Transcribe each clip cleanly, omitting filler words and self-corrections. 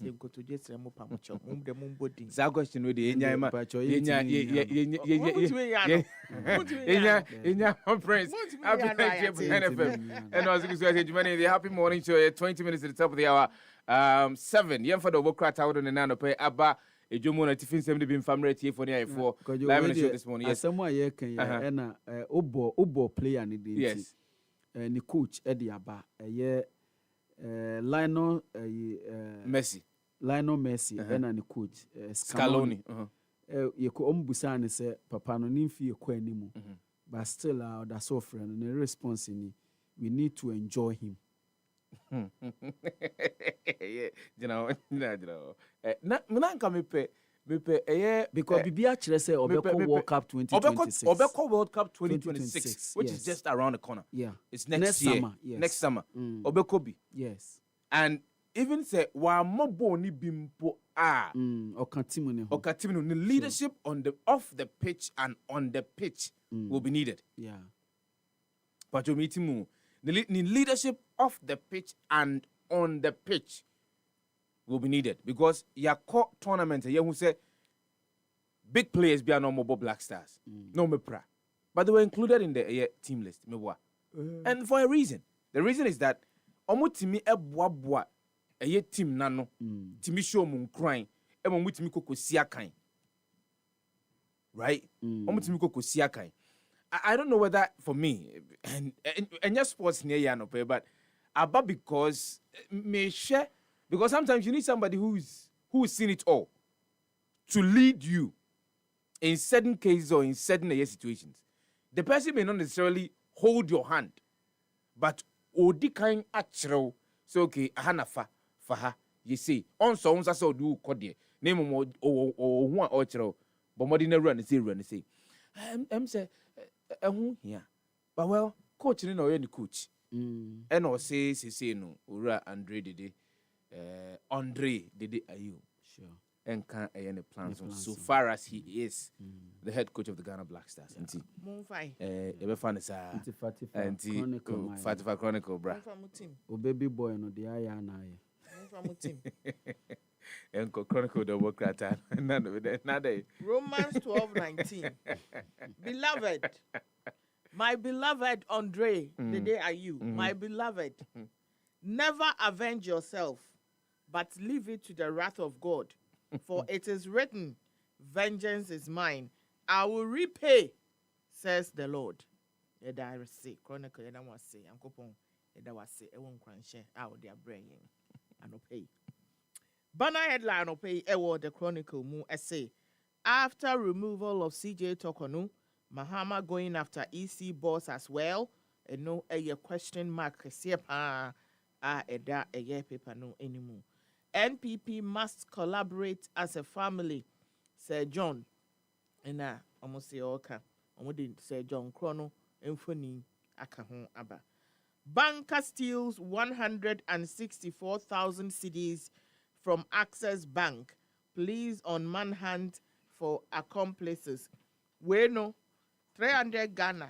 Me go to just remo pamocho. De body. That question with the Enya friends. And I was going to say, the happy morning show. 20 minutes at the top of the hour. 7. Yem for the work out on the nano pay Abba. A Jumona Tiffin 70 been family here for the for live show this morning. Yes, someone here can and Obo player and yes, and the coach Eddie Abba a year Lionel Messi and the coach Scaloni. You could umbusan say Papa no nimfi kwanimu, but still that's so friend and the response in we need to enjoy him. Yeah, you know. Because Bibia say Obeko World Cup 2026. Obeko World Cup 2026, which is just around the corner. Yeah, it's next year. Summer. Yes. Next summer. Obeko bi. Yes. And even say wa mobo ni bimpo Okatimuni. The leadership on the off the pitch and on the pitch will be needed. Yeah. But you meeting the leadership off the pitch and on the pitch will be needed because your core tournament here who say big players be no more Black Stars, no me pra, but they were included in the team list. And for a reason. The reason is that omutimi ebwa a team nano timi show mun crying emutimi koko siakan, right? Omutimi koko siakan. I don't know whether for me and your sports near Yanope, but about because may share because sometimes you need somebody who's seen it all to lead you in certain cases or in certain situations. The person may not necessarily hold your hand, but odi kind actual so okay ahanafa faha you see on so do kodie name mo o hu a ochro but modi na run say say here. But well, coach no any coach. And or say no, Ura Andre did Ayu. Sure. And can't any plans on so far as he is the head coach of the Ghana Black Stars. And ever fun is Fatifa Chronicle, bra. O baby boy no the aya na and Chronicle the work at time. Romans 12:19. Beloved, my beloved Andre, the day are you, my beloved, never avenge yourself, but leave it to the wrath of God. For it is written, vengeance is mine, I will repay, says the Lord. I say, Chronicle, I want to say, Uncle Pong, I want to say, I won't crunch out their brain and pay. Banner headline of pay the Chronicle mu essay. After removal of CJ Tokonu, Mahama going after EC boss as well. And no a question mark pa eda a year paper no anymore. NPP must collaborate as a family, Sir John. And almost say oka. Almost Sir John Chrono Enfoni akahon aba. Banker steals 164,000 cedis from Access Bank. Police on manhunt for accomplices. Bueno, 300 Ghana,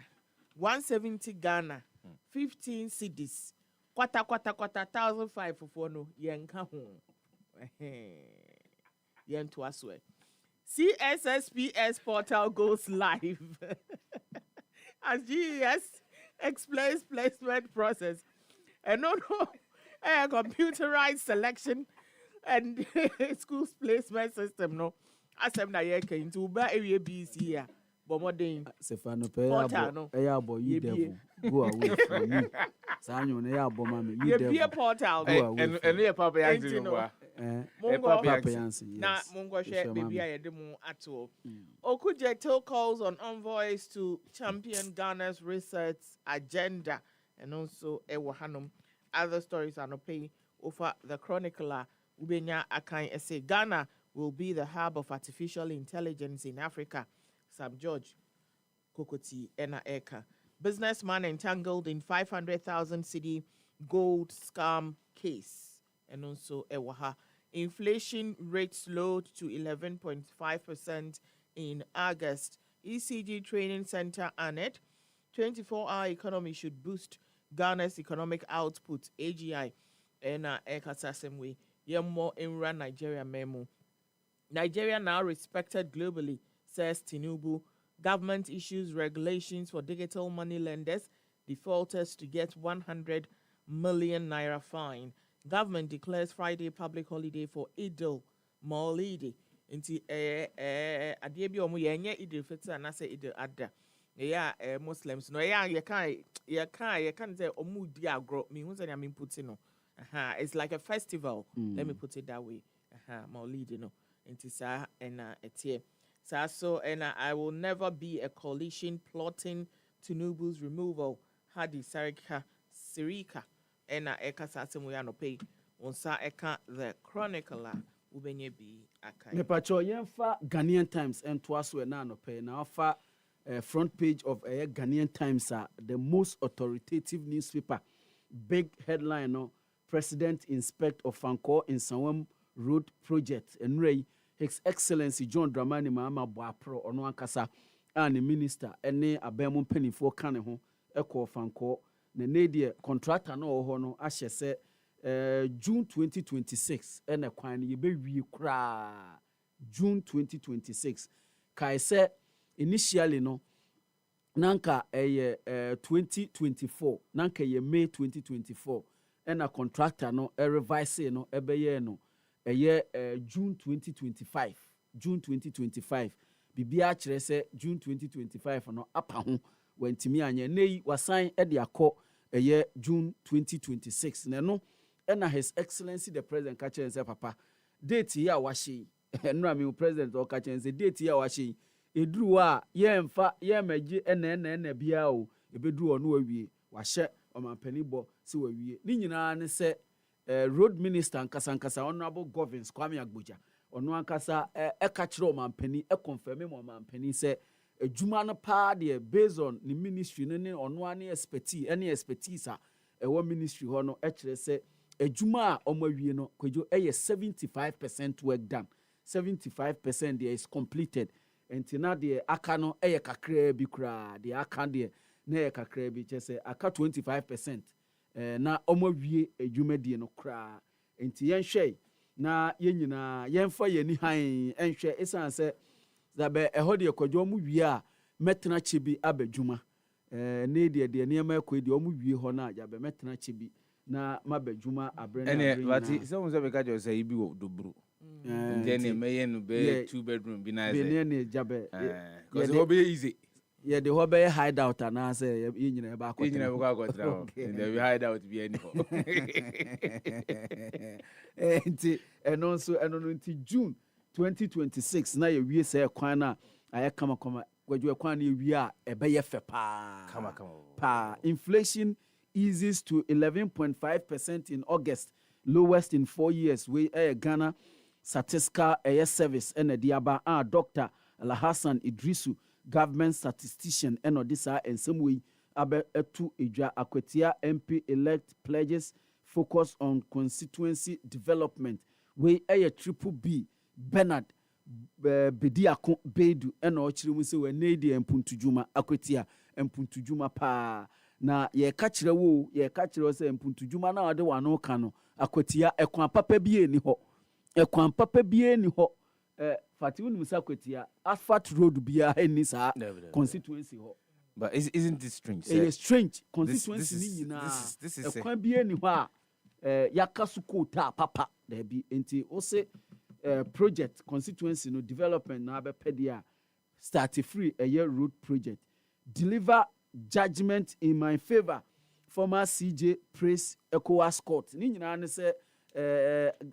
170 Ghana, 15 cedis. Kwata 1,005 for no yenka home. Yen to us way. CSSPS portal goes live as GES explains placement process. And no, a computerized selection and school's placement system. No, as I'm not yet into buy a BC here. But more than Sefano pay you devil. Go away from me. Sanyo ne abo mama you devil. You portal and ne papa yansi no. Papa yansi. Na mungo share baby ayedemu ato. Okudjeto calls on envoys to champion Ghana's research agenda and also Ewahanum. Other stories are not paying over the chronicler Ubenya Akan say Ghana will be the hub of artificial intelligence in Africa. Sam George Kokoti Ena Eka. Businessman entangled in 500,000 cedi gold scam case. And also Ewaha. Inflation rate slowed to 11.5% in August. ECG Training Center ANET. 24-hour economy should boost Ghana's economic output, AGI. And Eka Sasemwe. Yemo Inra Nigeria memo. Nigeria now respected globally, says Tinubu. Government issues regulations for digital money lenders, defaulters to get 100 million naira fine. Government declares Friday public holiday for Idil Maulidi. Inti adie bi omo yenye Idil Fitr and say Idil Adha. Yeah, Muslims no yeah you can say omu di agro me hu say I mean put no. It's like a festival. Let me put it that way. Maulidi no. Inti sa ena etie. So and I will never be a coalition plotting Tinubu's removal. Hadi Sirika and Eka Sasamuya no pay. Onsa Eka the chronicler ubenye bi akai. Mepacho yenfa Ghanaian Times and twaso na no pay na fa front page of Ghanaian Times the most authoritative newspaper. Big headline no President inspect of Fanko in Sawam Road project and Ray His Excellency John Dramani Mahama Boapro ono ankasa and minister ene abemu mpanifo ka ne ho ekọ Fanko na nedie contractor no ho no ahye se June 2026 ene kwan ye be wie kra June 2026 kai se initially no nanka 2024 nanka ye May 2024 ena contractor no revise no ebeye no June 2025 bibia kire se June 2025 no apa ho wantimi anya nei wasan de akọ June 2026 na no na His Excellency the President ka kire se papa date ya wahye enra me president o ka kire se date ya wahye eduru a yemfa yemagi na bia o ebeduru ono awie wahye omampani bo se wawie ni nyina ne se road minister nkasa honorable Govins Kwame Agboja ono ankasa eka kire omampani confirm omampani se adwuma no pa de based on the ministry ne ono ane expertise a ministry ho no kire se adwuma a omawie no kwadwo 75% work done 75% there is completed entina de aka no kakra bi kura de aka de na kakra bi che se aka 25% na omawie adwumadie no kra enti yenhwe na yenyina yemfa yeni han enhwe esan se zabe ehode ekwadwo mu wie a metena chibi abadwuma ne de niam ekodi omu wie ho na yabe metena chibi na mabadwuma abre na ene wati se unse be ka jo se ibi wo dobru ndene meye no be 2 bedroom bi na ze ne jabe cause ho be easy yeah the hobby hideout and say yinyina ba akọ yinyina ba akọ tra and the hideout bi any ho eno nti June 2026 na ye wie say kwan na aye kama gwadwo kwan na ye wie a ebe ye fe pa inflation eases to 11.5% in August, lowest in 4 years. We Ghana statistical service and diaba Dr. Alhassan Idrisu, government statistician and odisa and some way abe etu ejwa akwetia MP elect pledges focus on constituency development. We triple B Bernard Bediako Bedu and ochiri se we need empuntujuma akwetia empuntujuma pa na ye kachire wo ye kachire se empuntujuma na ade wano ka no akwetia ekwan papa bie ni ho fati wonu musa akwetia asphalt road bia eni sa constituency ho. But isn't this strange? It is strange constituency ni nyina ekwan bie ni ho a yakasuko ta papa there be enti o se project constituency no development na abepedia start free a year road project deliver judgment in my favor former CJ praise ECOWAS court ni nyina ne se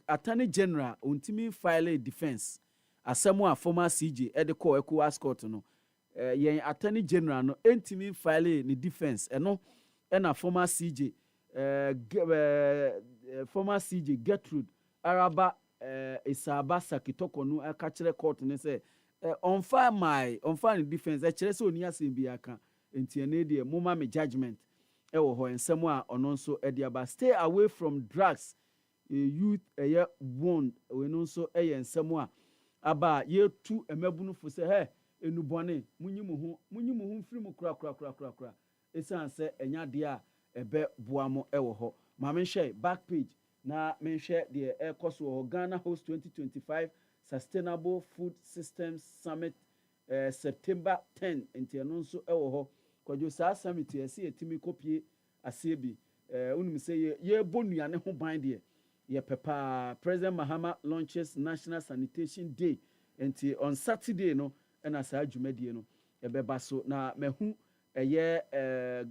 attorney general ontimi file a defense asemo a former CJ e de call ECOWAS court no yen attorney general no entimi file ni defense eno na former CJ Gertrude Araba Isaba Sakitoko no akachire court ne say on file defense akire se oni asem bi aka enti ene de moma me judgment e wo ho ensem a ono nso e de aba stay away from drugs youth wound we no nso e ensem a aba ye tu emabunu fo se he enubone munyimu ho mfiri mu kura esan se enya de a ebe boamo e wo ho ma me hwe back page na menhwɛ deɛ ɛrekɔ so wɔ Ghana host 2025 Sustainable Food Systems Summit September 10 nti ɛno nso ɛwɔ hɔ kwadwo saa summit yɛsɛ yɛtumi kɔpie aseɛ bi wonim sɛ yɛbɔ nnuane ho ban deɛ yɛpɛ paa. President Mahama launches National Sanitation Day nti on Saturday no ɛna saa dwumadie no ɛbɛba so na mahu ɛyɛ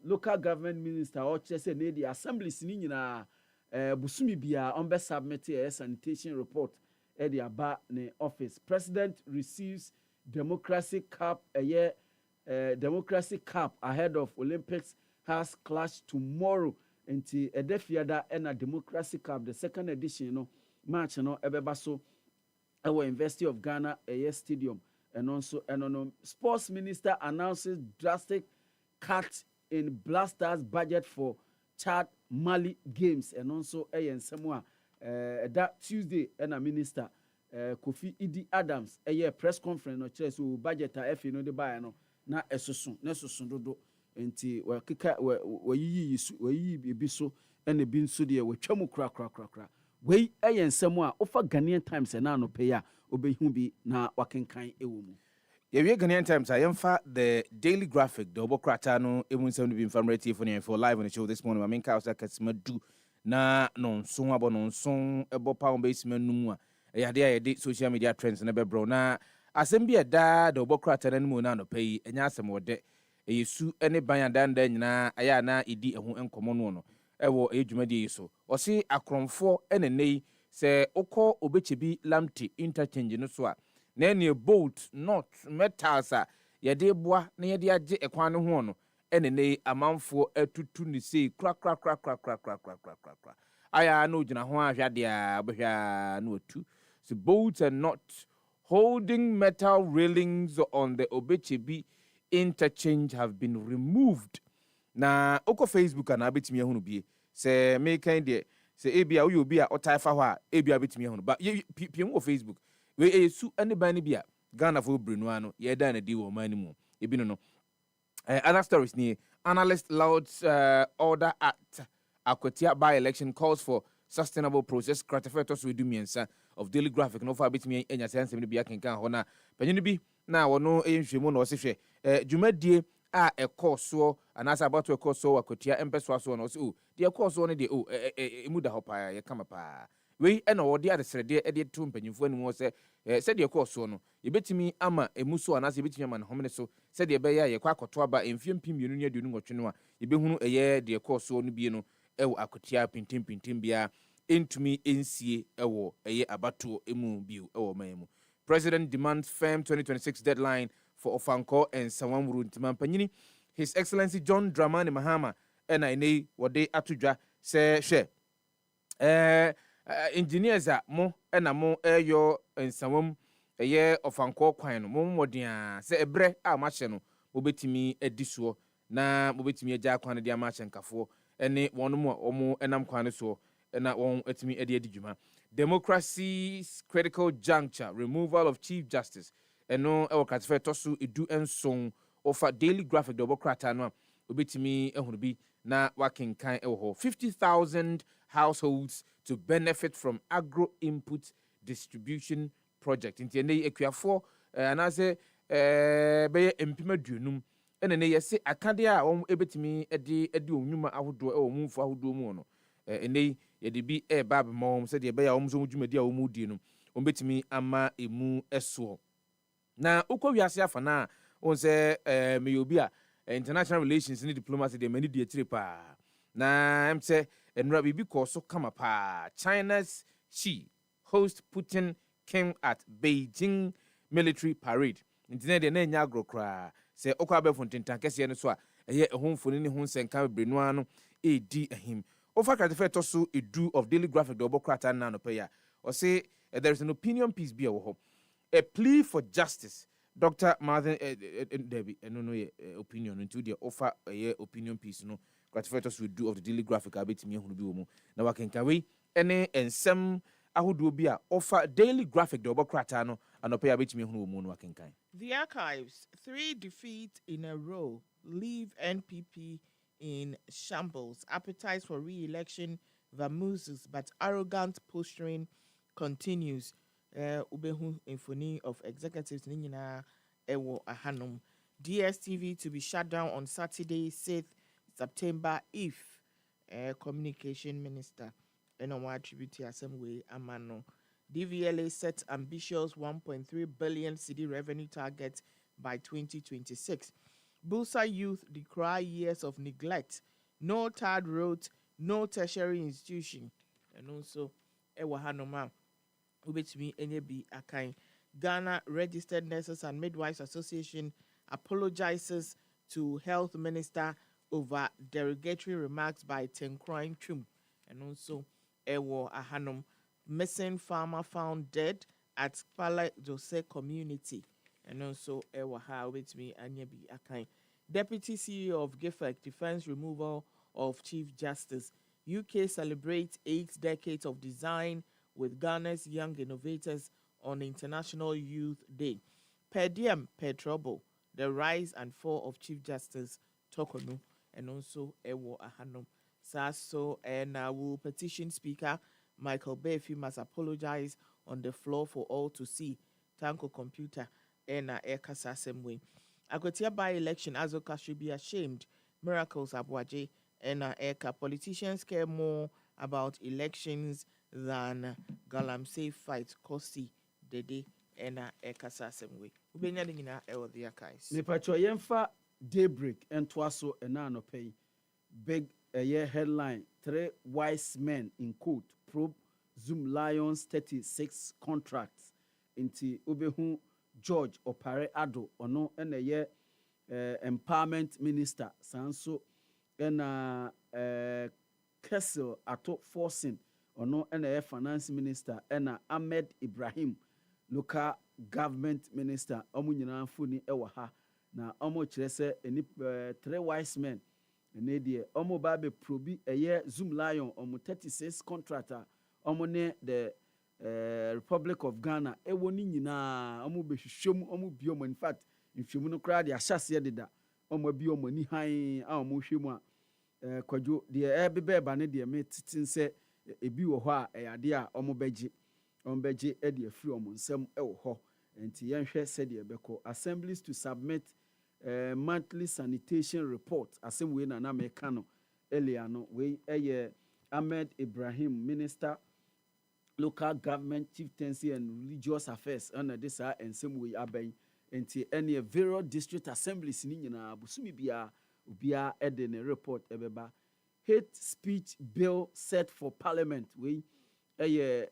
local government minister ɔkyerɛ sɛ ne de assemblies ni nyinaa busumi biara ɔmbɛ submit ɛyɛ sanitation report ɛde aba ne office. President receives democracy cup democracy cup ahead of Olympics has clash tomorrow nti ɛda fiada ɛna democracy cup the second edition no match no ɛbɛba so ɛwɔ University of Ghana ɛyɛ stadium ɛno nso ɛno no. Sports minister announces drastic cut in Blasters budget for Chad Mali games ɛno nso ɛyɛ nsɛm a ɛda Tuesday ɛna minister Kofi Idi Adams ɛyɛ press conference no kyerɛ so budget a ɛfɛ no de baeɛ no na ɛsoso dodo nti wɔkeka wɔyiyi bi so ɛna bi nso deɛ wɔtwa mu kra wei ɛyɛ nsɛm a wofa Ghanaian Times ɛna anɔpɛ yi a wobɛhu bi na wakenkan ɛwɔ mu. Yɛwie Ghanaian Times a yɛmfa the Daily Graphic the ɔbɔkrata no ɛmu nsɛm no bi mfa mmerɛ tiefo ne yɛmfa live on the show this morning. Mamenka wo sɛ kasima du na nonson ɛbɔ pa wo bɛsima no mu a ɛyɛ adeɛ a yɛde social media trends no bɛbrɛ na asɛm bi ɛda the ɔbɔkrata no mu na anɔpɛ yi ɛnyɛ asɛm wɔdɛ ɛyɛ su ne ban adanda nyinaa ɛyɛ a na ɛdi ɛho nkɔmmɔ no ɛwɔ ɛyɛ dwumadie yi so. Ɔse akorɔmfoɔ ɛna nne yi sɛ wokɔ obɛkyɛ bi lamte interchange no so a na ɛne bolt not metals a yɛde boa na yɛde agye ɛkwan no ho no ɛne nne yi amanfoɔ atutu ne sei kra aya na ogyina ho ahwɛ adeɛ a bɛhwɛ na otu. So bolts and not holding metal railings on the Obechebi interchange have been removed. Na oko Facebook na abetimi ehunu bie se me kan de se ebia wo obi a otai fa ho a ebia abetimi ehunu ba piem wo Facebook we esu ane ban ne bia Ghana fo brenu ano ye da na di wo man mu ebi no other stories ni analyst louds order at Akwatia by election calls for sustainable process gratificator so edumiensa of Daily Graphic no fa betimi enya sense me bia kenkan ho na panyin bi na wono ehwehwemu na osehwe dwumadie a ɛkɔɔsoɔ anaasɛ abato ɛkɔɔsoɔ Akwatia mpɛsoa so no ɔsɛ deɛ ɛkɔɔsoɔ no deɛ emu da hɔ paa yɛkama paa wei ɛna wɔde adesrɛdeɛ ɛde to mpanyimfoɔ anim sɛ sɛdeɛ ɛkɔɔsoɔ no yɛbɛtumi ama emu so anaasɛ yɛbɛtumi ama ne homene so sɛdeɛ ɛbɛyɛ a yɛkɔ akɔto aba mfie mpem 2028 no a yɛbɛhunu ɛyɛ deɛ ɛkɔɔsoɔ no bie no ɛwɔ Akwatia pintim biara ɛntumi ɛnsie ɛwɔ ɛyɛ abatoɔ emu bio ɛwɔ man mu. President demands firm 2026 deadline for Ofanko and Sawamuru Ntimampanyini. His Excellency John Dramani Mahama and I nay what they atudra say share. Engineers are mo and a mo yo and Sawam a year of Anko Quine, mo modia say a bre a macheno, mobetimi a disuo, na mobetimi a jackwana dia match and kafo, and one more or more and I'm quaniso, and that won't let me Eddie Dijuma. Democracy's critical juncture, removal of Chief Justice. Eno ewo katife tosu edu enson ofa Daily Graphic the obokrata no obetimi ehunu bi na wakenkan ewo ho 50,000 households to benefit from agro input distribution project nti ene ekuafo anase beye empima duonum ene ne yese akade a won ebetimi edi onwuma ahodo ewo mumfo ahodo mu no ene yede bi bab mom se de beya won so dwumadi a wo mu die no ombetimi ama emu eso. Na ukwa wiase afa na on say me obi a international relations and diplomacy de many de tire pa na em say enra bibi ko so kama pa. China's Xi host Putin Kim at Beijing military parade internet de na nya agrokra say okwa be fontentan kese no so a eye ehomfoni ne ho nsenka bebrenu ano edi ahim ofa krate to so edu of Daily Graphic the obokrata na no pa ya o say there is an opinion piece be wo ho. A plea for justice. Dr. Martin Debbie, no opinion into the offer a opinion piece. No, gratifiers will do of the Daily Graphic. I bet me who be woman. Now I can carry any and some I would do be a offer Daily Graphic, the Obocratano, and a pay a bit me who moon working kind. The archives 3 defeats in a row leave NPP in shambles. Appetite for re-election vamooses, but arrogant posturing continues. Ubehu infoni of executives ninyina ewo ahanum. DSTV to be shut down on Saturday, 6th September if communication minister and attribute some way amano. DVLA sets ambitious 1.3 billion CD revenue target by 2026. Busa youth decry years of neglect. No third road, no tertiary institution. And also, Ewa Hanoma, Ubetumi Enyebi Akai. Ghana Registered Nurses and Midwives Association apologizes to Health Minister over derogatory remarks by Tenkroin Chum. And also, Ewa Ahanom, missing farmer found dead at Kwadwo Sefah community. And also, Ewa Ha Ubetumi Enyebi Akai. Deputy CEO of GIFAC defends removal of Chief Justice. UK celebrates 8 decades of design with Ghana's young innovators on International Youth Day. Per diem, per trouble, the rise and fall of Chief Justice Tokonu and also Ewo Ahanom. Saso and will petition Speaker Michael Bayfi must apologize on the floor for all to see. Tanko computer and Ekasa same way. Agotia by-election, Azoka should be ashamed. Miracles Abuaje and Eka. Politicians care more about elections than Galamsey fight. Kosi Dede and Eka Sasemwe. Ubenya dingina ewo the akais. Mepacho yemfa daybreak and twaso enano pay. Big a year headline. 3 wise men in court probe Zoom Lions 36 contracts into Ubehu George Opare Ado ono ena ye empowerment minister sanso ena Kessel Ato Forcing ono ena ye finance minister ena Ahmed Ibrahim local government minister omu nyina funi ewa ha na omu kirese eni 3 wise men ene die omu ba be probi eye Zoom Lion omu 36 contractor omu ne the Republic of Ghana ewo ni nyina omo behwehwem omo biom in fact nhwemu no kra de ahyase de da omo biom ni han a omo hwemu a Kwadwo de ebebe ba ne de me titin se ebi wo ho a eyade a omo begye e de afiri omo nsem ewo ho enti yenhwe se de ebeko assemblies to submit monthly sanitation report asem we na me ka no earlier no we eye Ahmed Ibrahim minister local government chieftaincy and religious affairs under this and some way aben enti any various district assemblies ni nyina busumi bia eden report ebeba hate speech bill set for parliament we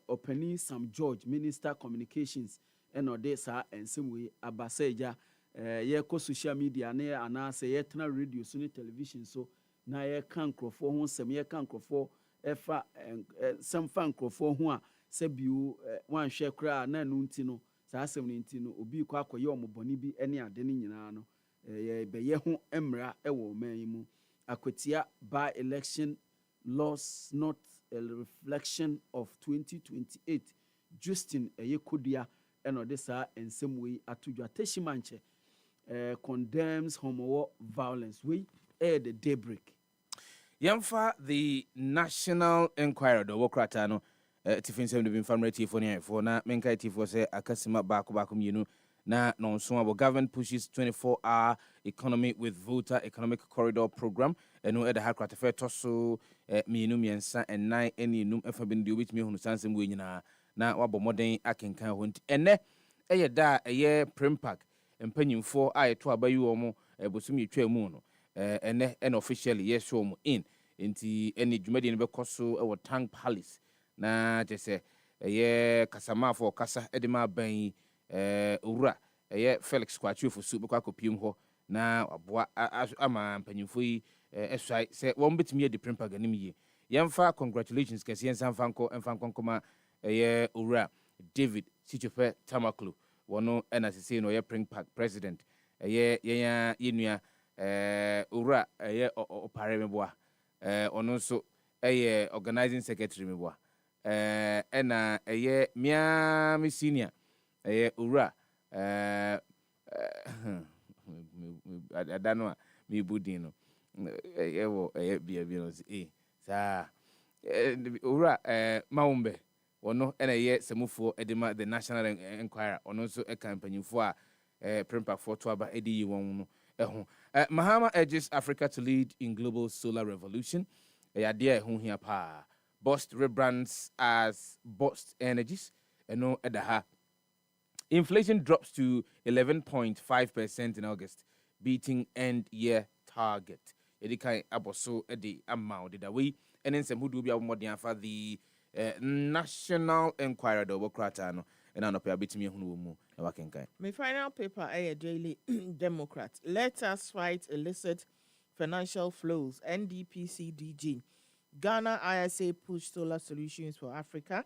opening Sam George minister communications and this and some way abaseja ye ko social media na ana say ye tena radio so ni television so na ye kan krofo ho sem ye kan krofo efa some fan krofo ho a sebiu wan hwe kra na nu nti no saa asem ni nti no obi kwa akoye omoboni bi ene ade ni nyina no ye beye ho emra ewo man mu akwatia by election loss not a reflection of 2028 Justin Eyekodia eno de saa ensem we atudwa teshimanche condemns homo violence we the daybreak yamfa the National Enquirer do wokrata no tifin sem de bin family tifo ne for na menka tifo say akasima baako mienu na nonso abo government pushes 24-hour economy with voter economic corridor program eno the hakrata fe toso mienu miensa and 9 eni num efa bin de obitimi hunu sansem we nyina na wabo moden akenkan ho nti ene eye da eye primpark empanyimfo ayeto abayi wo mo bosumi twa mu no ene officially yes show mu in nti eni dwumadi ne bekoso e Tank Palace na jese kasama for kasa edema ban owura Felix Kwachu su be kwakopiem ho na aboa ama mpanyimfo yi eswai se won betimi de primpa ganim yi yemfa congratulations kese yensan fanko koma owura David Sichope Tamaklo wono na sese no primpa president yenua owura opare meboa ono so organizing secretary meboa ena mia senior owura adano mi budino wo bia no sa owura Maumbe ono ena ye semufo edema the National Enquirer ono so ekampanyifo a prempa for to aba edi won no eho Mahama urges Africa to lead in global solar revolution yade eho hia pa Bost rebrands as Bost Energies eno edaha. Inflation drops to 11.5% in August, beating end-year target. Edikai aboso edi amount did away, and then some who do be more than for the National Enquirer double cratano, and I know pay a bit me who working kind. My final paper, a Daily Democrat. Let us fight illicit financial flows. NDPCDG. Ghana ISA push solar solutions for Africa.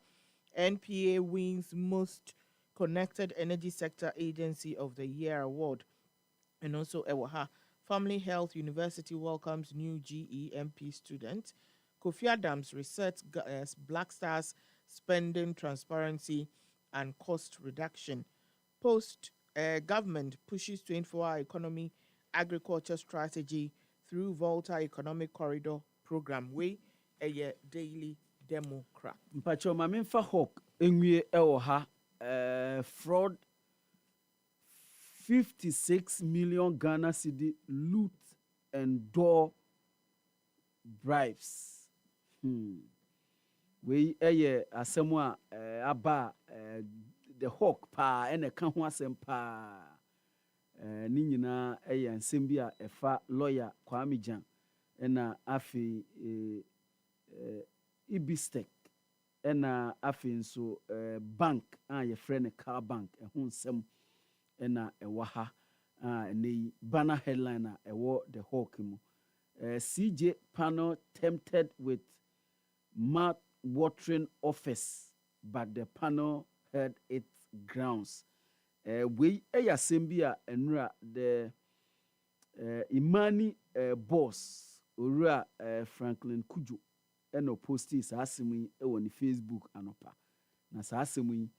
NPA wins most Connected Energy Sector Agency of the Year award. And also Ewaha Family Health University welcomes new GEMP student. Kofi Adams research Black Stars spending transparency and cost reduction. Post government pushes 24-hour economy agriculture strategy through Volta Economic Corridor program. We a Daily Democrat. Mpacho mamemfa hawk enwie ewo fraud 56 million Ghana cedi loot and door bribes. We asɛm a aba the hawk pa ene ka ho asɛm pa ni nyina nsɛm bi a ɛfa lawyer Kwame Jan ena afi Ibistek ena afi nso bank a ye friend car bank ɛho nsɛm ena ɛwɔ ha ne banner headline a ɛwɔ the hawk mu CJ panel tempted with mouth watering offers but the panel had its grounds. We asɛm bi a enura the Imani boss owura Franklin Kujo eno posti saa asɛm yi wɔ ne Facebook anopa na saa asɛm yi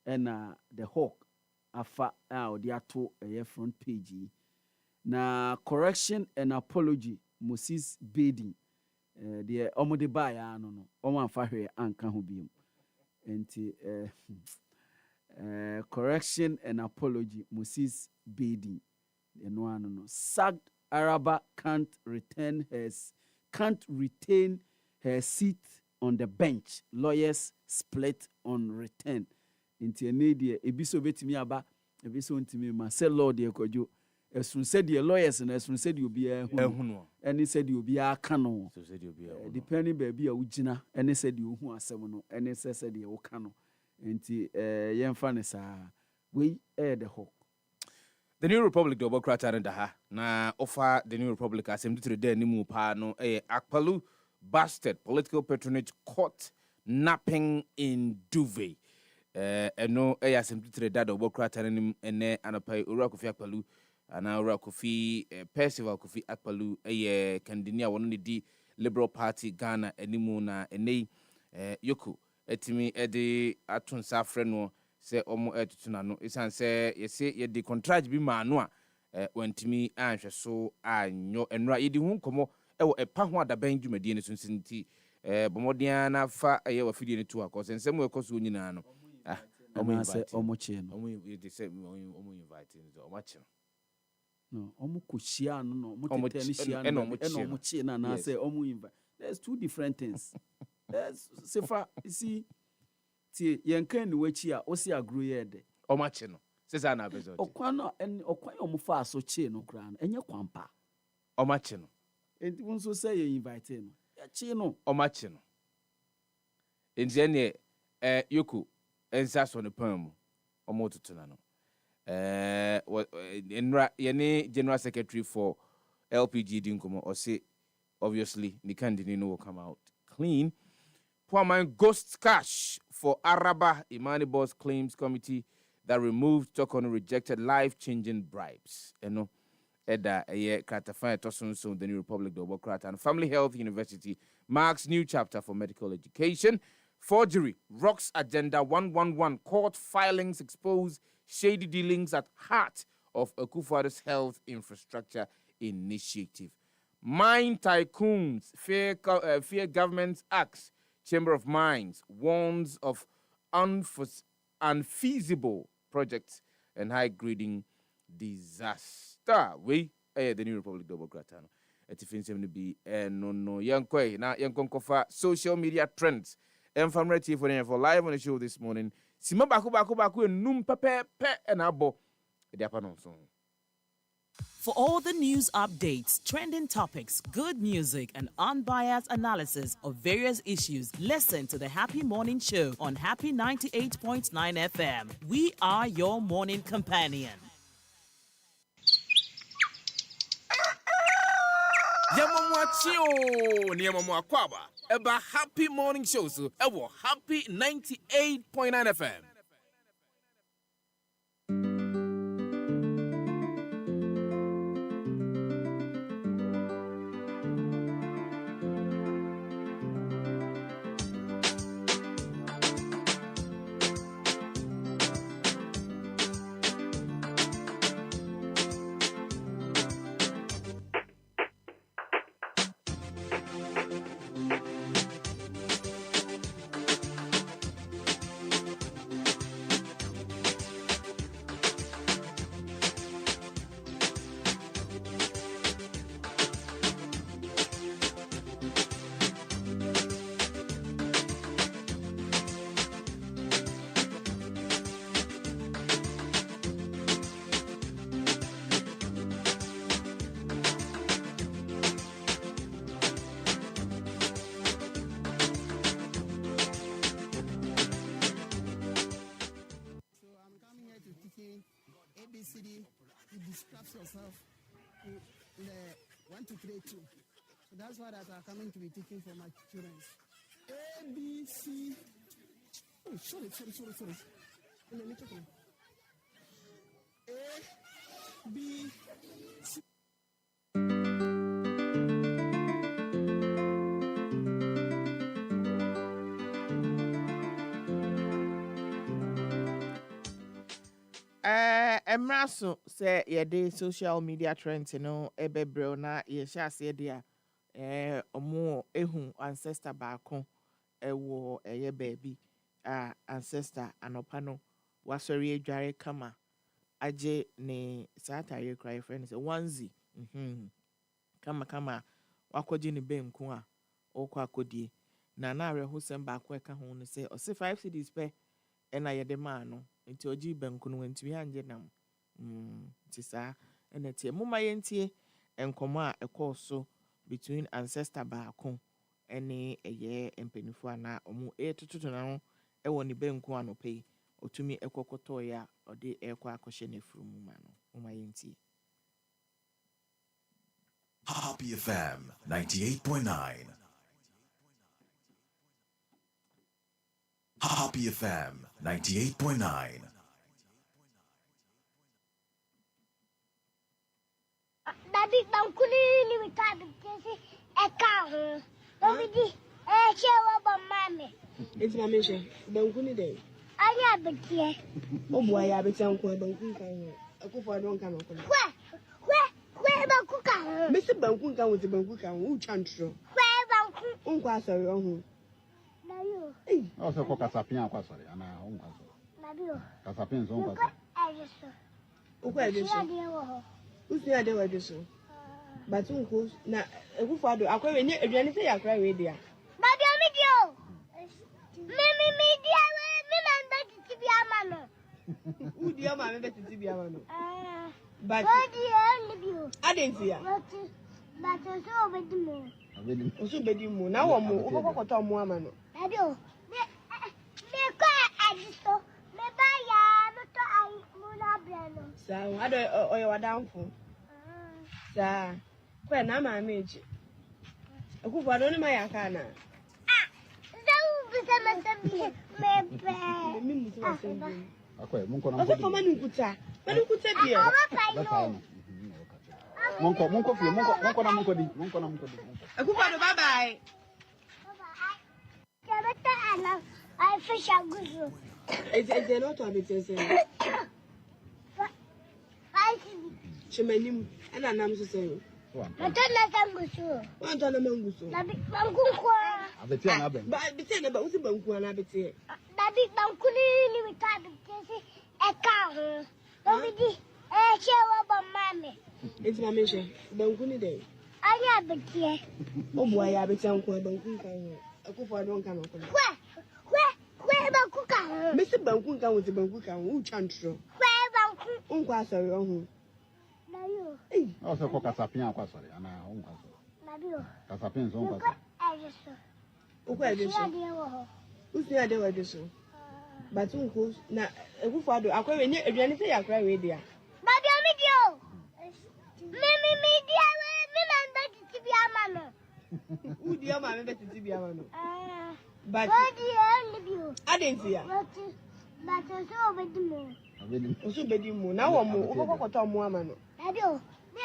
ena the hawk afa a ɔde ato front page yi na correction and apology Moses Bading the omode ba ya no no omo amfa hwe anka ho biom enti correction and apology Moses Bading no ano no sacked Araba can't retain her seat on the bench. Lawyers split on return. Inti enedi ebiso betimi aba ebiso ntimi ma say law de kwadwo esun said the lawyers na esun said obi ehunu eni said obi aka no so said obi depending baby a ugina eni said ohu asem no eni said the woka no nti yemfa ne saa we the hawk. The New Republic double crater and ha na offer the New Republic asem to the ni mu pa no Akpalu busted political patronage caught napping in duvet. No asem to the double crater and ene anapai ura Kofi Akpalu ana ura Kofi Percival Kofi Akpalu kandinia won di Liberal Party Ghana animu na ene yoku etimi ede atunsa frɛ no se omo etutuna no isan se yese ye de contract bi ma no a wantimi anhwɛ so anyo enra yedi hu nkomo ɛwɔ ɛpa ho adaban dwumadie ne so nti bomodian na fa ɛyɛ wa fidie ne to akɔ nsɛm ɛkɔ so nyina no omo invite omo che no omo yedi se omo invite no omo che no omo koshia no no omo tete shia no omo che na na say omo invite. There's two different things. There's Sefa, you see tie yenkan ni wachi a osi agro ye de o ma che no sesa na bezo okwan no okwan o mo fa so che no kra no enye kwampa o ma che no enti won so say ye invite no ya che no o ma che no enti ne yoku ensa so ne pan mu o mo tutuna no enra ye ne general secretary for LPG dinkomo o say obviously the candidate no will come out clean. Poor ghost cash for Araba Imani Boss Claims Committee that removed Tokono rejected life-changing bribes. You know, Eda Kratafai Tosun the New Republic double crat and Family Health University marks new chapter for medical education. Forgery rocks agenda 111. Court filings expose shady dealings at heart of Akufo-Addo's health infrastructure initiative. Mine tycoons fear government's acts Chamber of Mines warns of unfeasible projects and high grading disaster. We the New Republic double gratano. Etifinsem no be no yankoi na yankonkofa social media trends. Family for live on the show this morning. Sima baku num pepe and abo. For all the news updates, trending topics, good music, and unbiased analysis of various issues, listen to the Happy Morning Show on Happy 98.9 FM. We are your morning companion. Yamamwachio Niamamwakwaba Eba Happy Morning Show so Ewo Happy 98.9 FM. ABCD, you describe yourself in the 1, 2, 3, 2. So that's what I'm coming to be teaching for my children. A, B, C. Oh, sorry. Let me check it. A, B, C. Emraso say ye social media trends ebebro na ye sha say dia omo ehu ancestor baako ewo eye baby ancestor anopa no wasori adware kama aje ne satire cry friend say onesie kama wakoje ne benku a okọ akodie na areho sem baako eka ho no say o se 5 cedis pe ena ye de ma no nti oji benku no ntimi anje nam nti saa ena tie muma yentie enkomo a ekoso between ancestor baako ene eye empenifo ana omo etututu na no ewo ne benku anope otumi ekokoto ya ode ekọ akọhye ne furu muma no muma yentie. Happy FM 98.9. Happy FM 98.9. Daddy, bankuni ni witadu kesi eka Obidi shewa ba mame. Enti mame she bankuni dey. Anya betie. Obo ya betie nko bankuni kan. Akufo adon kan nko. Kwe banku kan. Mesi banku kan wo ti banku kan wo twa ntro. Kwe banku. Nko asori ohun. Dayo. Also ko kasapin akwa sorry ana onko so. Dayo. Kasapin so onko so. Ayeso. Uko ayeso. Usi ade wa deso. Batu nko na akufo adon akwa we ni aduane se yakra we dia. Babi omi dio. Mi dia we mi na ndati tibi amano. Udi ama me betiti bi amano. But Odi elibio. Adentia. But so obedimu. Oso bedimu na wo mo okokoto mo amano. Dayo. Me ko adiso. Me ba ya no to ai mo na brano. Sa ado oyo wadanfo. Sa kwa na ma meji. Akufo adon ni ma yakana. Akwa munko na Oso fama nkuta. Nkuta bia. Munko fi munko di. Akufo do bye bye. Kebeta ana I fish aguzo. Eze no to abetese. Chemanim ana nam so say. Mata na tanguso. Wanta na manguso. Na bi mangunko. Abeti ana ben. Ba beti na ba usi banku ana beti. Daddy banku ni we ka beti e ka ho. Obidi e che wo ba mame. Enti mame she banku ni dey. Anya beti. Obu aya beti anko banku kan ho. Akufo don kan ko. Kwe banku ka ho. Mesi banku kan wo ti banku kan wo chantro. Kwe banku. Unko asori ohun. Na yo. O se ko kasapia akwa sori ana o nkwa so. Na yo. Kasapia nso nkwa so. Ayeso. Uko ade so. Usi ade wa de so. But unko na akufo ado akwa ni aduane se yakra we dia. Baby mi dio. Mi dia we mi man ba ti bi ama no. Udi o ma me beti bi ama no. But Odi e ni bi o. adenti ya. But so obedi mo. Abedi. Osu bedi mu na wo mu ukokoto mu ama no. Baby o. Me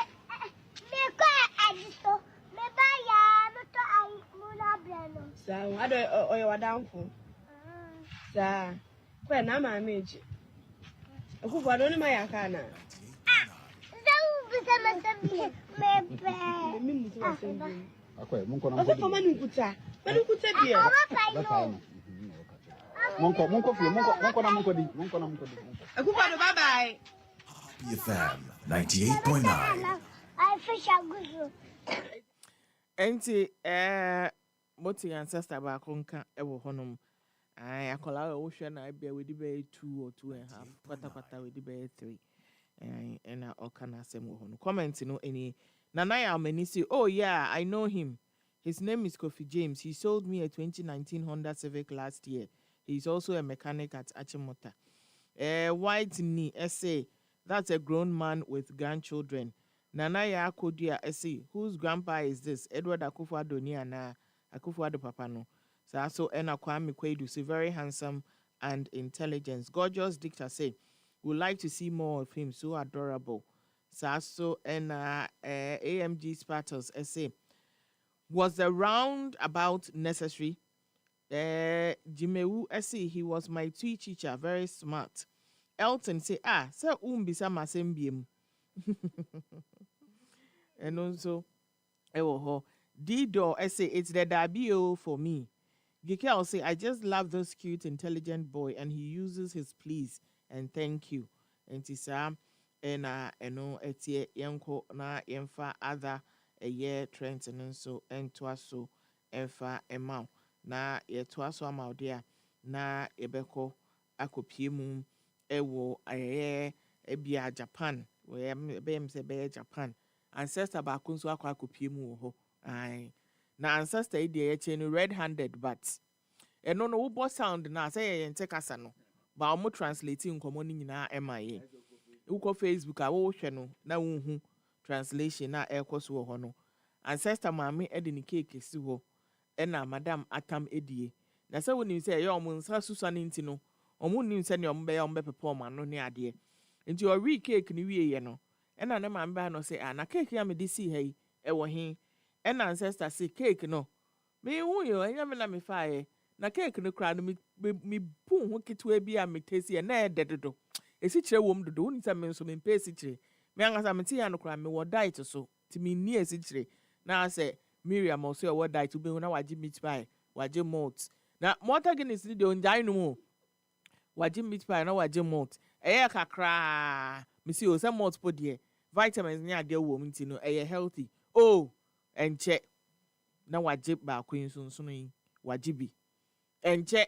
ko ajiso. Me ba ya no to ai mu na bra no. Sa ado oye wadanfo. Sa kwa na ma meji. Akufo ado ni ma yaka na. Me mutu asembi. Akwa munko na Ofe mkodi. fama nkuta. Manu nkuta dia. Munko fie munko na mkodi. Munko na mkodi. Akufo ado bye bye. Happy FM 98.9. I fish a good. Enti moti ancestor ba konka e wo honom. Ai akola wo hwe na bia we di be 2 or 2.5. Kwata we di be 3. And okana asem wo hono. Comment no any Nanaya Almeni say, oh yeah, I know him. His name is Kofi James. He sold me a 2019 Honda Civic last year. He's also a mechanic at Achimota. White Knee essay. That's a grown man with grandchildren. Nanaya Kodia essay. Whose grandpa is this? Edward Akufo-Addo ni ana Akufo-Addo papa no. So Ena Kwame Kwadwo say very handsome and intelligent. Gorgeous dictator say, would like to see more of him. So adorable. Sasso and AMG Spartans essay. Was the roundabout necessary? Jimewu essay, he was my teacher, very smart. Elton say, sir bisa masembiem. And also, Dido essay, it's the debut for me. Gikel say, I just love this cute, intelligent boy, and he uses his please and thank you. And Tisa. Eno etie yenko na yemfa other a year trend and so entwaso emfa emau na yetwaso amaudia na ebeko akopie mu ewo aye ebia Japan we be se be Japan ancestor ba kunso akopie mu ho ai na ancestor e de ye no red handed but eno no wo bo sound na say ye nte kasa no ba omo translating nkomo ni nyina emaye uko Facebook a wo hwe no na wonhu translation na ekoso wo ho no ancestor maame ede ni cake si ho e na madam atam edie na se woni se ye omo nsa susa ni nti no omo nim se ne omo be pepo ma no ne ade nti o wi cake ni wie ye no e na ne maame ba no se na cake ya me de si ha yi e wo he e na ancestor se cake no me hu yo enya me na me fa ye na cake no kra no me pun ho kitwa bi a me tesi e na e dedodo esi kire wom dodo woni sa me nso me mpe esi kire me angasa me ti ya no kra me wo diet so ti me ni esi kire na say Miriam also wo diet ube hu na waji meat pie waji malt na mortar guinness ni de onjai no mu waji meat pie na waji malt eye kakra me si o say malt po de vitamins ni ade wo mti no eye healthy enche na waji ba kwin sunsun yi waji bi enche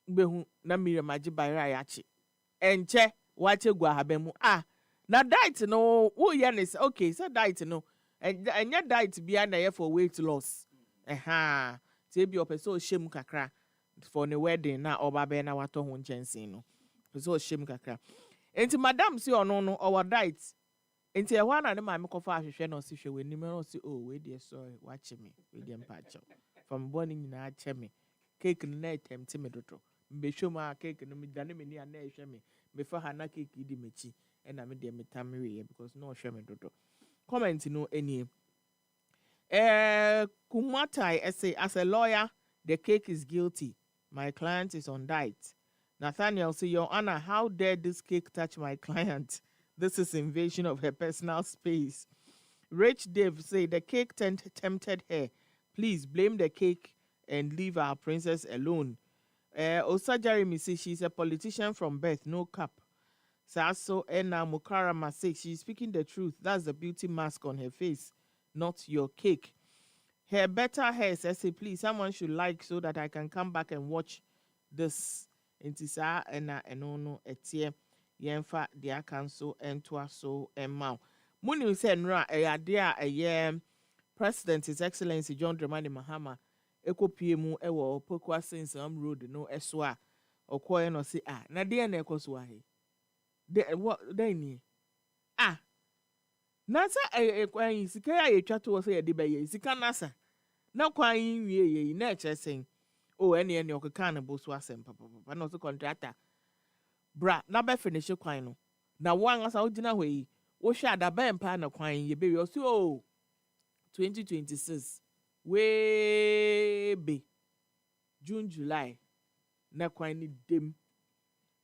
behu na Miriam aji bayra yachi enche wache gwa habemu na diet no wo ye ne okay so diet no enya diet bia na ye for weight loss te bi opeso shem kakra for the wedding na oba be na wato ho nchensin no opeso shem kakra enti madam si ono no our diet enti ehwa na ne ma me kofa ahwehwe na osi hwe wani me no si we dey sorry wache me we dey mpacho from born nyina ache me cake na attempt me dodo mbehwe ma cake no me dane me ni ana ehwe me me fa hana cake di mechi na me dey metamre because no hwe me dodo comment no any Kumatai say as a lawyer the cake is guilty. My client is on diet. Nathaniel say, Your Honor, how dare this cake touch my client? This is invasion of her personal space. Rich Dave say the cake tempted her. Please blame the cake and leave our princess alone. Osa Jeremy says she's a politician from birth, no cap. Saso Ena Mukarama says she's speaking the truth. That's the beauty mask on her face, not your cake. Her better hair says, please, someone should like so that I can come back and watch this. Intisa ena enono etie yenfa dia kanso entwa so emma. Muni se nra eyade a President His Excellency John Dramani Mahama ekopie mu ewo Pokwa Sinsam Road no eso a okoye no se na de na ekoso ahe. De what de ni na sa kwan sika ya yetwa to so ye de be ye sika nasa na kwan wie ye na echesen ene okeka na bo so asem papa na so contractor bra na be finish kwan no na wan asa ogina hɔ yi wo hwɛ adaba mpa na kwan ye be wi so 2026 we be June July na kwan ni dem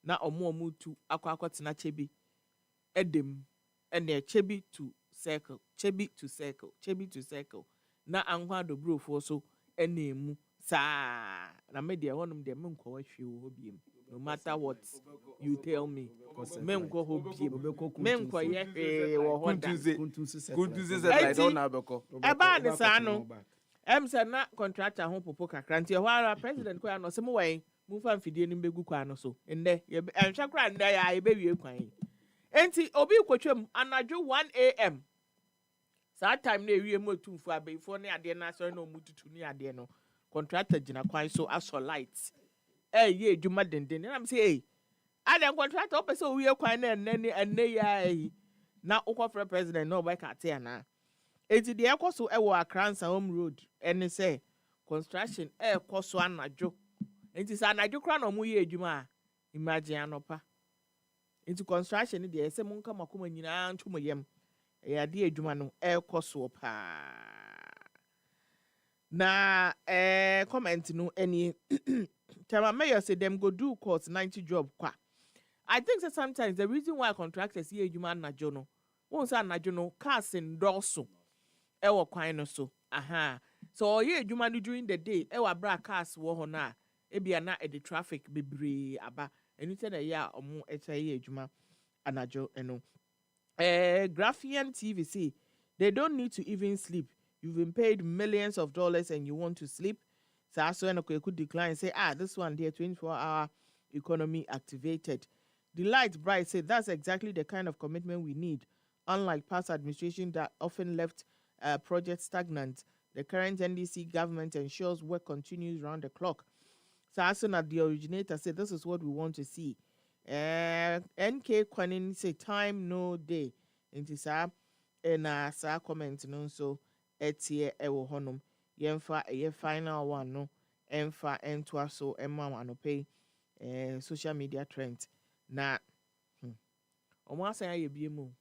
na omo tu akwakotena chebi edem ene chebi to circle na anhwa dobrofo so ene mu sa na me de wonum de me nkwa hwe wo biem no matter what you tell me me nkwa ho biem me nkwa ye wo ho da kuntuze like don na beko eba ne sa no say na contractor ho popo kakra nti ho ara president ko ya no se mo wen mu fa mfidie ni mbegu kwa no so ende ye enhwa kra nda ya ye bewie kwan enti obi kwotwam anadwo 1 am that time na ewie mo tumfu abefo ne ade na so na omututu ni ade no contractor gina kwan so aso light ye edwuma denden na me say ade contractor opese owie kwan na enne ya na ukofre president no boy ka te na enti de ekoso ewo Akransa Home Road ene say construction ekoso anadwo enti sa anadwo kra na mo ye edwuma imagine anopa enti construction de ese mo nka makoma nyina ntomo yem de edwuma no ekoso pa na comment no any Tama mayor say them go do court 90 job kwa. I think that sometimes the reason why contractors here edwuma na jono won say na jono cars endorso ewo kwan no so so here edwuma no during the day ewa bra cars wo ho na ebia na the traffic bebre aba enu say na ya omo echa here edwuma anajo eno Graphian TV say they don't need to even sleep. You've been paid millions of dollars and you want to sleep. So I saw could decline say, this one there 24-hour economy activated. The Light Bright said that's exactly the kind of commitment we need. Unlike past administration that often left projects stagnant, the current NDC government ensures work continues round the clock. So as soon as the originator said this is what we want to see. NK Kwanin say time no day. Into sa and sa comment no so etie ewo honum yemfa ye final one no emfa entwa so emma anope social media trend na omo asan aye biemu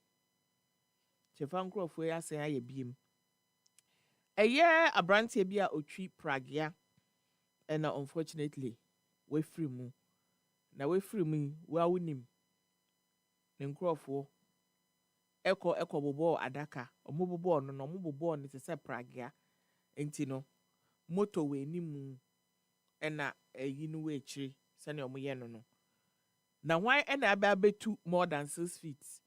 chefa nkrofo ya asan aye biem abrantie bia otwi pragia and unfortunately we free mu na we free mu wa wonim ne nkrofo eko bobo adaka omo bobo no omo bobo no se pragia enti no moto we ni mu ena yinu we chiri sane omo ye no na why ena aba betu more than 6 feet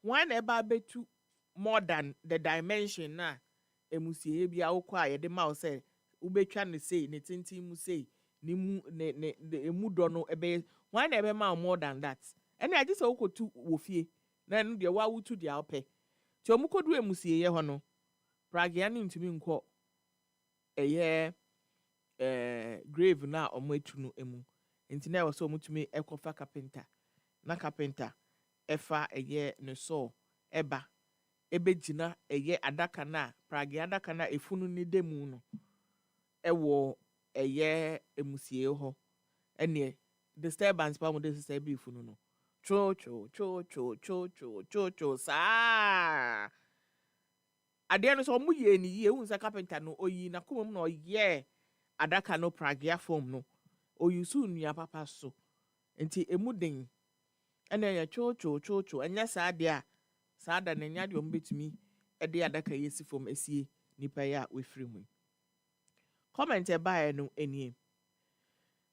why na aba betu more than the dimension na emusie bia wokwa ye de ma say ubetwa ne say ne tintin mu say ni mu ne emu do no ebe why na ebe ma more than that ena agi se wokotu wo fie na no de wa wutu de awpe ti omukodu emusie ye ho no pragia ni ntumi nko grave na omo etu no emu enti na wo so omutumi ekofa carpenter na carpenter efa ne so eba ebegina adaka na pragia adaka na efunu ni demu no ewo emusie ho ene disturbance pa mo de se bi efunu no cho sa ade no so mu ye ni ye hu sa carpenter no oyi na komom no ye adaka no pragia form no oyusu nua papa so enti emuden ene ya cho enya sa ade a sa da na nya de ombetumi ede adaka yesi form esie nipa ya we free mu Comment by no any.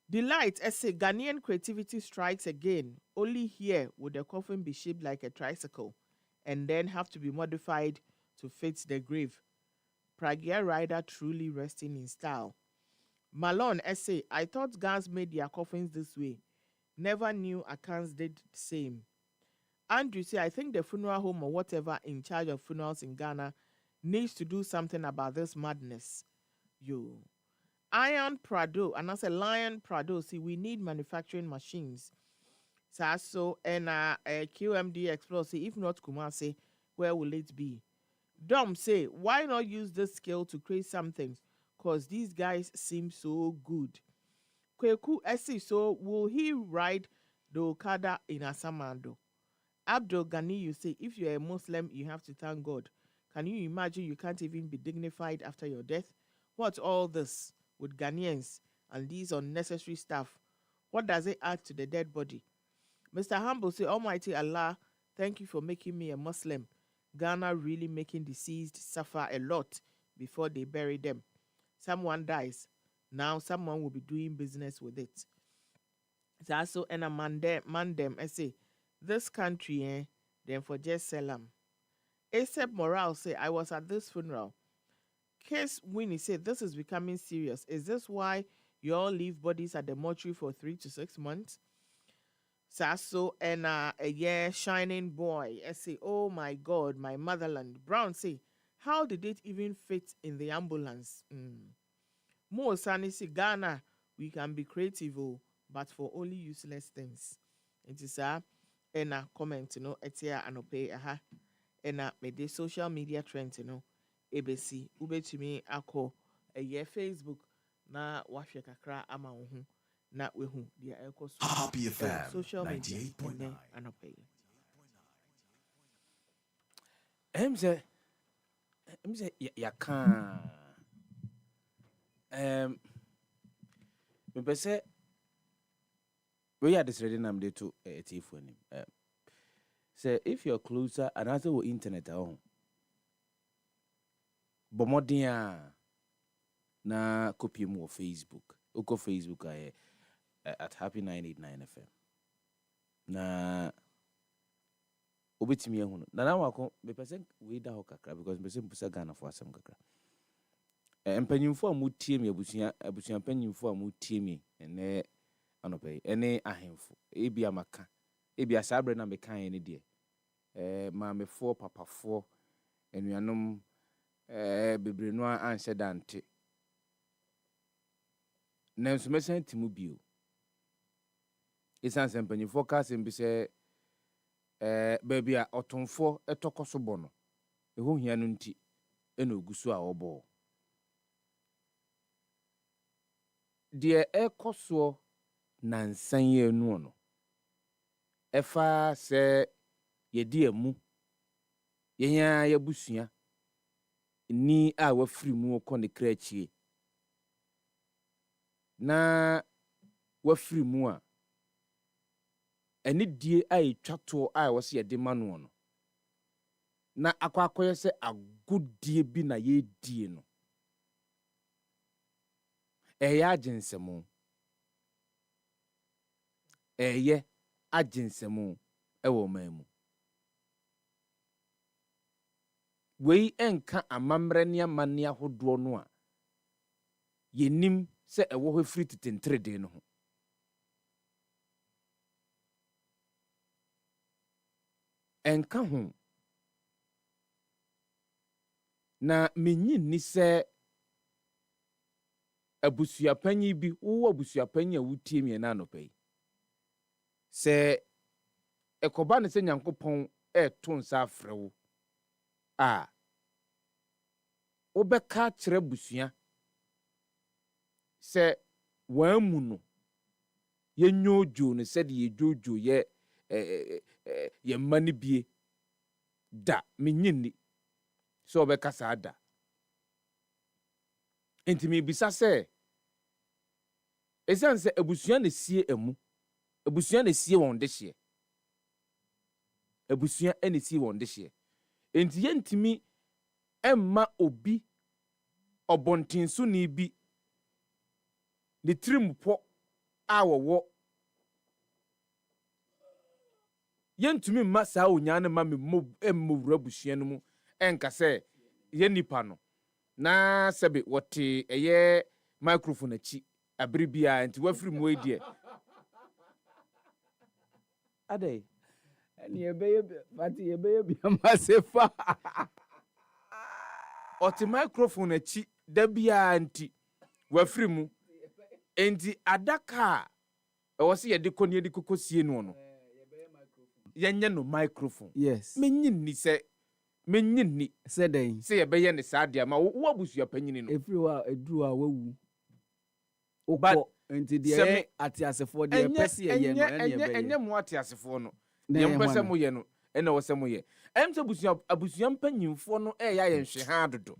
Delight essay Ghanaian creativity strikes again. Only here would the coffin be shaped like a tricycle and then have to be modified to fit the grave. Pragya rider truly resting in style. Malone essay I thought Ghans made their coffins this way. Never knew Akans did the same. Andrew say I think the funeral home or whatever in charge of funerals in Ghana needs to do something about this madness. You. Iron Prado, and I say Lion Prado, see, we need manufacturing machines. So, and QMD Explore, say, if not Kumasi, where will it be? Dom say, why not use this skill to create something? Because these guys seem so good. Kweku Esi, so will he ride the Okada in Asamando? Abdul Ghani, you say, if you're a Muslim, you have to thank God. Can you imagine you can't even be dignified after your death? What's all this with Ghanaians and these unnecessary stuff? What does it add to the dead body? Mr. Humble say, Almighty Allah, thank you for making me a Muslim. Ghana really making deceased suffer a lot before they bury them. Someone dies. Now someone will be doing business with it. So and a man them I say, this country, then for just Salam. Except Morale say, I was at this funeral. Case Winnie said, this is becoming serious. Is this why you all leave bodies at the mortuary for 3 to 6 months? Sasso and a year shining boy. I say, oh my God, my motherland. Brown say, how did it even fit in the ambulance? Mo Sani say, Ghana, we can be creative, but for only useless things. It is a comment, etia anope aha. Me de social media trend, ABC ubetumi akọ Facebook na wahwe kakra ama wo ho na wehu dia ekọ Happy FM social media 98.9 anope. Emse ya kan me pese we are this ready nam dey to etifu anim. Say if you're closer and also with internet at home. Bomodia na copy mu Facebook. Uko Facebook at Happy 989 FM. Na obetimi ehunu. Na wako me person we da ho kakra because me say mpusa Ghana for asem kakra. Empanyimfo amutie me abusuan empanyimfo amutie me ene anope ene ahemfo. Ebi amaka. Ebi asabre na me kan ene de. Maamefo papafo enuanom bebre no anhyɛ dante na nso mesen timu bio isan sempanyifo ka sem bi sɛ baabi a ɔtomfo etɔkɔ so bɔ no ɛho hia no nti ɛna oguso a ɔbɔ deɛ ɛkɔ so nansan yɛ nu no ɛfa sɛ yɛdi amu yɛnya yɛbusua ni a wafiri mu kɔ ne krachie na wafiri mu a ɛne die a etwato a wɔse yɛde ma no na akɔakɔyɛ sɛ agodie bi na yɛdie no ɛyɛ agensɛmo ɛwɔ man mu wei enka amamre ne amane ahodo no a yenim se ewo ho firi titentrede no ho enka ho na menyi ni se abusuapanyi bi wo abusuapanyi a wutie me na anopai se ekoba ne se Nyankopɔn to nsa afrewo obeka kyerɛ busua sɛ wamu no yenyojo no sɛ de yejojo ye mani bie da menyini sɛ obeka sa da ntimi bisa sɛ esan sɛ abusua na sie emu abusua na sie wɔn de hye abusua na sie wɔn de hye enti yentimi emma obi obontinso ni bi the trim po our wo yentumi mma saa onya ne ma me mo rabusua no mu enka se ye nipa no na sebe wote eye microphone achi abribia enti wafiri mu edie adey eni ebeye fati ebeye bi amasefa ote microphone achi da bia enti wafiri mu enti adaka ewo se ye de koni de kokosie no yenye no microphone yes menyi ni said den say ebeye ne saade ama wo abusua panyini no everywhere eduru a wawu but okọ enti de atiasefo de pese ye no enye mo atiasefo no ye mpese mo ye no ene wo se mo ye emse abusua mpanyimfo no ya yenhwe ha dodo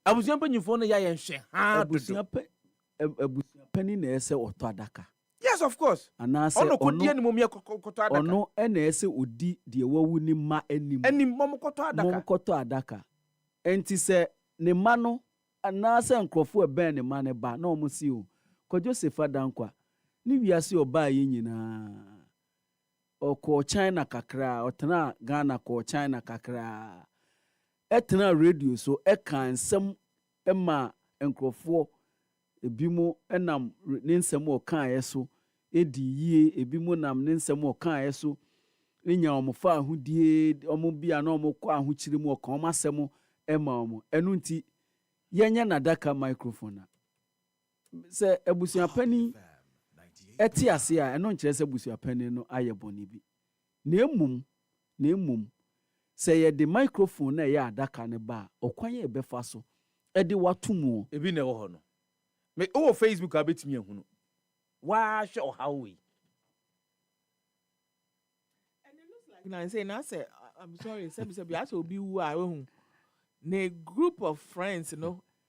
abusua mpanyimfo no ya yenhwe ha dodo abusua pani na ese oto adaka. Yes, of course. Ono kodie ni mom ye koto adaka. Ono ena ese odi de wawu ni ma anim mom koto adaka. Mom koto adaka. Enti se ne ma no anase nkrofo eben ne ma ne ba na omo si o. Kwadwo Sefah-Danquah. Ni wiase oba ye nyina. Oko China kakra, otena Ghana ko China kakra. Etena radio so eka nsem ema nkrofo ebimo enam ne nsem o kan yeso edi yie ebimo nam ne nsem o kan yeso enya omofa ahudie omo bia na omo kwa ahuchiri mu o kan omasem ema omo enu nti yenye na daka microphone se ebusua pani eti ase a eno nkire se ebusua pani no aye boni bi na emum se ye de microphone na ya adaka ne ba okwan ye befa so edi watumu ebi na wo ho no me o Facebook abetimi ehunu wa hwe o hawe and it looks like now say now say I'm sorry say I so be who I who a group of friends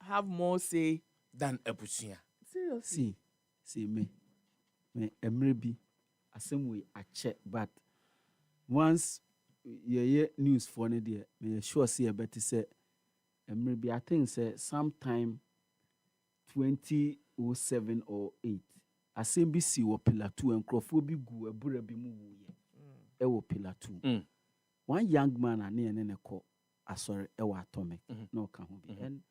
have more say than abusua. Seriously see me emrebi asem we ache but once ye news for ne there me sure see better say emrebi I think say sometime 2007 or 8 asem bi si wo pillar 2 enkrofo bi gu abura bi mu wuye e wo pillar 2 one young man ane ne ko asori e wa atomic na o ka ho bi and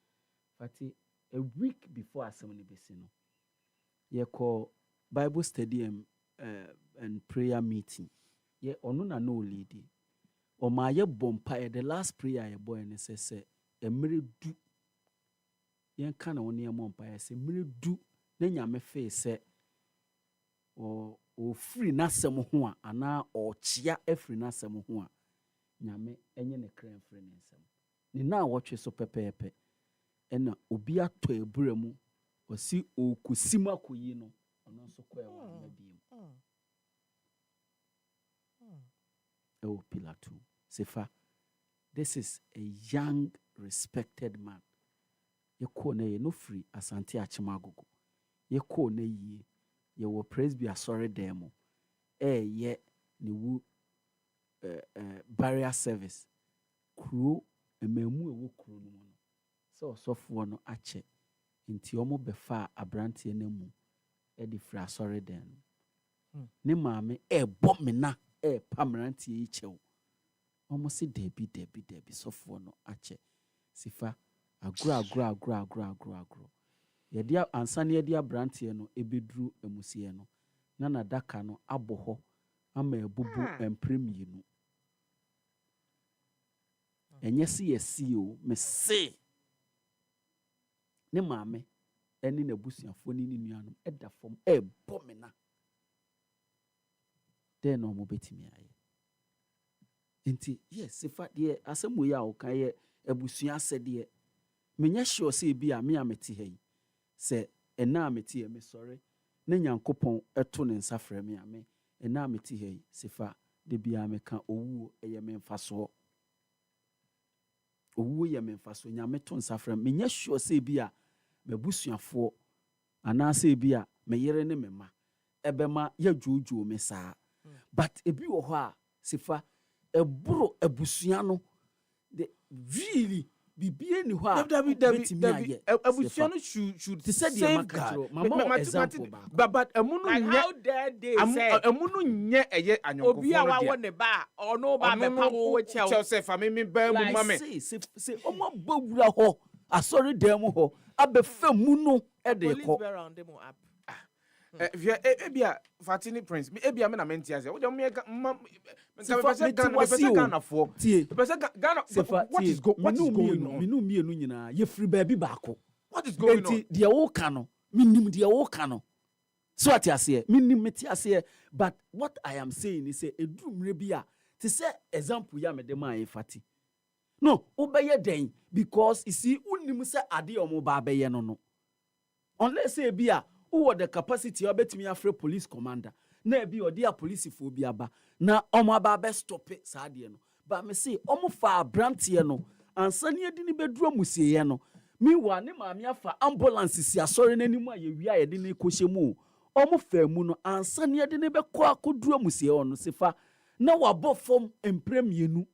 fati a week before asem ne besi no ye call Bible study and prayer meeting ye ono na no lead o ma ye bompa the last prayer ye boy ne say emre du yen kana woni e mompa ye say emre du na nyame fe say o free na sem ho a ana o chia free na sem ho a nyame enye ne kran free ne sem ni na wotwe so pepepe ena obi ato ebura mu osi okosima koyi no ono so kwa wa na biem oh pillar 2 Sefah, this is a young respected man ye ko na ye no free asante achemagogo ye ko na yie ye wo presby asore demo ye ne wu barrier service kuro ememu ewo kuro no no so osofo no ache nti omo befa abrante na mu e di free asore den ne maame bom me na pamrantie yi chew omo se debi sofo no ache Sefah agro yedi ansane yedi abrante no ebedru emusie no na daka no aboho ama ebubu empremienu enye se yesi o me se ne maame eni na busuafo ni nuanom eda fom bomena den no mo betimi aye enti yes Sefah de asem we ya o kan ye abusua asede menye sure se bi a me ameti hai se ena ameti e me sorry na nyankopon eto ne nsa frɛ me ame ena ameti hai Sefah de bia me ka owu eye me mfaso owu ye me mfaso nyame to nsa frɛ menye sure se bi a mebusuafo ana se bi a me yere ne me ma ebema ya jojo me saa but ebi wo ho a Sefah eburo abusua no de really bibie ni hɔ a Dabi abusuano should te sɛ deɛ safeguard. makatro mama example ba But emu no Like nye how dare they say emu no nye eye anyɔnkofo obi a wawo ne ba ɔno ba be pa wo kyɛw. Kyɛw sɛ fa me ba mu ma me. se ɔmo abɔ wura hɔ asɔre dan mu hɔ abɛfa mu no ɛde Police kɔ bear round them up. Ebia Fatini Prince ebia me na mente ase wo me Ghana for tie Ghana what is going on? Minu mienu nyinaa yɛfiri baabi baako. What is going on? Enti deɛ woka no minim deɛ woka no so ate aseɛ minim mete aseɛ but what I am saying is eduru mmerɛ bi a te sɛ example ya me de ma Fati no wobɛyɛ den because you see unim sɛ ade ɔmo ba bɛyɛ no unless say bi a who the capacity obetimi afre police commander na bi odi a police fo bi aba na omo aba be stop saa de no but me say omo fa brantie no ansa ne edi ni beduro musie no meanwhile ne maami afa ambulance si asori n'anim a ye wi a ye de ne kohye mu omo fa mu no ansa ne edi ne be kɔ akoduro musie ono sefa na wabɔ fom empremienu.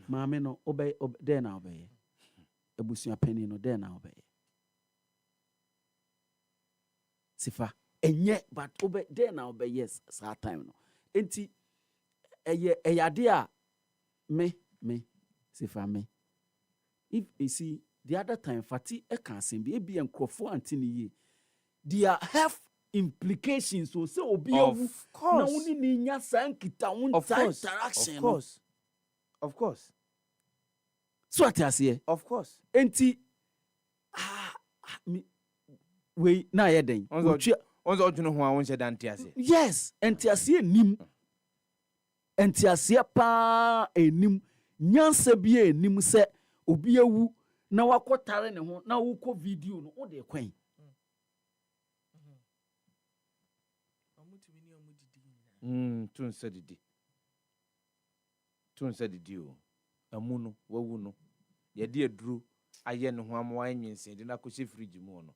Maame no obey there na obey ebusua penny no there na obey sifa enye but obey there na obey yes saa time no enti eyade a me sifa me if you see the other time Fati e kan sem bi ebi enkrofo antini ye there have implications so say obi awu na woni ni nya sankita won interaction Of course. So what I say? Of course. Enti we na ye den. Onzo odwene ho a won se dan tiase. Yes, entiase enim. Entiase pa enim. Nyansa bi enim se obi awu na wakotare ne ho na wo kɔ video no wo de kwan. Tun se didi o amu no wawu no ye de aduru aye ne ho amwa anyense de na kɔhye fridge mu no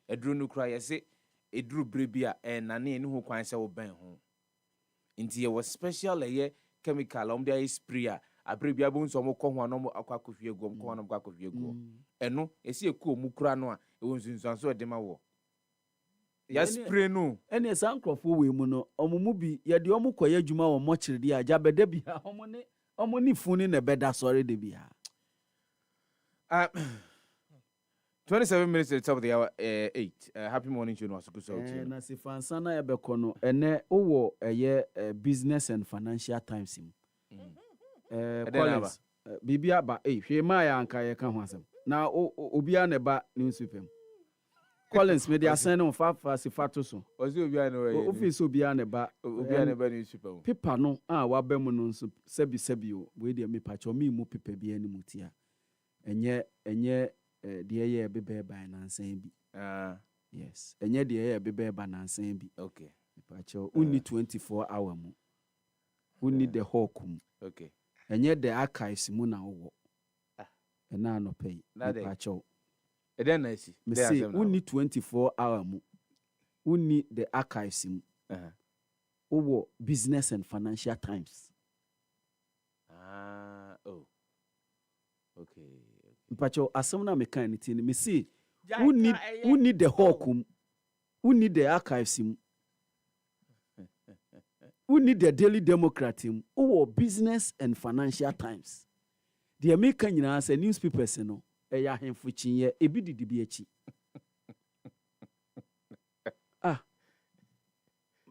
aduru no kura ye se eduru brebi a nane ne ho kwan se wo ben ho nti ye was special ye chemical om dey spray a abrebi abon so mo kɔ ho no akɔhwie gom kɔ no akɔhwie go eno esi eku omu kura no a e won sunsun so de ma wo ya spray no ene san krofo we mu no omumu bi ye de omu koye adwuma wo mochire di aja beda bi ha omo ni funi na beda sorry de bi ha 27 minutes to the top of the hour 8 happy morning to you no so na si fansa na ye beko no ene owo business and financial times mu Collins bibia ba hwe ma ya anka ye ka ho asem na obia ne ba newspaper mu Collins me dey assign on fa sifato so ozi obia ne we office obia ne ba ni super mu paper no wa ba mu no nso sebi o we dey me pacho me mu paper bi ani mutia enye de ye bebe ba na nsan bi yes enye de ye bebe ba na nsan bi okay pacho only 24 hour mu only the hawk mu okay enye the archives mu na wo na no pay pacho then I see. Me say only 24 hour mu. Only the archives mu. Owo business and financial times. Oh. Okay. Mpacho asem na me kan anything me say only the hawk only the archives mu. Only the Daily Democrat mu. Owo business and financial times. The American nyina say newspapers no eya hemfu chinye ebi didi bi echi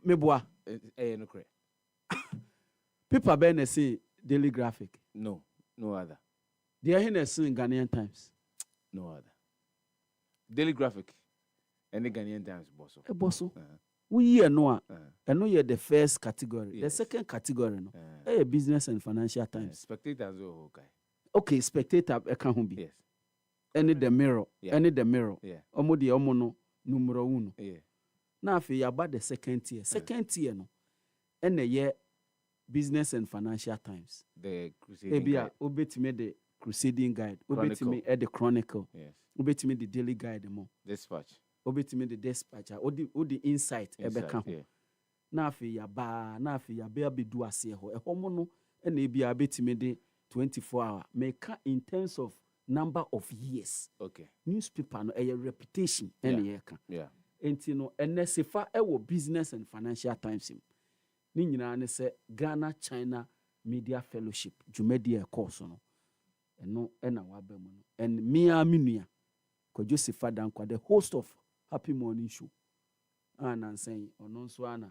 meboa no kre paper ben say Daily Graphic no other the here na say Ghanaian Times no other Daily Graphic any Ghanaian Times bosso we here no a eno ye the first category yes. The second category no business and financial times spectators okay spectator e kan ho bi yes any the mirror yeah omo de omo no numero 1 yeah na afi ya ba the second tier no ene ye business and financial times the crusading guide obetime the crusading guide obetime the chronicle yes obetime the daily guide mo dispatch obetime the dispatch o the insight ebe ka ho na afei yaba na afei yaba abedu ase ho ɛhɔ mo no ɛna ebia betime de 24 hour meka in terms of number of years. Okay. Newspaper no ɛyɛ reputation ɛna yɛka. Yeah. Enti no ɛnɛ sefa ɛwɔ Business and Financial Times mu. Ni nyinaa ne sɛ Ghana China Media Fellowship dwumadi ɛkɔɔ so no ɛno ɛna waba mu no. And mia minua Kwadwo Sefah-Danquah, the host of Happy Morning Show. Ana saying ɔno nso ana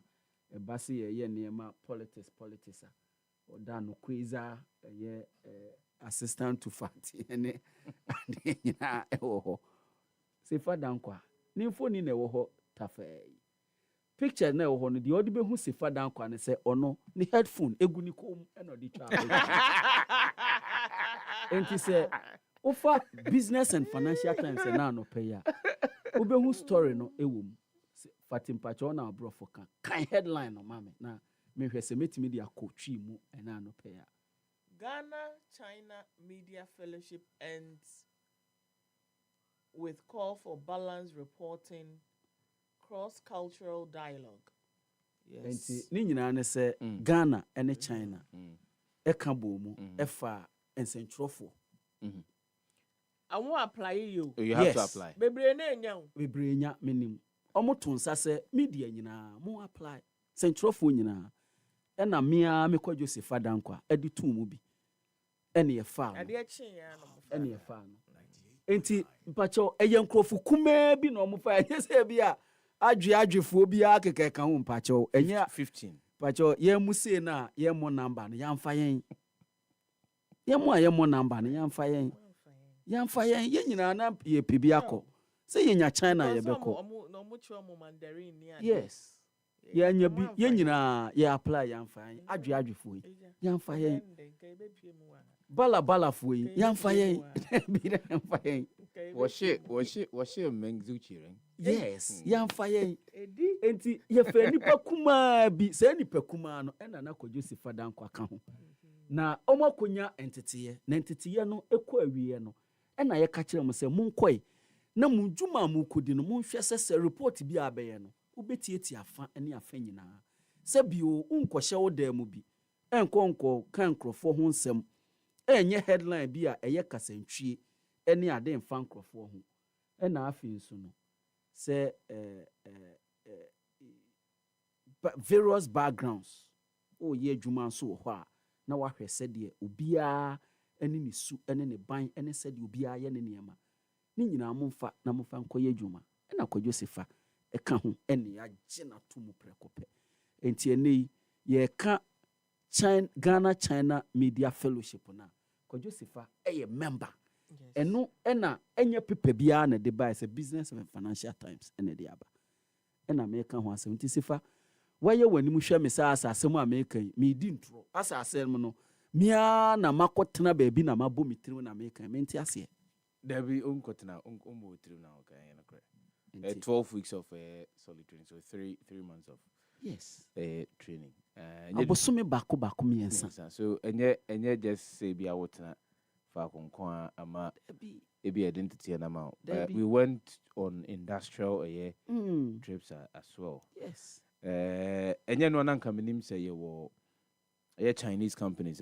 ɛba se yɛyɛ nneɛma politics or no quiza assistant to fact ene nyina ɛwɔ hɔ. Sefah-Danquah ne mfoni na ɛwɔ hɔ tafɛ picture na ɛwɔ hɔ no deɛ ɔde bɛhu Sefah-Danquah ne sɛ ɔno ne headphone egu ne kom ɛna ɔde twa enti sɛ ofa Business and Financial Times na no pay ya wobɛhu story no ɛwɔ mu fatim pacho na abrofo kan headline no mame na mehwɛ sɛ metimi de akɔtwi mu ɛna no pay ya. Ghana China Media Fellowship ends with call for balanced reporting, cross-cultural dialogue. Yes. Enti ni nyinaa ne sɛ Ghana ɛne China ɛka bɔ mu ɛfa nsɛntwerɛfoɔ. I won't apply you. You have to apply. Bebree nya menim. Omo to nsa sɛ media nyinaa mo apply. Sɛntwerɛfoɔ nyinaa. Ɛna mea me Kwadwo Sefah-Danquah ɛde tu mu bi. Ɛne yɛ fa. Ɛne yɛ fa no. Enti mpacho ɛyɛ nkrofo kuma bi na ɔmo fa ɛnyɛ sɛ bi a adwefoɔ bi a keka ka ho mpacho ɛnyɛ 15. Mpacho yɛn mu sei na yɛn mo number no yɛmfa yɛn. Yɛn mo a yɛn mo number no yɛmfa yɛn. Yɛmfa yɛn yɛn nyinaa na yɛ pibi akɔ. Sɛ yɛnya China yɛbɛkɔ. Yes. Yɛnya bi yɛn nyinaa yɛ apply yɛmfa yɛn. Adwefoɔ yi yɛmfa yɛn. Bala foi yamfa yen bi na yamfa yen wɔhyɛ mengzu kyerɛn. Yes yamfa yen enti yɛfɛ nipa kuma bi sɛ nipa kuma no ɛna na Kwadwo Sefah-Danquah ka ho na ɔmakonya entiteɛ na entiteɛ no ɛkɔ awie no ɛna yɛka kyerɛ mo sɛ monkɔe na mo dwuma mo kodi no monhwɛ sɛ report bi abɛyɛ no wobɛtieti afa ne afa nyinaa sɛ bio unkɔhyɛ wo da mu bi ɛnkɔ kan nkrɔfoɔ ho nsɛm ɛnyɛ headline bi a ɛyɛ kasantwie ɛne ade mfa nkrɔfoɔ ho ɛna afi nso no sɛ various backgrounds yɛ adwuma nso wɔ hɔ a na wahwɛ sɛdeɛ obiara ɛne ne su ɛne ne ban ɛne sɛdeɛ obiara yɛ ne nneɛma ne nyinaa momfa na momfa nkɔyɛ adwuma ɛna Kwadwo Sefah ɛka ho ɛne agye na to mu prɛkɔpɛ enti ɛne yi yɛka Ghana China Media Fellowship na Kwadwo Sefah ɛyɛ member. Ɛno ɛna ɛnyɛ pepa biara na de ba ɛsɛ Business and Financial Times ɛna de aba. Ɛna meka ho asɛm nti Sefah wayɛ w'anim hwɛ me sɛ asasɛm a meka yi me di ntoro asasɛm no mia na makɔtena baabi na mabɔ me tirim na meka me nti aseɛ. Dabi unkɔtena umbo tirim na okay na correct. 12 weeks of solid training, so 3 months of training. Abosome bako miensa. So enye just say bi awotena fa konkon ama ebi identity and amount. We went on industrial trips as well. Yes. Enye no nan kamenim say ye Chinese companies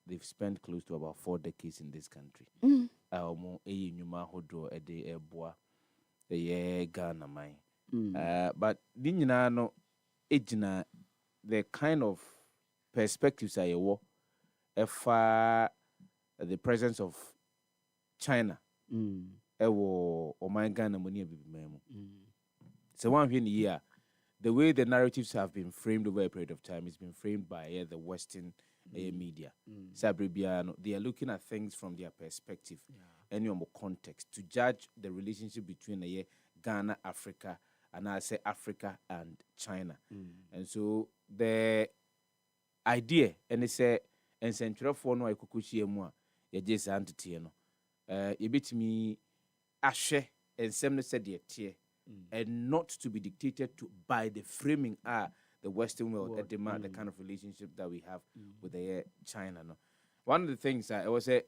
they've spent close to about 4 decades in this country. Omo nyuma hodro ede eboa Ghana man. But di nyina no ejina the kind of perspectives I war the presence of China ewo oman Ghana money bibimemu. So one in year the way the narratives have been framed over a period of time has been framed by the Western media. Sabribiano, they are looking at things from their perspective and more context to judge the relationship between Ghana, Africa, and I say Africa and China. And so the idea, and they say, and central for no ikukushi emwa, ye just entity no. You bit me ashe and some said ye tier, and not to be dictated to by the framing the Western world that demand the kind of relationship that we have with the China. No, one of the things I was say,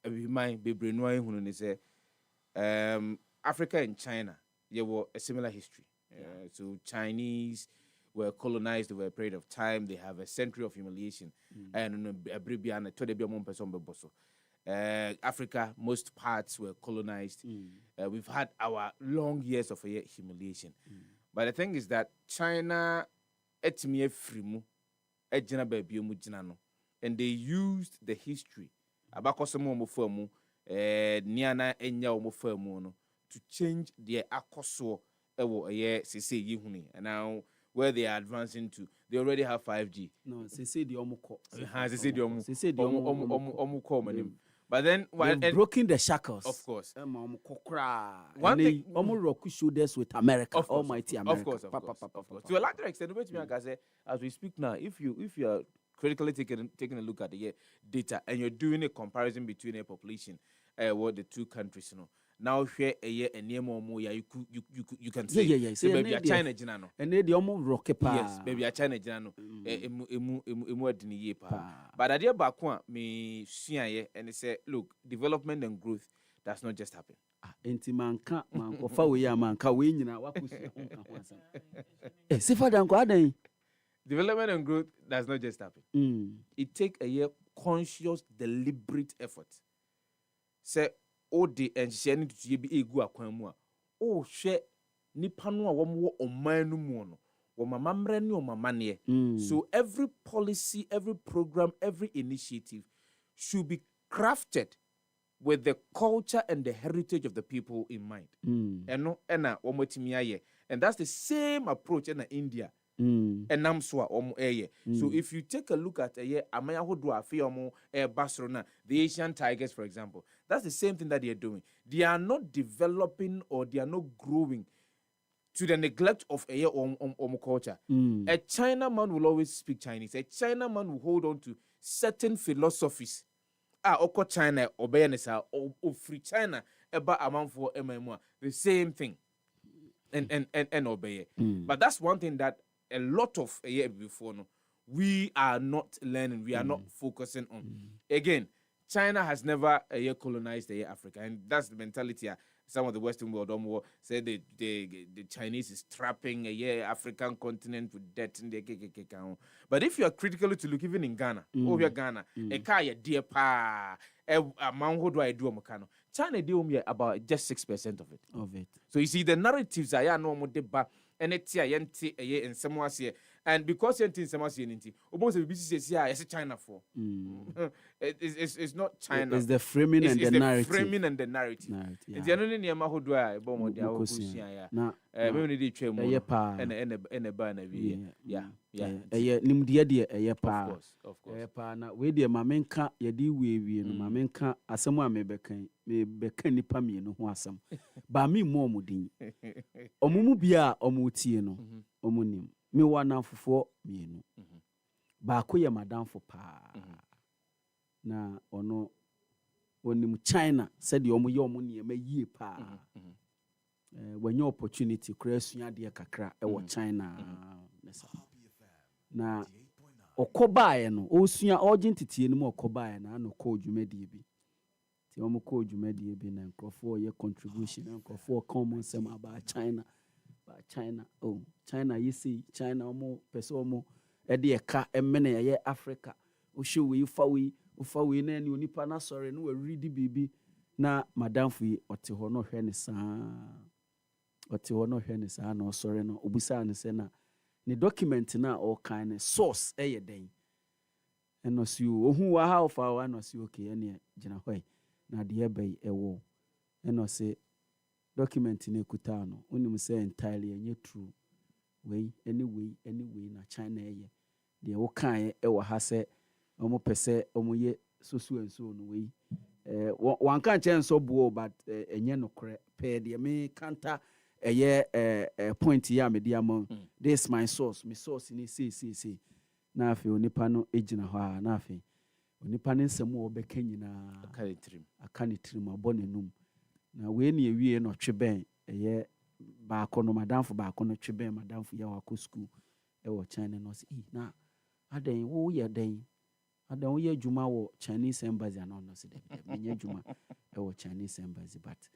we might be brainwashing when they say, Africa and China, you were a similar history. So Chinese were colonized over a period of time. They have a century of humiliation. And Africa, most parts were colonized. We've had our long years of humiliation. But the thing is that China, and they used the history to change their akoso and now where they are advancing to, they already have 5G. No, they say the omoko. But then they've broken the shackles. Of course. One thing, Roku shoulders with America, almighty America. Of course. To a larger extent, as we speak now, if you are critically taking a look at the data and you're doing a comparison between a population, what the two countries, now share a year and near more you can say yeah. Baby a China Jinano. And they almost rock. Yes, baby a China Jinano. But idea bakwa me see and say, look, development and growth does not just happen. Manka we Sefah-Danquah. Development and growth does not just happen. It takes a year conscious, deliberate effort. Say Odi and Shani to be a gua quamua. Oh, share Nipano, one or manumono, or mamamreni or mamanie. So every policy, every program, every initiative should be crafted with the culture and the heritage of the people in mind. And that's the same approach in India. And Namswa So if you take a look at Barcelona, the Asian Tigers, for example, that's the same thing that they are doing. They are not developing or they are not growing to the neglect of culture. A Chinaman will always speak Chinese. A Chinaman will hold on to certain philosophies. Oko China obeyanisa or free China about amount for the same thing. And obey. But that's one thing that a lot of a year before we are not learning, we are not focusing on. Again, China has never colonized Africa, and that's the mentality. Some of the Western world say the Chinese is trapping African continent with debt in the But if you are critically to look, even in Ghana, over Ghana, a kaya dear pa, a man who do I do Mokano. China do about just 6% of it. So you see the narratives are no more deba and it's in some way. And because you're in some way, almost a business is China for. It's not China. It's the framing and the narrative. Framing and the narrative. It's the only name who do I bomb the Of course. Na we de mamenka ye di we no mamenka asem a mebeka nipa me no ho asem. Ba me mo omudin. Omumu bia omutie no. Omunim. Me wana fofo mienu. Ba ko ye madamfo pa. Na ono onim China said the omu ye omu ne ma yie pa. When your opportunity creation de kakra e wo China. Na okobae no osua urgentity no okobae na no ko dwumadie bi ti omo ko dwumadie bi na nkrofo ye contribution na nkrofo common sem about China China you see China omo pese omo e de eka emene ye Africa o hwe we ufa we na ni onipa na sori no we read bibi na madamfo yi ote ho no hwe ne saa na osori no obusa ne se na ni document na all kind source den eno si ohun wa how far wa no si okay ene gina hoy na de bai ewo eno se document na ekuta no onim se entirely enye true anyway na China de wo kan ewo ha se omo pese omo ye sosu enso no we wan kan chen so buo but enye no kre pe de me kanta point ya me dia mon this my source me source ni say na afi onipa no ejina ho a na afi onipa ne nsem wo beka nyina akanitrim abonenum na we ne ewie no tweben ba kono madamfo ba kono tweben madamfo ya wa ko school wo China no say na adan wo ye dan adan wo ye adwuma wo Chinese embassy na no say de menye adwuma wo Chinese embassy but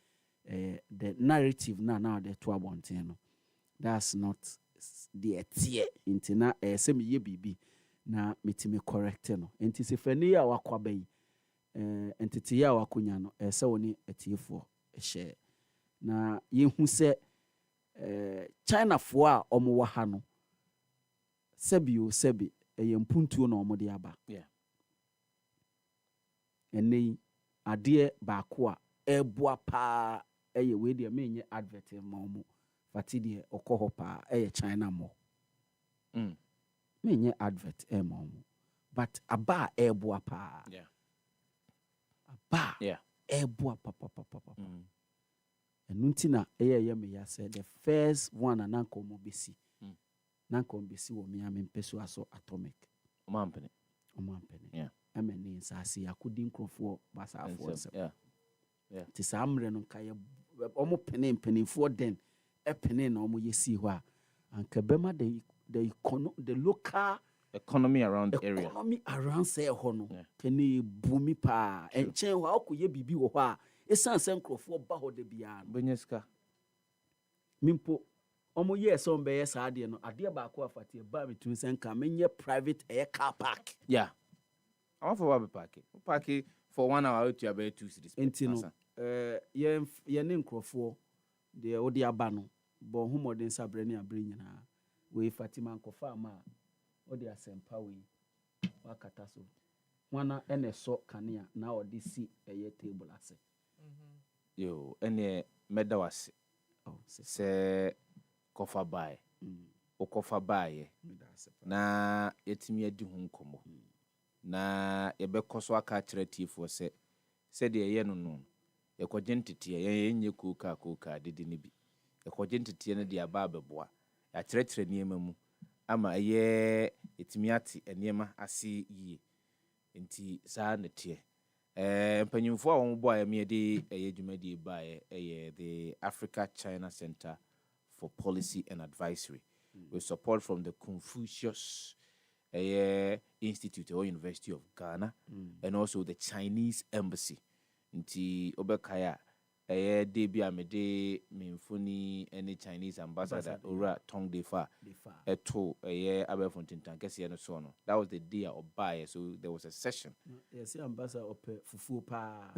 the narrative now the to abonten no that's not deɛ tie nti na sɛ meyɛ biribi na metimi correct no nti sɛ fani a wakwaba yi nteteyɛ a wakonya no sɛ wo ne atiefoɔ hyɛ na yɛhu sɛ Chinafoɔ a ɔmowɔ ha no sɛbi ɛyɛ mpuntuo na ɔmode aba ɛnɛ yi adeɛ baako a ɛboa paa ɛyɛ wei deɛ menyɛ advert ma ɔmo fati deɛ ɔkɔ hɔ paa ɛyɛ China mmɔ menyɛ advert ma ɔmo but aba a ɛboa paa aba a ɛboa papapapapa ɛno nti na ɛyɛ meya sɛ the first one a nanka ɔmo bɛsi nanka ɔmo bɛsi wɔ mea mempɛ so aso atomic ɔmo ampene ɛmɛ ne nsase akodi nkurɔfoɔ basaafoɔ nsɛm nti saa mmerɛ no nka yɛ ɔmo pene mpanimfoɔ den ɛpene na ɔmo yɛsii hɔ a anka bɛma the local economy around the area sɛ ɛhɔ no kɛne bumi paa ɛnkyɛn hɔ a wokɔyɛ biribi wɔ hɔ a ɛsiane sɛ nkurɔfoɔ ba hɔ da biara no bɛnya sika mimpo ɔmo yɛɛ sɛ ɔmbɛyɛ saa adeɛ no adeɛ baako afateɛ baa metumi sɛ nka menyɛ private ɛyɛ car park I'm for what park for 1 hour to about 2 cities. Enti no yɛne nkurɔfoɔ deɛ wode aba no bɔ ho mmɔden sɛ abrɛ ne abrɛ nyinaa wei Fatima nkɔfa ama a wode asɛmpa wei wakata so wana ɛna ɛsɔ kanea na ɔde si ɛyɛ table ase yo ɛne mɛda wase sɛ kɔfa bae wokɔfa baeɛ na yɛtumi adi ho nkɔmmɔ na yɛbɛkɔ so aka kyerɛ tiefoɔ sɛ deɛ ɛyɛ no yɛkɔgye nteteɛ yɛnyɛ kookaa dede no bi yɛkɔgye nteteɛ no de aba abɛboa yɛakyerɛkyerɛ nneɛma mu ama ɛyɛ yɛtumi ate nneɛma ase yie nti saa na teɛ mpanyimfoɔ a wɔn bɔ a yɛde ɛyɛ dwumadie baeɛ ɛyɛ the Africa China Center for Policy and Advisory with support from the Confucius Institute or University of Ghana and also the Chinese Embassy. Nti obekaya de bi amede memfoni any Chinese ambassador ora Tong Defa eto abefontintan kese no so no. That was the day of buy, so there was a session. Yes, ambassador op fufu pa.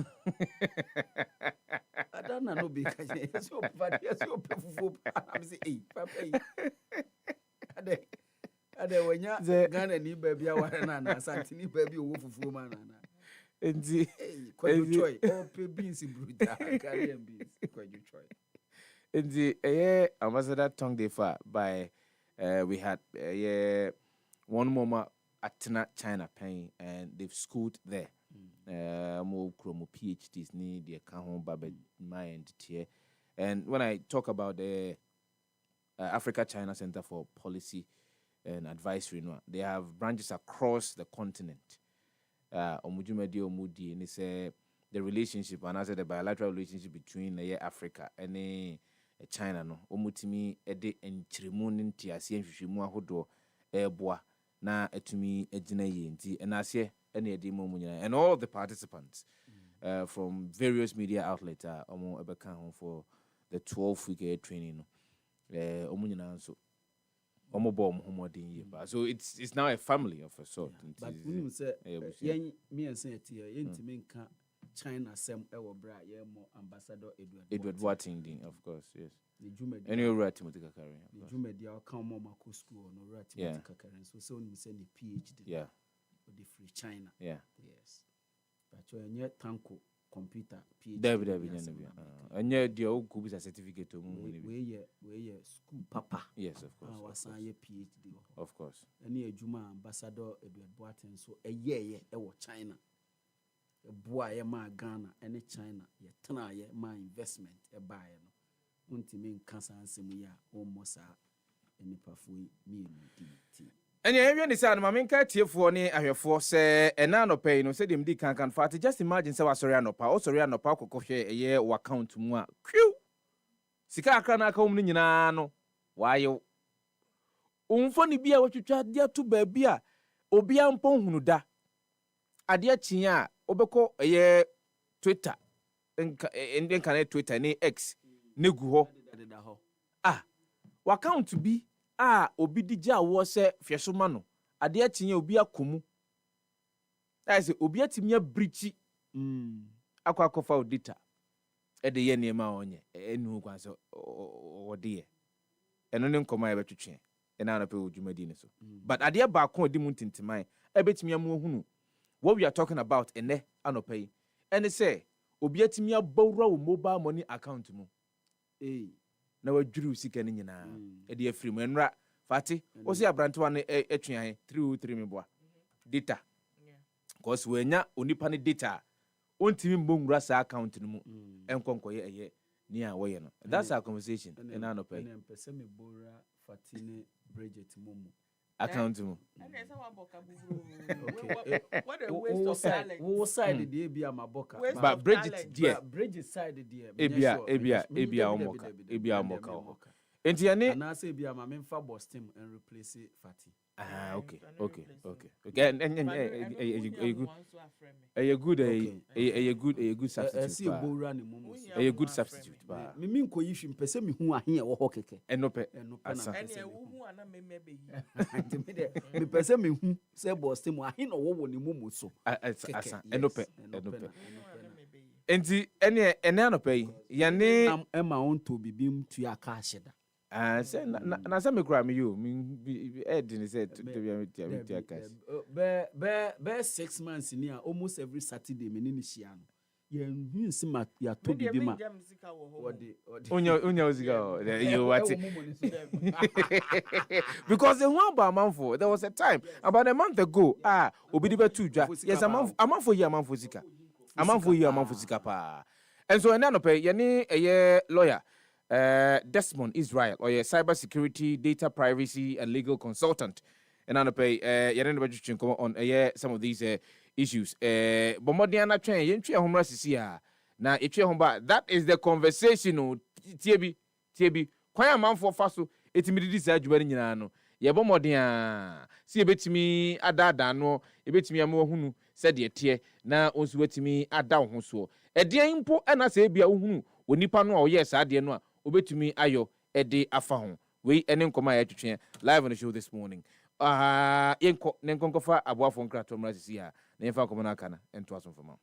I don't know be kaje. Yes, op fufu pa. I'm say papa. Ade wanya Ghana ni baby aware na na asante ni baby owo fufuo ma na na enti Kwadwo Choi ope beans bruta Caribbean beans Kwadwo Choi enti Ambassador Tong Defa by we had one moment at China paying and they've schooled there more chromo PhDs ni the account baba mind here. And when I talk about the Africa China Center for Policy and Advisory, they have branches across the continent. Omujumedi Omudi, and it's the relationship, and as the bilateral relationship between Africa and China. No, Omutimi ede enchirimunin ti asie nhwehwemu ahodo eboa na etumi ejina yenti, and asie ene ede momu nyina, and all of the participants from various media outlets omo ebeka ho for the 12-week training. Omu nyina nso so it's now a family of a sort. But we say me and say nka China sem e wo bra ye mo Ambassador Edward Wating, of course, yes. The Jumedi and you write Timothy Kakari. The Jumedi I come mo Mako school no write Timothy Kakari, so we say the PhD for the free China. Yes. But you tanko computer PhD. David and yeah, the old group is a certificate to we school papa. Yes, of course. Was a PhD. Of course. Any Juma Ambassador Edward Boateng, so a year China. A boy ma Ghana and China, ye tana ye my investment a buy no. Unti mean cancer and semuya almost any pafui me. And you understand, Mamma Catty for any ahwefo say and no pay no said him di can fat. Just imagine so sorry no pa, sorry no pa ko a year or account to moi. Crew Sika kana come nyina no. Why you umfoni bia what you try dear to baby obia mpon hunu da. Adia chia obeko Twitter nka Twitter ni X negu ho. Account to be obi di gya wo se hweso ma no ade atinye obi akomu that is obi atimi abrichi akwa data e de ye niema onye enu kwa so ode ye eno ne nkoma e betwetwe ena na pe odwumadi ne so but ade ba ko odi mu ntintiman e betimi amu hunu what we are talking about ene anopai ene say obi atimi abawura wo mobile money account mu na wadwuru sika ne nyina e de afiri mu enra fati o se abrantewa ne etwe ahe 303 meboa data cause wenya onipa ne data ontimi mbongura sa account no mu enkonkoye eye ni a woye no that's our conversation ena no pay empese me bora fatine Bridget mumu account mu and esa wa boka buburu what a waste of talent wo side dey bia maboka but Bridget there Bridget side there ebia omoka enti ane na say bia ma memfa Boston and replace Fati okay a good substitute see bora ne mumu a good substitute ba me nko yihwi mpese me hu ahe e wo ho keke enope ene hu ana memebe yi me pese me hu say Boston ahe no wo ne mumu so asa enope enti ene anope yane ema on to bibim tu aka ahyeda say na say me kura me you me didn't say to be cash be 6 months ni a almost every Saturday me ni hia no ye hu nsima ya to bibi ma onya ozika you what because the one about manfo there was a time about a month ago obi di betu dwa yes a manfo zika pa and so na no pay ye ni lawyer Desmond Israel or cyber security, data privacy and legal consultant. And I pay on some of these issues. Bomodiana train yentri homra sisia. Na etri homba that is the conversation TB kwaya man for faso etimi di sa adwuma nyina no. Ye bomodia si ebetimi ada no ebetimi amahunu said ye tie na onsu wetimi ada ho so. Edian mpo na se bia ohunu onipa no a oye sa ade no a obetumi ayo ede afa ho we ene nkoma ya twetwe live on the show this morning yenko nenkonkofa aboafo nkrato mrazisi ha na yenfa komona aka na ento asomfama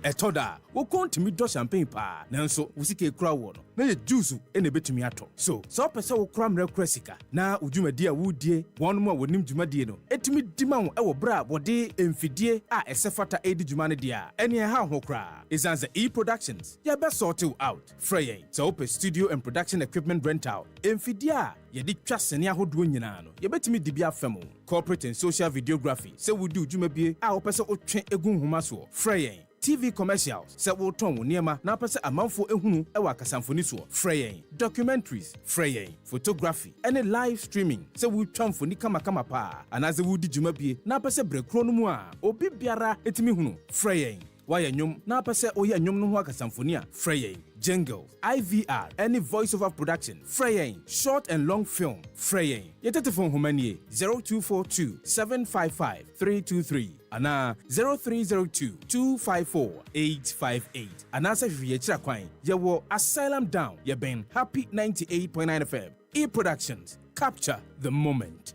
etoda wo kontimi do champagne pa nanso wusike kura wo no na ye juice ene betumi ato so pese wo kura mra kura sika na udwumadi a wudie wonmo a wonim dwumadi no etumi dima wo ewo bra bode emfidie a esefata edi dwuma ne dia ene ha ho kura isanze e-productions ya be sort you out frey so studio and production equipment rental emfidie a ye di twasene ahodo nyina no ye betumi dibia fam corporate and social videography se wudi udwumabie a wo pese otwe egun homa so frey TV commercials se wo ton woniema na pese amanfo ehunu e wa kasamfoni so frey documentaries frey photography any live streaming se wo twamfoni kama pa anaze wo di dwumabie na pese brekro no mu a obi biara etimi hunu frey waya nyom na pese oya nyom no ho akasamfoni a frey jingle IVR any voice over production frey short and long film frey yetetefon homanie 0242 755 323 ana 0302 254 858 ana se hwie kira kwan yewo Asylum Down ye ben Happy 98.9 FM e-productions capture the moment.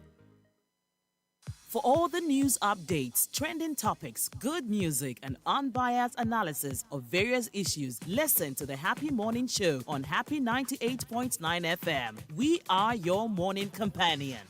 For all the news updates, trending topics, good music, and unbiased analysis of various issues, listen to the Happy Morning Show on Happy 98.9 FM. We are your morning companion.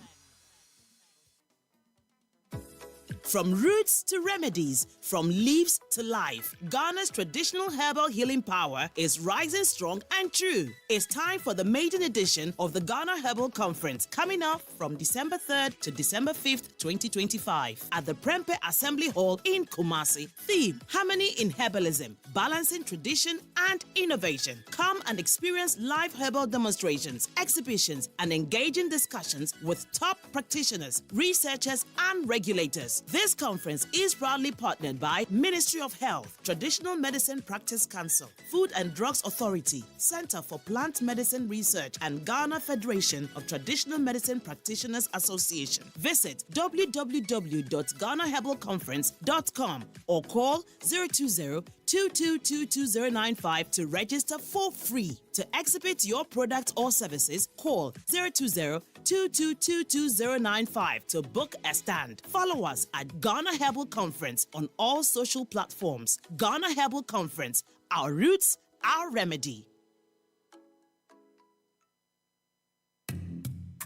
From roots to remedies, from leaves to life, Ghana's traditional herbal healing power is rising strong and true. It's time for the maiden edition of the Ghana Herbal Conference, coming up from December 3rd to December 5th, 2025, at the Prempeh Assembly Hall in Kumasi. Theme: Harmony in Herbalism, Balancing Tradition and Innovation. Come and experience live herbal demonstrations, exhibitions, and engaging discussions with top practitioners, researchers, and regulators. This conference is proudly partnered by Ministry of Health, Traditional Medicine Practice Council, Food and Drugs Authority, Center for Plant Medicine Research, and Ghana Federation of Traditional Medicine Practitioners Association. Visit www.ghanaherbalconference.com or call 020 020-2222-095 to register for free. To exhibit your product or services, call 020-2222-095 to book a stand. Follow us at Ghana Herbal Conference on all social platforms. Ghana Herbal Conference, our roots, our remedy.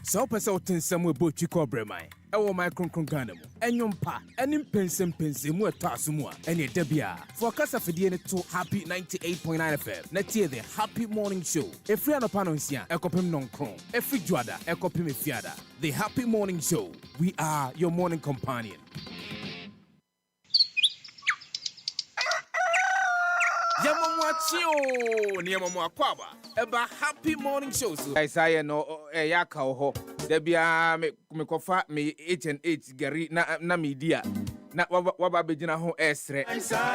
So pesa otensem we bo twiko bremai ewo my kronkron Ghana mu enwompa enim pensem mu etaso a ene dabia for kasa fedie ne to Happy 98.9 FM na tie the Happy Morning Show efri anopa no nsia ekopem nonkron efri juada ekopem efiada. The Happy Morning Show, we are your morning companion. Yamamwachio Niamakwaba eba Happy Morning Show. Isaiah no yaka ho debia me kofa me H&H Gary na media na waba bejina ho esre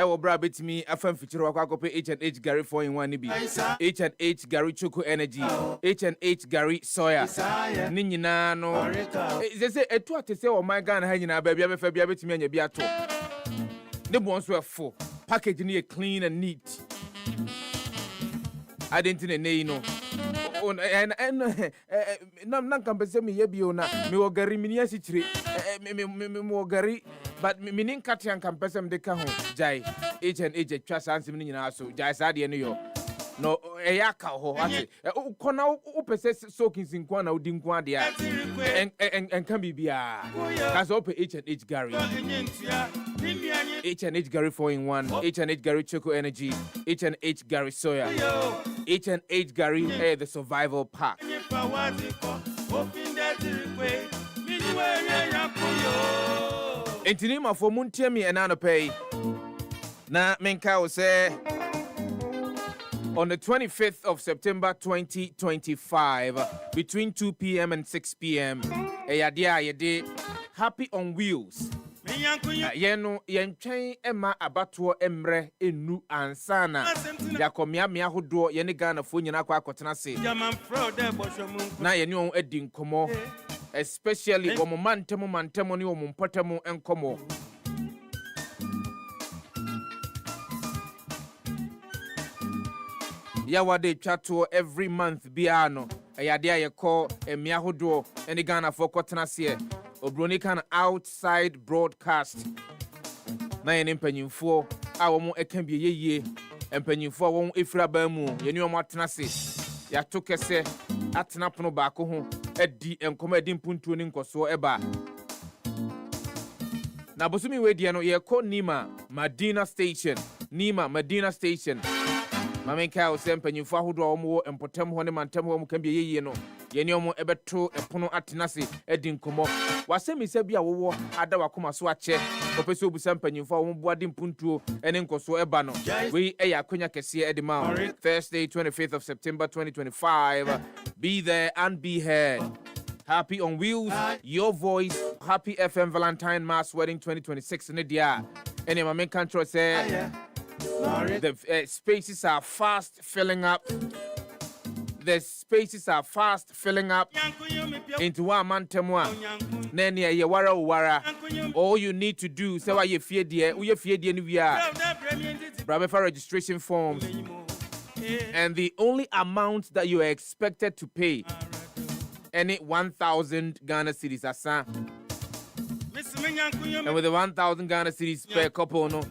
e wo bra betimi afam fichiro akwakope H&H Gary 4-in-1 ni bi H&H Gary Choco Energy H&H Gary Soya ni nyina no se etu atese o my Ghana ha nyina ba bia befa bia betimi anya bia to ne bon so full package ni clean and neat. I didn't know. And nan kan pese me yebio na me wogari minia sichire me wogari but me nin katian kan pese me de ka ho jai H&H twa sansim ni nyina so jai sa de no yo no eyaka ho ate ukona upese soaking sinkwa na udi nkwa de en kan bibia ka so pe H&H Gary H&H Gary 4-in-1 H&H Gary Choco Energy H&H Gary Soya H&H Gary the survival pack. Intinima for Muntiemi and Anope. Na menka will say on the 25th of September 2025 between 2 p.m. and 6 p.m. Yade Happy on Wheels. Yeno yentwen ema abato emre enu ansana yakomia mia hodo yene Ghana fo nyina kwa akotena se na yene on edi nkomo especially omo mantemo ne omo mpotemo enkomo yawade twato every month biano yade ayeko emia hodo ene Ghana fo kotena se Obroni kan outside broadcast na yene mpanyimfo a wo mo eka bi yeye mpanyimfo a wo efira ba mu yene wo atena se ya to kese atena pono baako ho adi enkoma adi mpuntuo ni nkoso eba na bosumi we die no ye ko Nima Medina Station mamenka o se mpanyimfo ahodo a wo mo empotem ho ne mantem ho mo kan bi yeye no yene omo ebeto epono atenase edi nkomo wasemi se bia wowo ada wakoma so ache opese obusa mpanyimfo wo boade mpuntuo ene nkoso eba no we eya akonya kese edima Thursday 25th of September 2025 be there and be heard. Happy on Wheels, your voice, Happy FM Valentine Mass Wedding 2026 in the dia ene mamen control say the spaces are fast filling up. The spaces are fast filling up into one man temwa. Nene ye wara. All you need to do say why you fear dear we are Brave for registration forms. And the only amount that you are expected to pay any 1,000 Ghana cedis asa. And with the 1,000 Ghana cedis per couple no.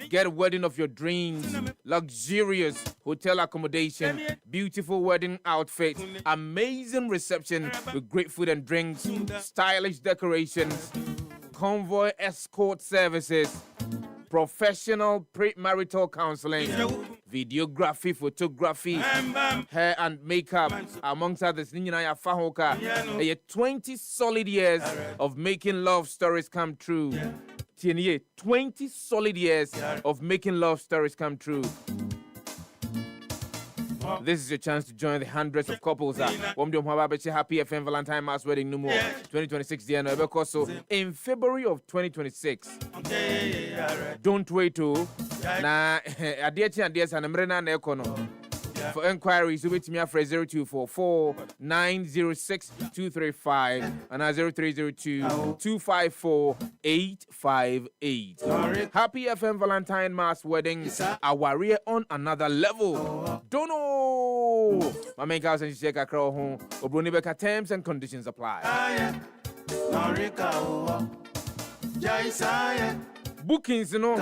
Get a wedding of your dreams, luxurious hotel accommodation, beautiful wedding outfit, amazing reception with great food and drinks, stylish decorations, convoy escort services, professional pre-marital counseling, videography, photography, hair and makeup, amongst others. 20 solid years of making love stories come true. 20 solid years of making love stories come true. This is your chance to join the hundreds of couples that Happy FM Valentine Mass Wedding no more 2026 so in February of 2026. Don't wait to na adiachi and na ekono For enquiries, wait me after 0244 906 235 and 0302 254 858. Happy FM Valentine Mass Wedding, a warrior on another level. Don't know. My main house and check a crow home. Obrunibeka terms and conditions apply. Bookings, you know,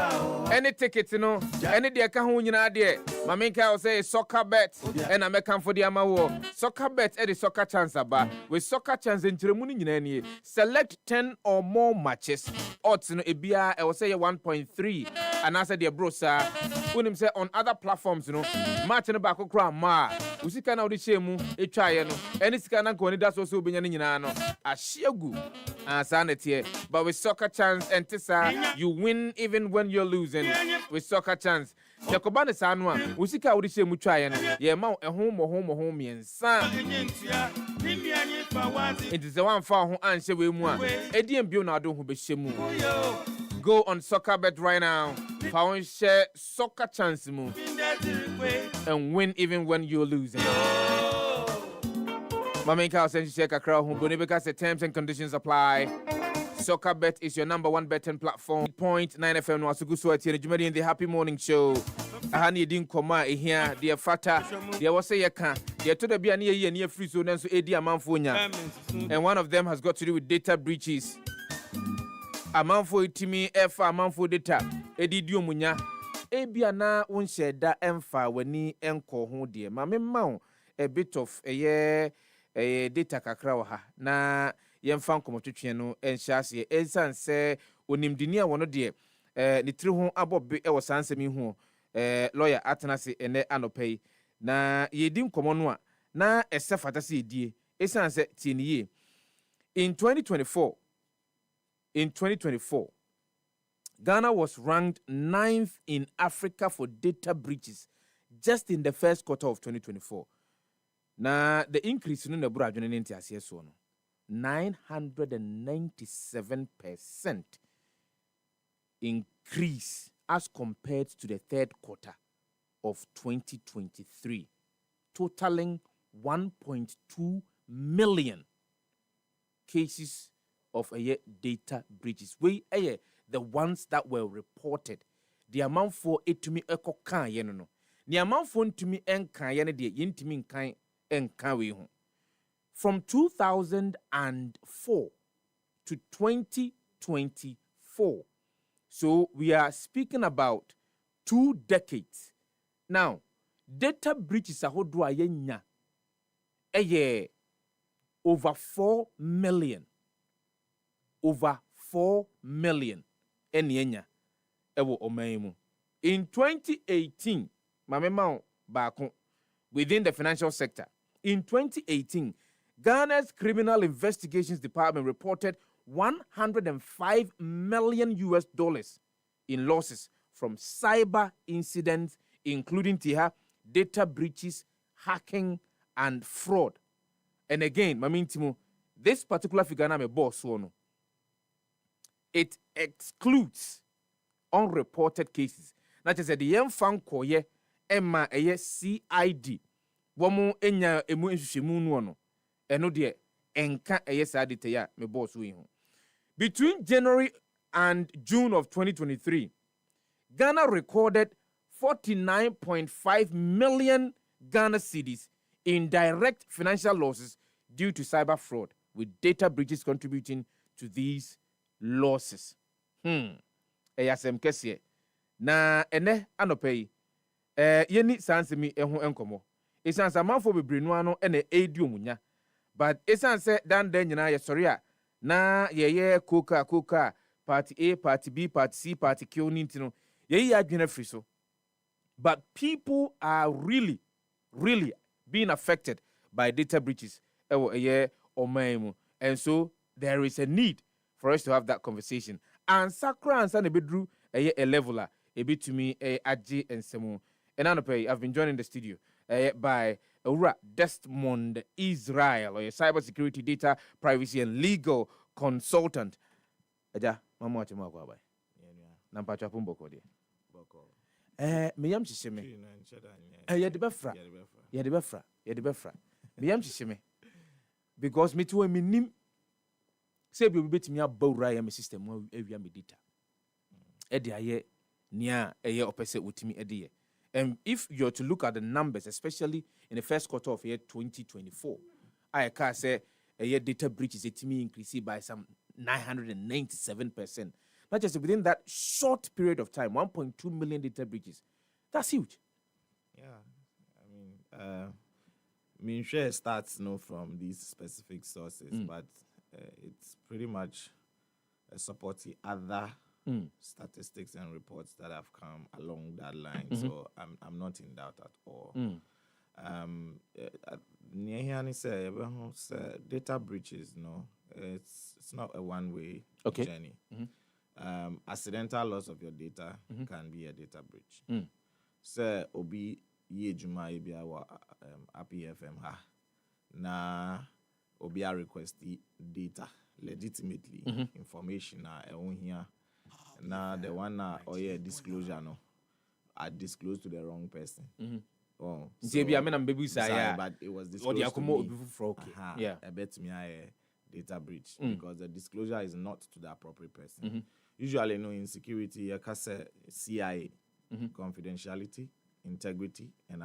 any tickets, you know, any day can hold you there. My main cow say soccer bet, and I make for the amawo. Soccer bet, any soccer chance about with soccer chance in Tremuni. Select 10 or more matches. Odds, you know, ABI, I will say 1.3. And I said, dear bro, sir, when him say on other platforms, you know, match in the back of crown, ma, we see kind of the shame, a try, you know, any scan and going that's also being in a sheer good. And sanity, but with soccer chance and Tessa, you win even when you're losing with soccer chance. The Kobana Sanwa, we see how the same we try and yeah, mount a home, and son. It is the one for who answer with one. Eddie and Bionado who be shemu. Go on soccer bet right now. Found share soccer chance move and win even when you're losing. My main house and check a crowd home, because the terms and conditions apply. Soccer Bet is your number one betting platform. 0.9 FM no asugu so ati in the Happy Morning Show. Ahani din koma ehia dear fata dear wase yeka dear to the bia na ye free so nanso edi amanfo nya. And one of them has got to do with data breaches. Amanfo itimi efa amanfo data edi di omunya. Ebia na wonhye da emfa wani enko ho de. Ma memma a bit of data kakra wa ha na yemfa nkomotwetwe no enhyase ensan se onimdini a wono de ne tiri ho abobe e wo sansemi ho lawyer atenase ene anopai na yedi nkomo no a na esefata se edie ensan se tieniye in 2024 Ghana was ranked 9th in Africa for data breaches just in the first quarter of 2024. Now, the increase in the Burajun in so 997% increase as compared to the third quarter of 2023, totaling 1.2 million cases of data breaches. The ones that were reported, the amount for it to me echo kan no. The amount for to me en kan yen de yintimi kan en kan we ho. From 2004 to 2024. So we are speaking about 2 decades. Now, data breaches are hodo ayenya. Over 4 million. Over 4 million. Enyenya. Ewo omaimu. In 2018, mamema bako within the financial sector. In 2018, Ghana's Criminal Investigations Department reported $105 million in losses from cyber incidents, including data breaches, hacking, and fraud. And again, Mamintimo, this particular figure na me boss one. It excludes unreported cases. That is the young fan koye Emma CID. Womu enya emu enhwehwemu no no. Eno de enka sadite ya me boss we ho. Between January and June of 2023, Ghana recorded 49.5 million Ghana cedis in direct financial losses due to cyber fraud, with data breaches contributing to these losses. Eyasem kese na ene anopei yeni sansemi eho enkomo. Esansa manfo bebre no ano ene edi omunya. But esanse dan den nyina ye sori a na ye coca party A, party B, party C, party Q nintino. Ye adwene free so. But people are really being affected by data breaches and so there is a need for us to have that conversation. And sakra and san bedru a leveler a bit to me aji and semo. And I've been joined in the studio by Desmond Israel, a cybersecurity, data privacy and legal consultant. Aja mama chama kwa bai. Nampa chapumbo kodi. Me yam chishime. Ye de befra. Ye de befra. Me yam chishime. Because me too me nim say be betimi abawura ya me system wa awia me data. E de aye nia eye opese utimi e de ye. And if you're to look at the numbers, especially in the first quarter of year 2024, I can say a data breach is increased by some 997%. Not just within that short period of time, 1.2 million data breaches. That's huge. Yeah, I mean, share stats from these specific sources, but it's pretty much supporting other statistics and reports that have come along that line. So I'm not in doubt at all. Data breaches, it's not a one-way journey. Accidental loss of your data can be a data breach. So obi ye juma ebi awa Happy FM ha na obi a request data legitimately information here. Now the one or disclosure I disclosed to the wrong person. Oh, so, but it was disclosed to me. Yeah, I bet me data breach because the disclosure is not to the appropriate person. Usually, in security, you can say CIA, confidentiality, integrity, and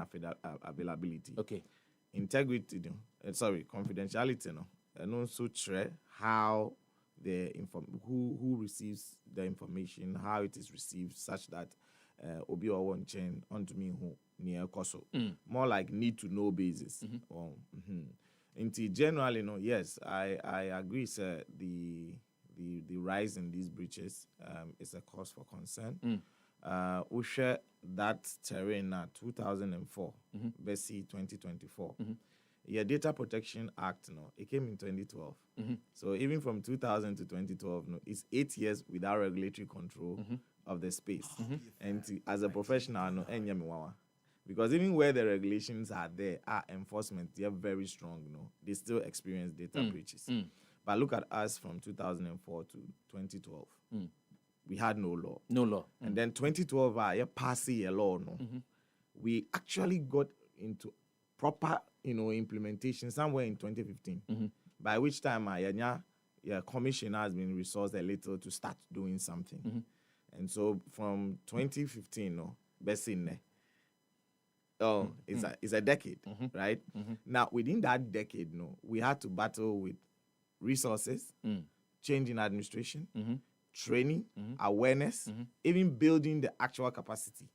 availability. Okay. Integrity, confidentiality, and also how the who receives the information, how it is received, such that obi or one chain onto me who near koso. More like need to know basis. Generally, yes, I agree, sir. The rise in these breaches is a cause for concern. We share that terrain at 2004, Bessie 2024. Your Data Protection Act, it came in 2012. So even from 2000 to 2012, it's 8 years without regulatory control of the space. And as a professional, because even where the regulations are there, enforcement, they're very strong. They still experience data breaches. But look at us from 2004 to 2012. We had no law. No law. And then 2012, passing a law. We actually got into proper, implementation somewhere in 2015. By which time, your commission has been resourced a little to start doing something. And so from 2015, it's a decade, right? Now, within that decade, we had to battle with resources, change in administration, training, awareness, even building the actual capacity.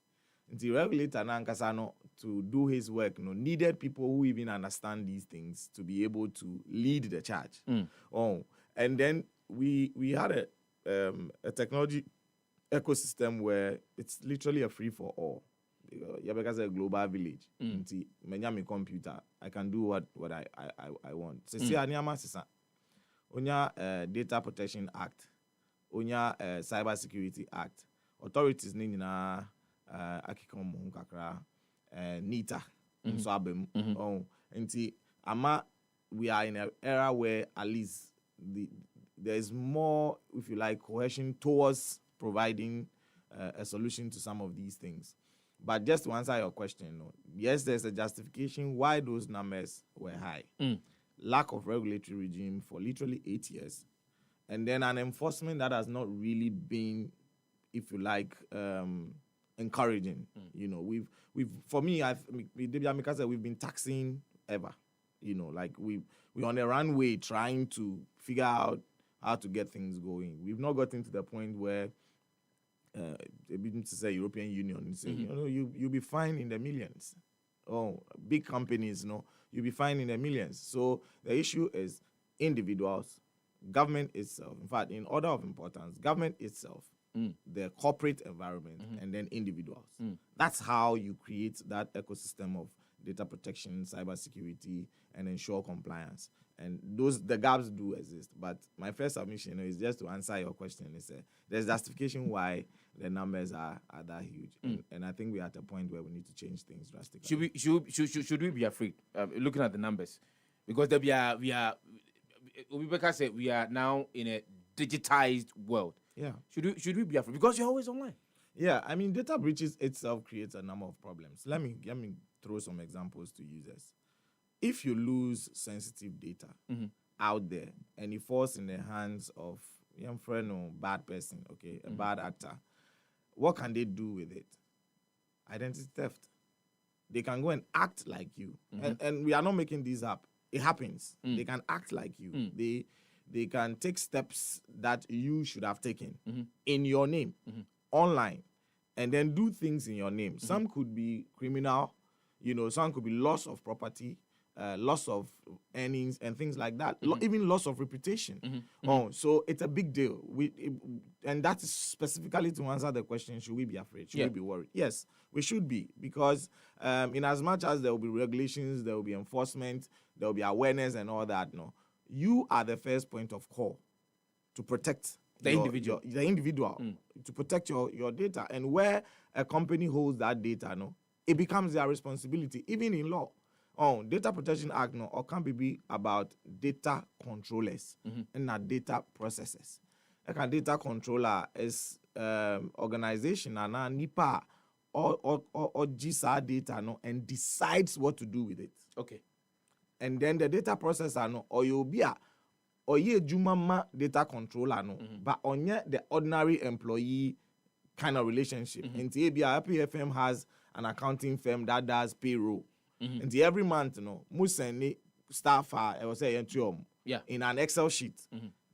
The regulator Nankasano to do his work, needed people who even understand these things to be able to lead the charge. And then we had a technology ecosystem where it's literally a free for all. Because a global village. My computer, I can do what I want. So see, Onya Data Protection Act, Onya Cyber Security Act, authorities nina akikom kakra NITA so abem. We are in an era where at least there is more, if you like, cohesion towards providing a solution to some of these things. But just to answer your question, yes, there's a justification why those numbers were high. Lack of regulatory regime for literally 8 years. And then an enforcement that has not really been, if you like, encouraging. We've for me, we've been taxing ever. We're on a runway trying to figure out how to get things going. We've not gotten to the point where to say European Union say, you'll be fine in the millions. Big companies, you'll be fine in the millions. So the issue is individuals, government itself. In fact, in order of importance, government itself, the corporate environment, and then individuals. That's how you create that ecosystem of data protection, cybersecurity, and ensure compliance. And the gaps do exist. But my first submission is just to answer your question. There's justification why the numbers are that huge. And I think we're at a point where we need to change things drastically. Should we be afraid looking at the numbers? Because we are now in a digitized world. Yeah. Should we be afraid? Because you're always online. Yeah, I mean, data breaches itself creates a number of problems. Let me throw some examples to users. If you lose sensitive data out there and it falls in the hands of young friend or bad person, okay, a bad actor, what can they do with it? Identity theft. They can go and act like you, and we are not making this up. It happens. They can act like you. They can take steps that you should have taken in your name, online, and then do things in your name. Some could be criminal, some could be loss of property, loss of earnings, and things like that. Even loss of reputation. So it's a big deal. And that is specifically to answer the question: should we be afraid? Should we be worried? Yes, we should be, because in as much as there will be regulations, there will be enforcement, there will be awareness, and all that. No, you are the first point of call to protect the individual, to protect your data. And where a company holds that data, it becomes their responsibility, even in law. Data Protection Act or can be about data controllers and not data processors. Like a data controller is organization and NIPA or GSA data and decides what to do with it. Okay. And then the data processor or you'll be or ye jumama data controller but on the ordinary employee kind of relationship. And PFM has an accounting firm that does payroll. And every month, Museni staff in an Excel sheet.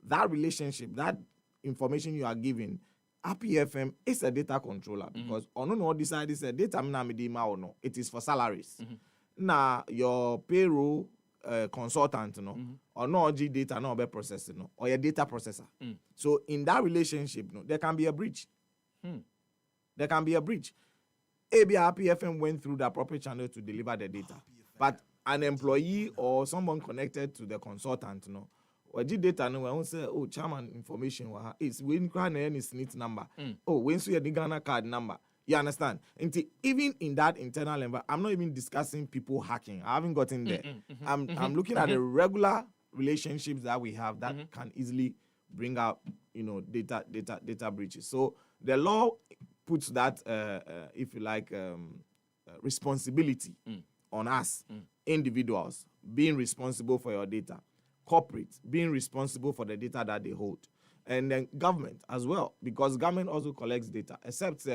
That relationship, that information you are giving, APFM is a data controller, because no decide is a data or no. It is for salaries. Now your payroll consultant, or no G data no be processing, or your data processor. So in that relationship, there can be a breach. There can be a breach. APFM went through the appropriate channel to deliver the data. But an employee or someone connected to the consultant, or the data, we won't say, chairman information, it's when you any SNIT number. When you the Ghana card number. You understand? And even in that internal environment, I'm not even discussing people hacking. I haven't gotten there. I'm looking at the regular relationships that we have that can easily bring out, data breaches. So the law puts that, if you like, responsibility on us, individuals, being responsible for your data, corporates, being responsible for the data that they hold, and then government as well, because government also collects data, except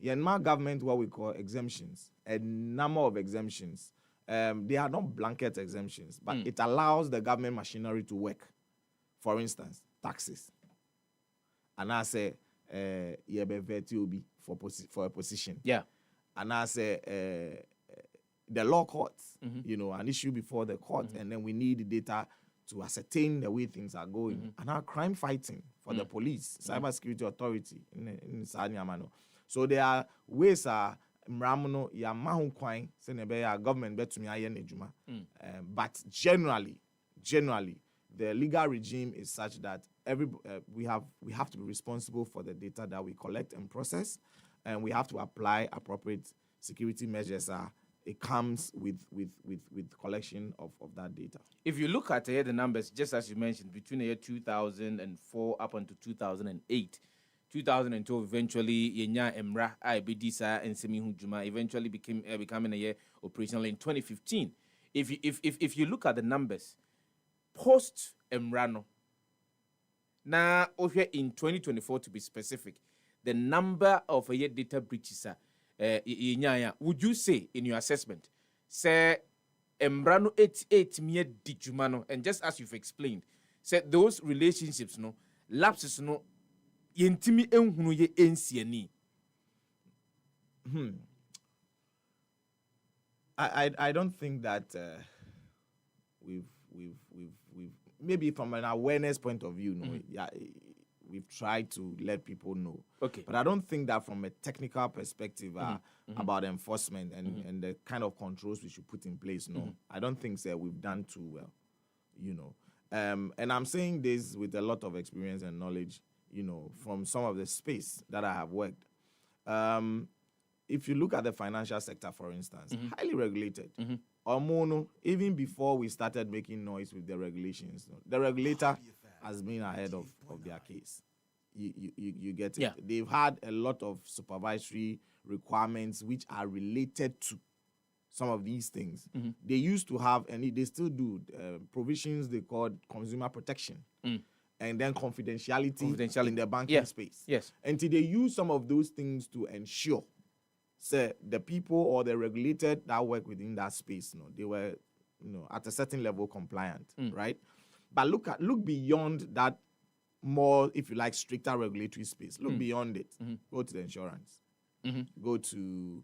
Myanmar government, what we call exemptions, a number of exemptions. They are not blanket exemptions, but it allows the government machinery to work. For instance, taxes. And I say, for a position. Yeah. And I say the law courts, an issue before the court, and then we need the data to ascertain the way things are going. And our crime fighting for the police, cybersecurity authority in Sanyamano. So there are ways mramono ya mahu kwai senebe ya government betumi aye nejuma. But generally the legal regime is such that we have to be responsible for the data that we collect and process, and we have to apply appropriate security measures. It comes with collection of that data. If you look at the numbers, just as you mentioned, between the year 2004 up until 2008, 2012 eventually Yenya Emra Ibidisa and Semihu Juma eventually becoming a year operational in 2015. If you look at the numbers post Emrano, now over in 2024 to be specific, the number of a year data breaches would you say in your assessment say Emrano 88 mere dijumano, and just as you've explained, say those relationships lapses yentimi enhunu ye ensiani. I don't think that we've maybe from an awareness point of view, we've tried to let people know. Okay. But I don't think that from a technical perspective about enforcement and the kind of controls we should put in place, I don't think we've done too well, And I'm saying this with a lot of experience and knowledge, from some of the space that I have worked. If you look at the financial sector, for instance, highly regulated. Omono, even before we started making noise with the regulations, the regulator has been ahead of their case. You get it. Yeah. They've had a lot of supervisory requirements which are related to some of these things. They used to have, and they still do, provisions they called consumer protection. And then confidentiality in the banking space. Yes. Until they use some of those things to ensure, say, the people or the regulated that work within that space, they were, at a certain level compliant, right? But look beyond that more, if you like, stricter regulatory space. Look beyond it. Go to the insurance. Go to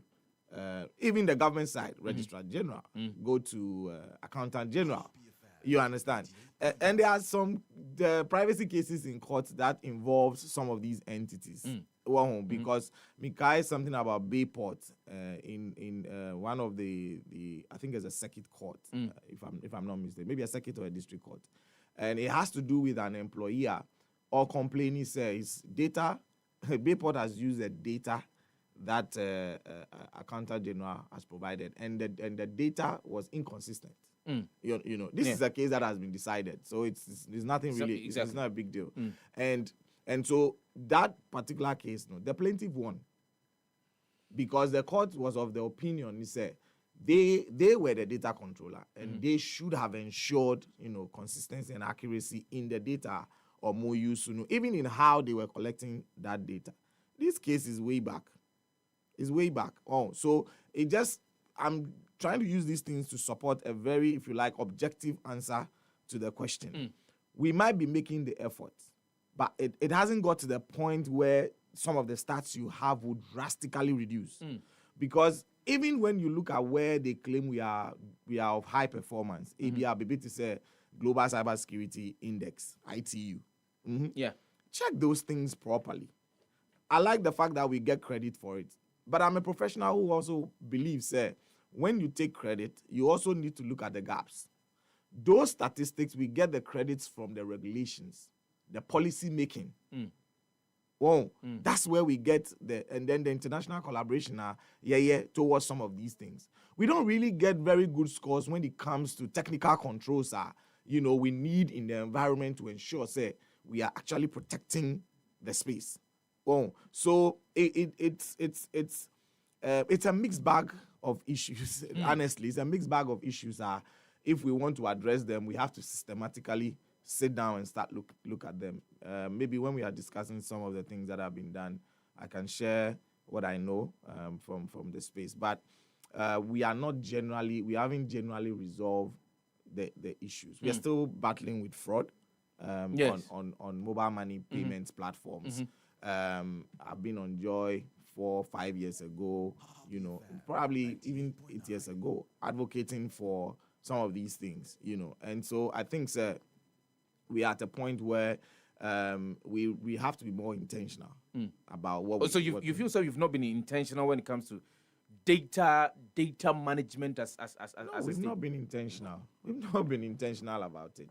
even the government side, Registrar General. Go to Accountant General. You understand? And there are some privacy cases in court that involves some of these entities. Because Mikai is something about Bayport in one of the I think it's a circuit court, if I'm not mistaken, maybe a circuit or a district court, and it has to do with an employer or complaining says data. Bayport has used the data that Accountant General has provided, and the data was inconsistent. This is a case that has been decided, so it's nothing really. It's not a big deal. And so that particular case, the plaintiff won because the court was of the opinion. He said they were the data controller and they should have ensured consistency and accuracy in the data, or more use, even in how they were collecting that data. This case is way back. It's way back. So I'm trying to use these things to support a very, if you like, objective answer to the question. We might be making the effort, but it hasn't got to the point where some of the stats you have would drastically reduce. Because even when you look at where they claim we are of high performance, ABR, to say Global Cybersecurity Index, ITU. Yeah. Check those things properly. I like the fact that we get credit for it. But I'm a professional who also believes when you take credit, you also need to look at the gaps. Those statistics, we get the credits from the regulations, the policy making. That's where we get and then the international collaboration towards some of these things. We don't really get very good scores when it comes to technical controls we need in the environment to ensure we are actually protecting the space. So it's a mixed bag of issues. Honestly, it's a mixed bag of issues. If we want to address them, we have to systematically sit down and start look at them. Maybe when we are discussing some of the things that have been done, I can share what I know from the space. But we haven't generally resolved the issues. We are still battling with fraud on mobile money payments platforms. I've been on Joy 4 or 5 years ago, probably even 8 years ago, advocating for some of these things, And so I think, sir, we are at a point where we have to be more intentional about what. So you feel you've not been intentional when it comes to data management as we've not been intentional. We've not been intentional about it.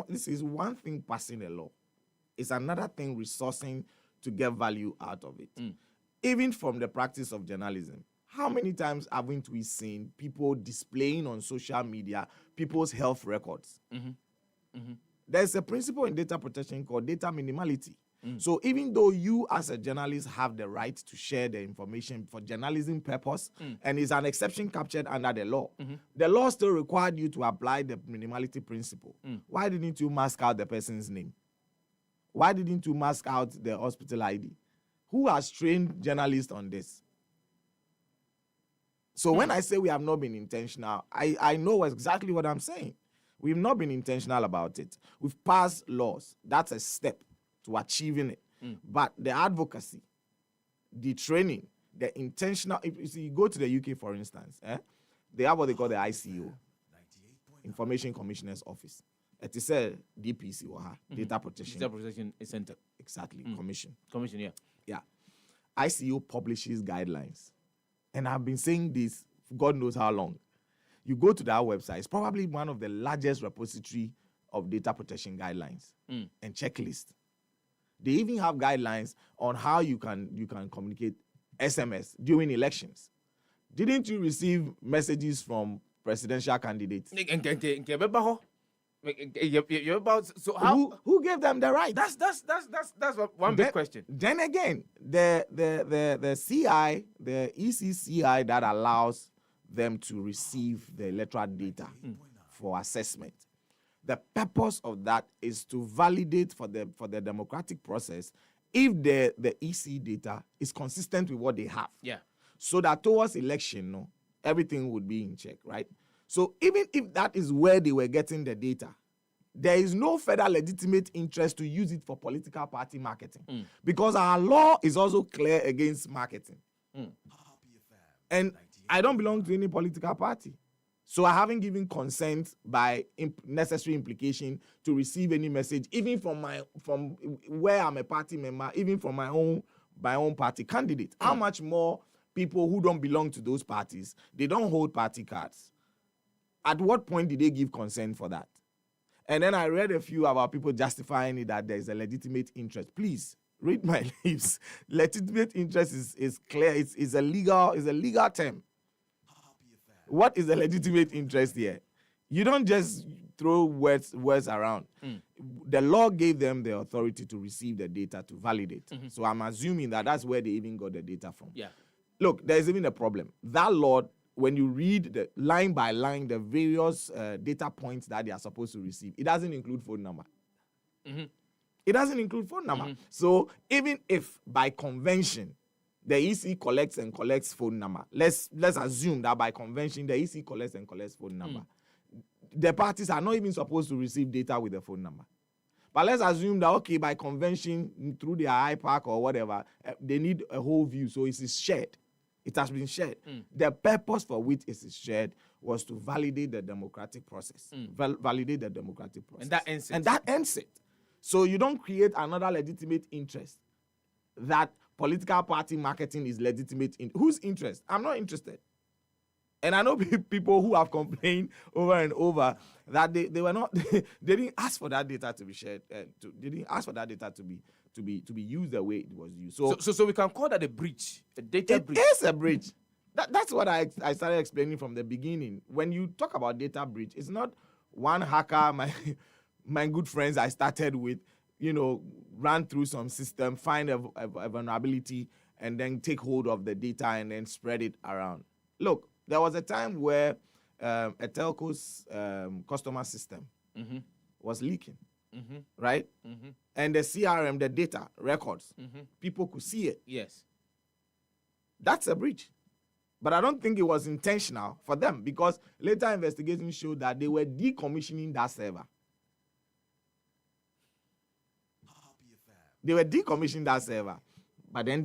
This is one thing passing a law. It's another thing resourcing to get value out of it. Even from the practice of journalism, how many times haven't we seen people displaying on social media people's health records? There's a principle in data protection called data minimality. So even though you as a journalist have the right to share the information for journalism purpose, and is an exception captured under the law, the law still required you to apply the minimality principle. Why didn't you mask out the person's name? Why didn't you mask out the hospital ID? Who has trained journalists on this? So when I say we have not been intentional, I know exactly what I'm saying. We've not been intentional about it. We've passed laws. That's a step to achieving it. But the advocacy, the training, the intentional, if you go to the UK, for instance, they have what they call the ICO, Information Commissioner's Office. It is a DPC, Data Protection Center. Exactly, Commission, yeah. ICO publishes guidelines. And I've been saying this for God knows how long. You go to their website, it's probably one of the largest repository of data protection guidelines and checklist. They even have guidelines on how you can communicate SMS during elections. Didn't you receive messages from presidential candidates? You're about so how Who gave them the right? that's one big question. Then again, the CI, the ECCI that allows them to receive the electoral data for assessment. The purpose of that is to validate for the democratic process if the EC data is consistent with what they have. Yeah. So that towards election, everything would be in check, right? So even if that is where they were getting the data, there is no further legitimate interest to use it for political party marketing because our law is also clear against marketing. And I don't belong to any political party. So I haven't given consent by necessary implication to receive any message, even from where I'm a party member, even from my own party candidate. How much more people who don't belong to those parties, they don't hold party cards. At what point did they give consent for that? And then I read a few about people justifying it that there's a legitimate interest. Please read my lips. Legitimate interest is clear. It's a legal term. What is the legitimate interest here? You don't just throw words around. The law gave them the authority to receive the data to validate. So I'm assuming that that's where they even got the data from. Yeah. Look, there's even a problem. That law, when you read the line by line, the various data points that they are supposed to receive, it doesn't include phone number. It doesn't include phone number. So even if by convention, the EC collects phone number, let's assume that by convention, the EC collects phone number. The parties are not even supposed to receive data with the phone number. But let's assume that, okay, by convention, through their IPAC or whatever, they need a whole view, so it is shared. It has been shared. The purpose for which it is shared was to validate the democratic process. Validate the democratic process. And that ends it. So you don't create another legitimate interest that political party marketing is legitimate. Whose interest? I'm not interested. And I know people who have complained over and over that they were not, they didn't ask for that data to be shared. They didn't ask for that data to be used the way it was used. So we can call that a breach, a data breach. It is a breach. That's what I started explaining from the beginning. When you talk about data breach, it's not one hacker, my good friends I started with, run through some system, find a vulnerability, and then take hold of the data and then spread it around. Look, there was a time where a telco's customer system was leaking, right? And the CRM, the data records, people could see it. Yes. That's a breach. But I don't think it was intentional for them because later investigations showed that they were decommissioning that server. They were decommissioning that server. But then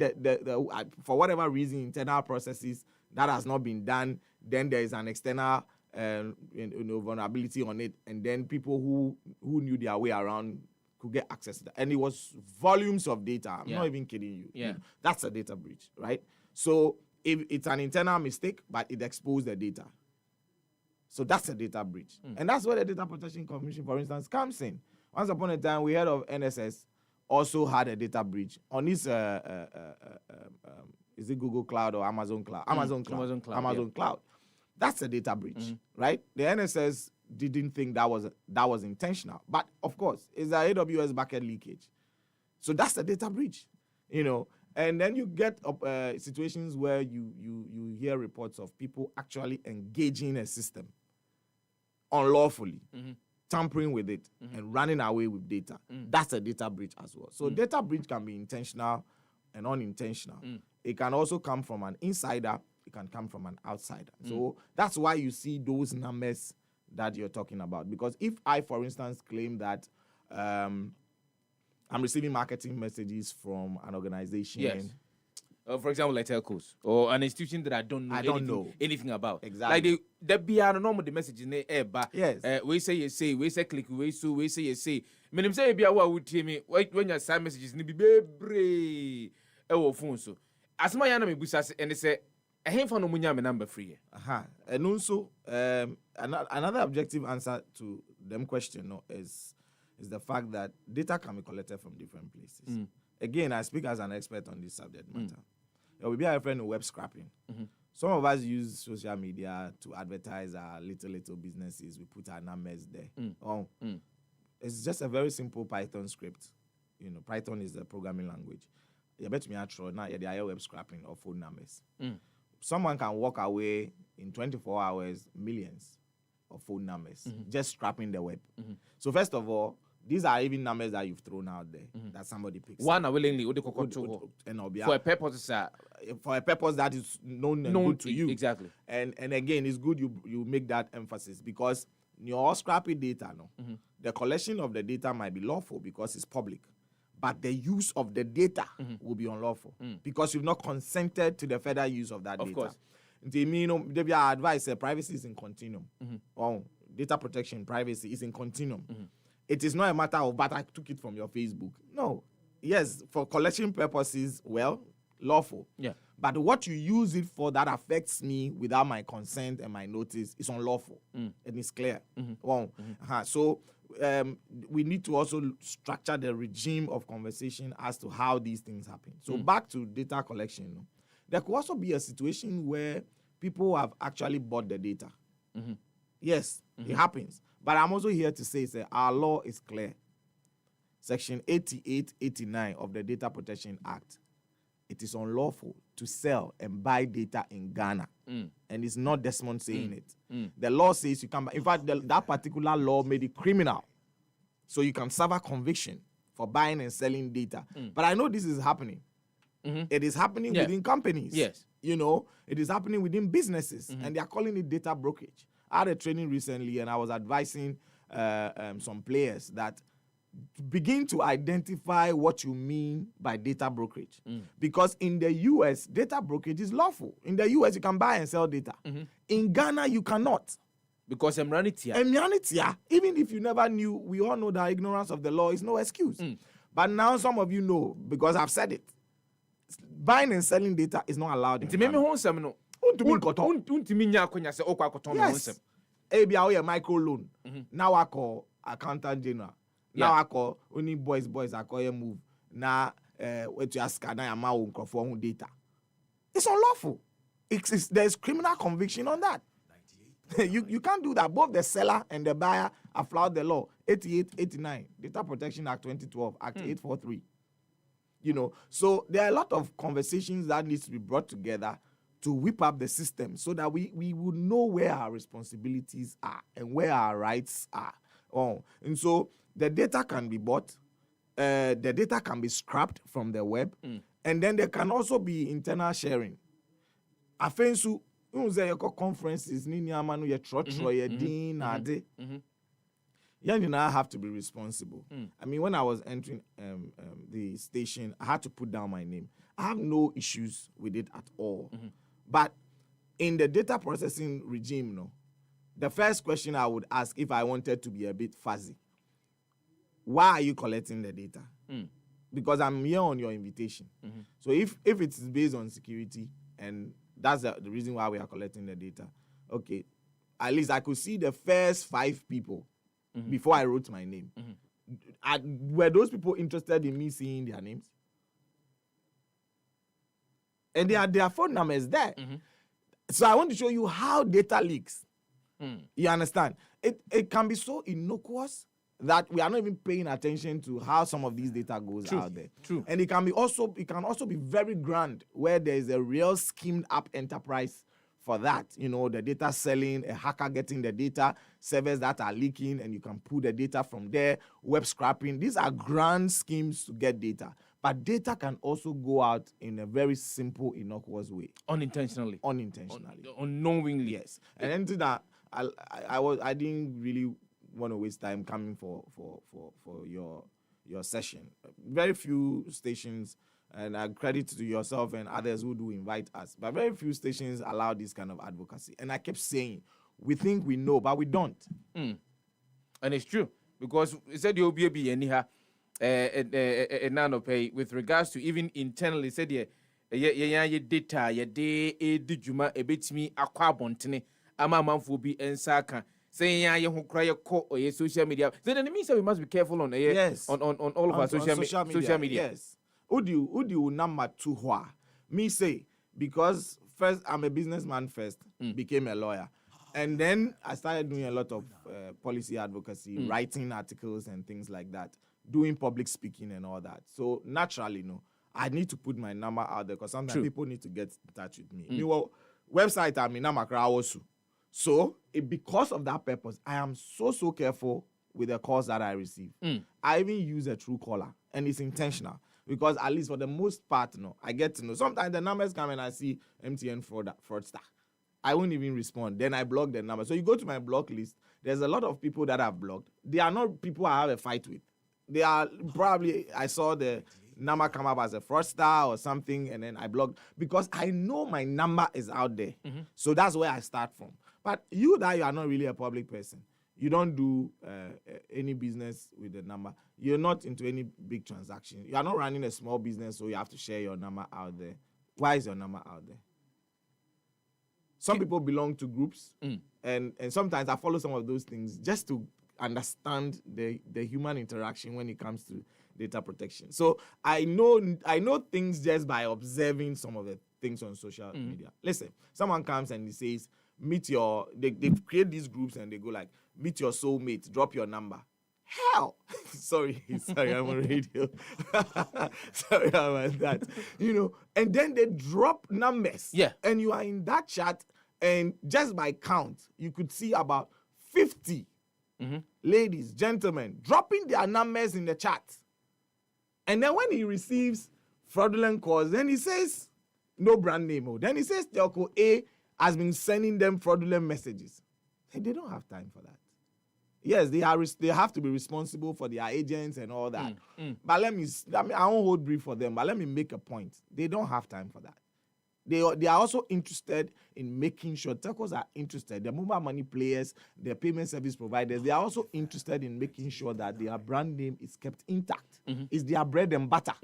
for whatever reason, internal processes, that has not been done. Then there is an external vulnerability on it. And then people who knew their way around could get access to that. And it was volumes of data. I'm not even kidding you. Yeah. That's a data breach, right? So if it's an internal mistake, but it exposed the data. So that's a data breach. And that's where the Data Protection Commission, for instance, comes in. Once upon a time, we heard of NSS also had a data breach on this, is it Google Cloud or Amazon Cloud? Amazon Cloud. That's a data breach, right? The NSS didn't think that was intentional. But, of course, it's an AWS bucket leakage. So that's a data breach, And then you get situations where you hear reports of people actually engaging a system unlawfully, tampering with it, and running away with data. That's a data breach as well. So data breach can be intentional and unintentional. It can also come from an insider. It can come from an outsider. So that's why you see those numbers that you're talking about. Because if I, for instance, claim that I'm receiving marketing messages from an organization. Yes. For example, like telcos or an institution that I don't know anything about. Exactly. Like they be normal the message in the air, but yes. We say click, we say you say. Meaning say be a would tell me when you send messages ni be brave phone so. As my yana me busas and they say I ain't for no munya me number free. And also another objective answer to them question is the fact that data can be collected from different places. Again, I speak as an expert on this subject matter. There will be a friend of web scrapping. Some of us use social media to advertise our little businesses. We put our numbers there. It's just a very simple Python script. You know, Python is the programming language. You bet me now they are web scrapping of phone numbers. Someone can walk away in 24 hours, millions of phone numbers, just scrapping the web. So first of all, these are even numbers that you've thrown out there that somebody picks. One are willingly for a purpose, that is known and good to you. Exactly. And again, it's good you make that emphasis because your scrappy data, the collection of the data might be lawful because it's public, but the use of the data will be unlawful because you've not consented to the further use of that data. Of course. They advise privacy is in continuum. Data protection, privacy is in continuum. It is not a matter of, but I took it from your Facebook. No. Yes, for collection purposes, well, lawful. Yeah. But what you use it for that affects me without my consent and my notice is unlawful. And it's clear. So we need to also structure the regime of conversation as to how these things happen. So back to data collection. There could also be a situation where people have actually bought the data. Yes, it happens. But I'm also here to say our law is clear. Section 88, 89 of the Data Protection Act. It is unlawful to sell and buy data in Ghana. And it's not Desmond saying it. The law says you can buy. In fact, that particular law made it criminal. So you can serve a conviction for buying and selling data. But I know this is happening. It is happening within companies. Yes. You know, it is happening within businesses. And they are calling it data brokerage. I had a training recently and I was advising some players that begin to identify what you mean by data brokerage. Because in the US, data brokerage is lawful. In the US, you can buy and sell data. In Ghana, you cannot. Because even if you never knew, we all know that ignorance of the law is no excuse. But now some of you know, because I've said it. Buying and selling data is not allowed in Ghana. Yes. ABI micro loan. Now I call accountant general. Now I call only boys I call you move. Now what you ask na my own conform data. It's unlawful. There's criminal conviction on that. you can't do that. Both the seller and the buyer have flouted the law. 88, 89, Data Protection Act 2012, Act 843. You know, so there are a lot of conversations that needs to be brought together to whip up the system so that we would know where our responsibilities are and where our rights are. And so the data can be bought, the data can be scrapped from the web, and then there can also be internal sharing. Afensu, conferences, you now have to be responsible. I mean, when I was entering the station, I had to put down my name. I have no issues with it at all. But in the data processing regime, the first question I would ask if I wanted to be a bit fuzzy, why are you collecting the data? Because I'm here on your invitation. So if it's based on security, and that's the reason why we are collecting the data, okay, at least I could see the first 5 people before I wrote my name. Were those people interested in me seeing their names? And their phone numbers there. So I want to show you how data leaks. You understand? It can be so innocuous that we are not even paying attention to how some of these data goes out there. And it can also be very grand where there is a real schemed up enterprise for that. You know, the data selling, a hacker getting the data, servers that are leaking, and you can pull the data from there, web scrapping. These are grand schemes to get data. But data can also go out in a very simple, innocuous way. Unintentionally. Unknowingly. Yes. And then to that, I didn't really want to waste time coming for your session. Very few stations, and I credit to yourself and others who do invite us, but very few stations allow this kind of advocacy. And I kept saying, we think we know, but we don't. And it's true, because it said you'll be anyhow. With regards to even internally, said your data, your day, juma, a bit me, a quabontine, a mamma will be and saka, saying you who cry a court or your social media. So then it means that we must be careful on all of our social media. Yes. Udi number 2 me say, because first, I'm a businessman first, became a lawyer. And then I started doing a lot of policy advocacy, writing articles and things like that, doing public speaking and all that. So naturally, I need to put my number out there because sometimes people need to get in touch with me. Well, website I'm in Namakra. So because of that purpose, I am so careful with the calls that I receive. I even use a true caller, and it's intentional because at least for the most part, I get to know. Sometimes the numbers come and I see MTN fraudster. I won't even respond. Then I block the number. So you go to my block list. There's a lot of people that I've blocked. They are not people I have a fight with. They are probably, I saw the number come up as a fraudster or something, and then I blocked because I know my number is out there. So that's where I start from. But you are not really a public person. You don't do any business with the number. You're not into any big transaction. You are not running a small business, so you have to share your number out there. Why is your number out there? Some people belong to groups, and sometimes I follow some of those things just to understand the human interaction when it comes to data protection. So I know things just by observing some of the things on social media. Listen, someone comes and he says, they create these groups and they go like, meet your soulmate, drop your number. Hell, sorry, I'm on radio. Sorry about that. And then they drop numbers. Yeah. And you are in that chat, and just by count, you could see about 50 ladies, gentlemen, dropping their numbers in the chat. And then when he receives fraudulent calls, then he says, no brand name. Then he says, Telco A has been sending them fraudulent messages. And they don't have time for that. Yes, they have to be responsible for their agents and all that. But I won't hold brief for them, but let me make a point. They don't have time for that. They are also interested in making sure, telcos are interested, the mobile money players, the payment service providers, they are also interested in making sure that their brand name is kept intact. It's their bread and butter.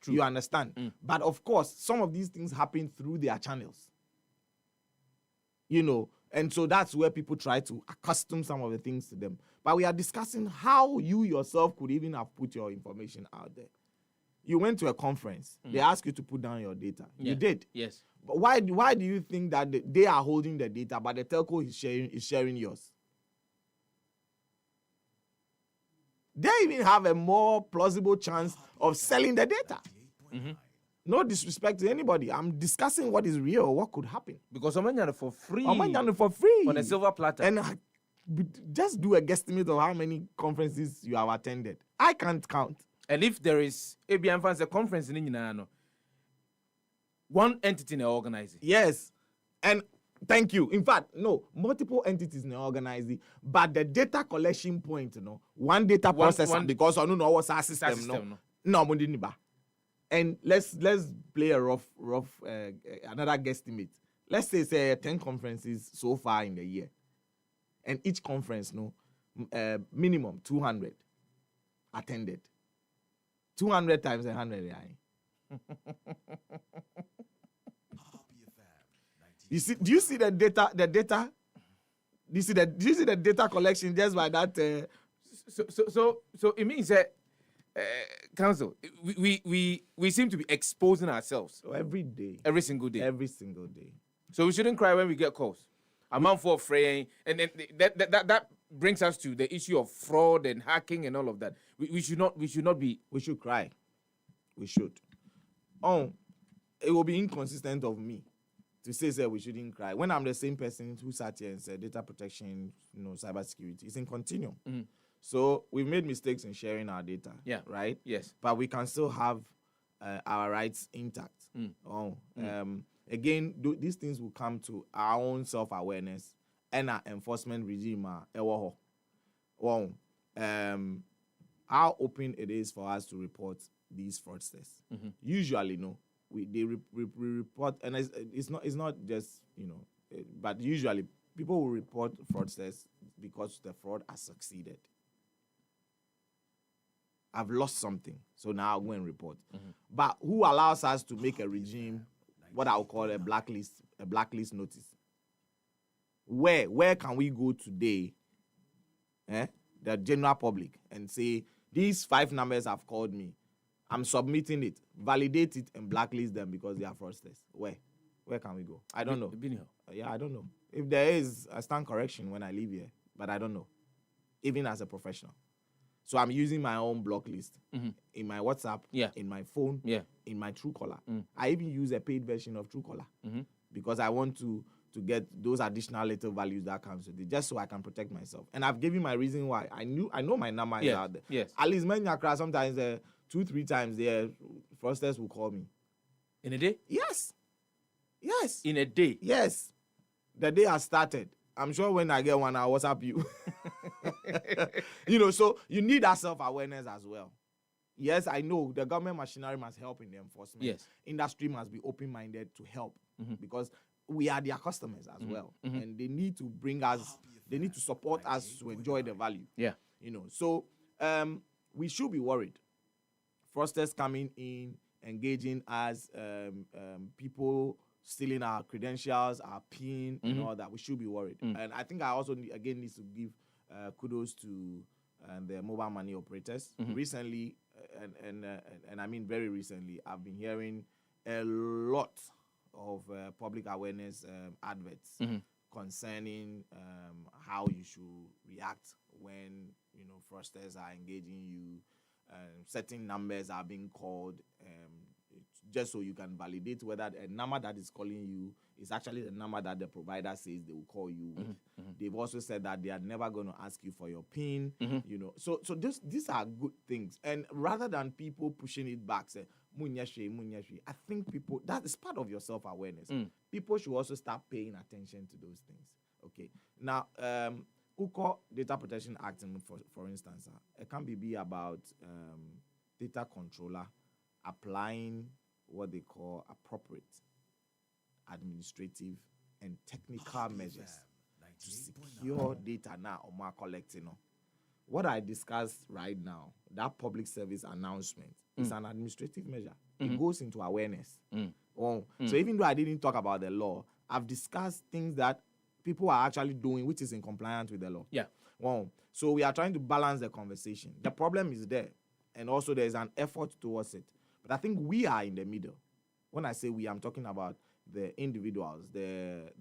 You understand? But of course, some of these things happen through their channels. And so that's where people try to accustom some of the things to them. But we are discussing how you yourself could even have put your information out there. You went to a conference. They asked you to put down your data. Yeah. You did. Yes. But why do you think that they are holding the data, but the telco is sharing yours? They even have a more plausible chance of selling the data. No disrespect to anybody. I'm discussing what is real, what could happen. Because I'm doing it for free. On a silver platter. And just do a guesstimate of how many conferences you have attended. I can't count. And if there is ABM fans a conference in one entity in organizing. Yes. And thank you. In fact, no, multiple entities in organizing, but the data collection point, one data processor, because I don't know what's our system. No. And let's play a rough another guesstimate. Let's say 10 conferences so far in the year. And each conference, minimum 200 attended. 200 times 100. Do you see the data? Do you see the data collection just by that? So it means that council, we seem to be exposing ourselves every day, every single day. So we shouldn't cry when we get calls. I'm out for fraying, and then that brings us to the issue of fraud and hacking and all of that. We should not be. We should cry. We should. It will be inconsistent of me to say we shouldn't cry when I'm the same person who sat here and said data protection, cybersecurity is in continuum. So we've made mistakes in sharing our data. Yeah. Right. Yes. But we can still have our rights intact. Again, these things will come to our own self-awareness and our enforcement regime. How open it is for us to report these fraudsters. Usually, we report, and it's not just but usually people will report fraudsters because the fraud has succeeded. I've lost something, so now I'll go and report. But who allows us to make a regime, what I'll call a blacklist notice? Where can we go today, the general public, and say, these 5 numbers have called me, I'm submitting it, validate it, and blacklist them because they are fraudsters? Where? Where can we go? I don't know. Binio. Yeah, I don't know. If there is, I stand correction when I leave here, but I don't know. Even as a professional. So I'm using my own block list in my WhatsApp, in my phone, in my Truecaller. I even use a paid version of Truecaller because I want to get those additional little values that comes with it, just so I can protect myself. And I've given my reason why. I know my number is out there. Yes. At least sometimes 2-3 times there, fraudsters will call me. In a day? Yes. In a day? Yes. The day has started. I'm sure when I get one, I'll WhatsApp you. So you need that self-awareness as well. Yes, I know the government machinery must help in the enforcement. Yes. Industry must be open-minded to help because we are their customers as well. And they need to bring us, they need to support us to enjoy the value. Yeah. So we should be worried. Fraudsters coming in, engaging as people stealing our credentials, our PIN, and all that. We should be worried. And I think I also need to give kudos to the mobile money operators. Recently, and I mean very recently, I've been hearing a lot of public awareness adverts concerning how you should react when fraudsters are engaging you. Certain numbers are being called just so you can validate whether a number that is calling you is actually the number that the provider says they will call you with. They've also said that they are never going to ask you for your PIN. So these are good things. And rather than people pushing it back, say, I think people, that is part of your self-awareness. People should also start paying attention to those things. Okay. Now, UCO Data Protection Act, for instance, it can be about data controller applying what they call appropriate administrative and technical measures to secure data now or more collecting. What I discussed right now, that public service announcement, is an administrative measure. It goes into awareness. So even though I didn't talk about the law, I've discussed things that people are actually doing which is in compliance with the law. Yeah. So we are trying to balance the conversation. The problem is there, and also there is an effort towards it. But I think we are in the middle. When I say we, I'm talking about the individuals, the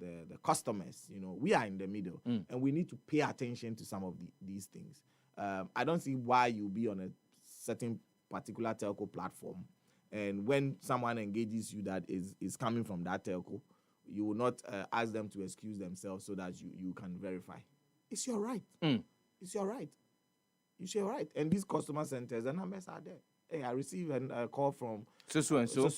customers. We are in the middle, and we need to pay attention to some of these things. I don't see why you'll be on a certain particular telco platform, and when someone engages you that is coming from that telco, you will not ask them to excuse themselves so that you can verify. It's your right. It's your right. It's your right. And these customer centers, the numbers are there. Hey, I received a call from so and so.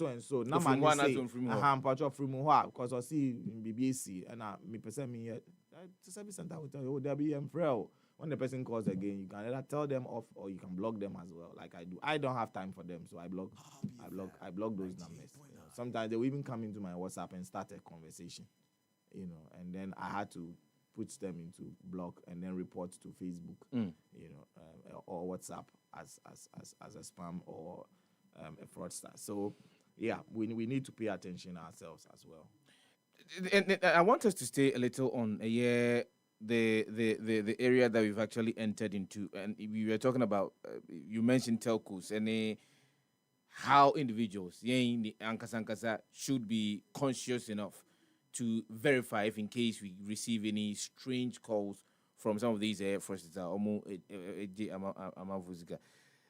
Now man say, I'm part of because I see in BBC and me person me here. Service center will tell you, there be frail. When the person calls again, you can either tell them off or you can block them as well, like I do. I don't have time for them, so I block those numbers. Sometimes they will even come into my WhatsApp and start a conversation, and then I had to put them into block and then report to Facebook, or WhatsApp as a spam or a fraudster. So, yeah, we need to pay attention ourselves as well. And I want us to stay a little on the area that we've actually entered into, and we were talking about. You mentioned telcos and how individuals, should be conscious enough to verify if in case we receive any strange calls from some of these fraudsters.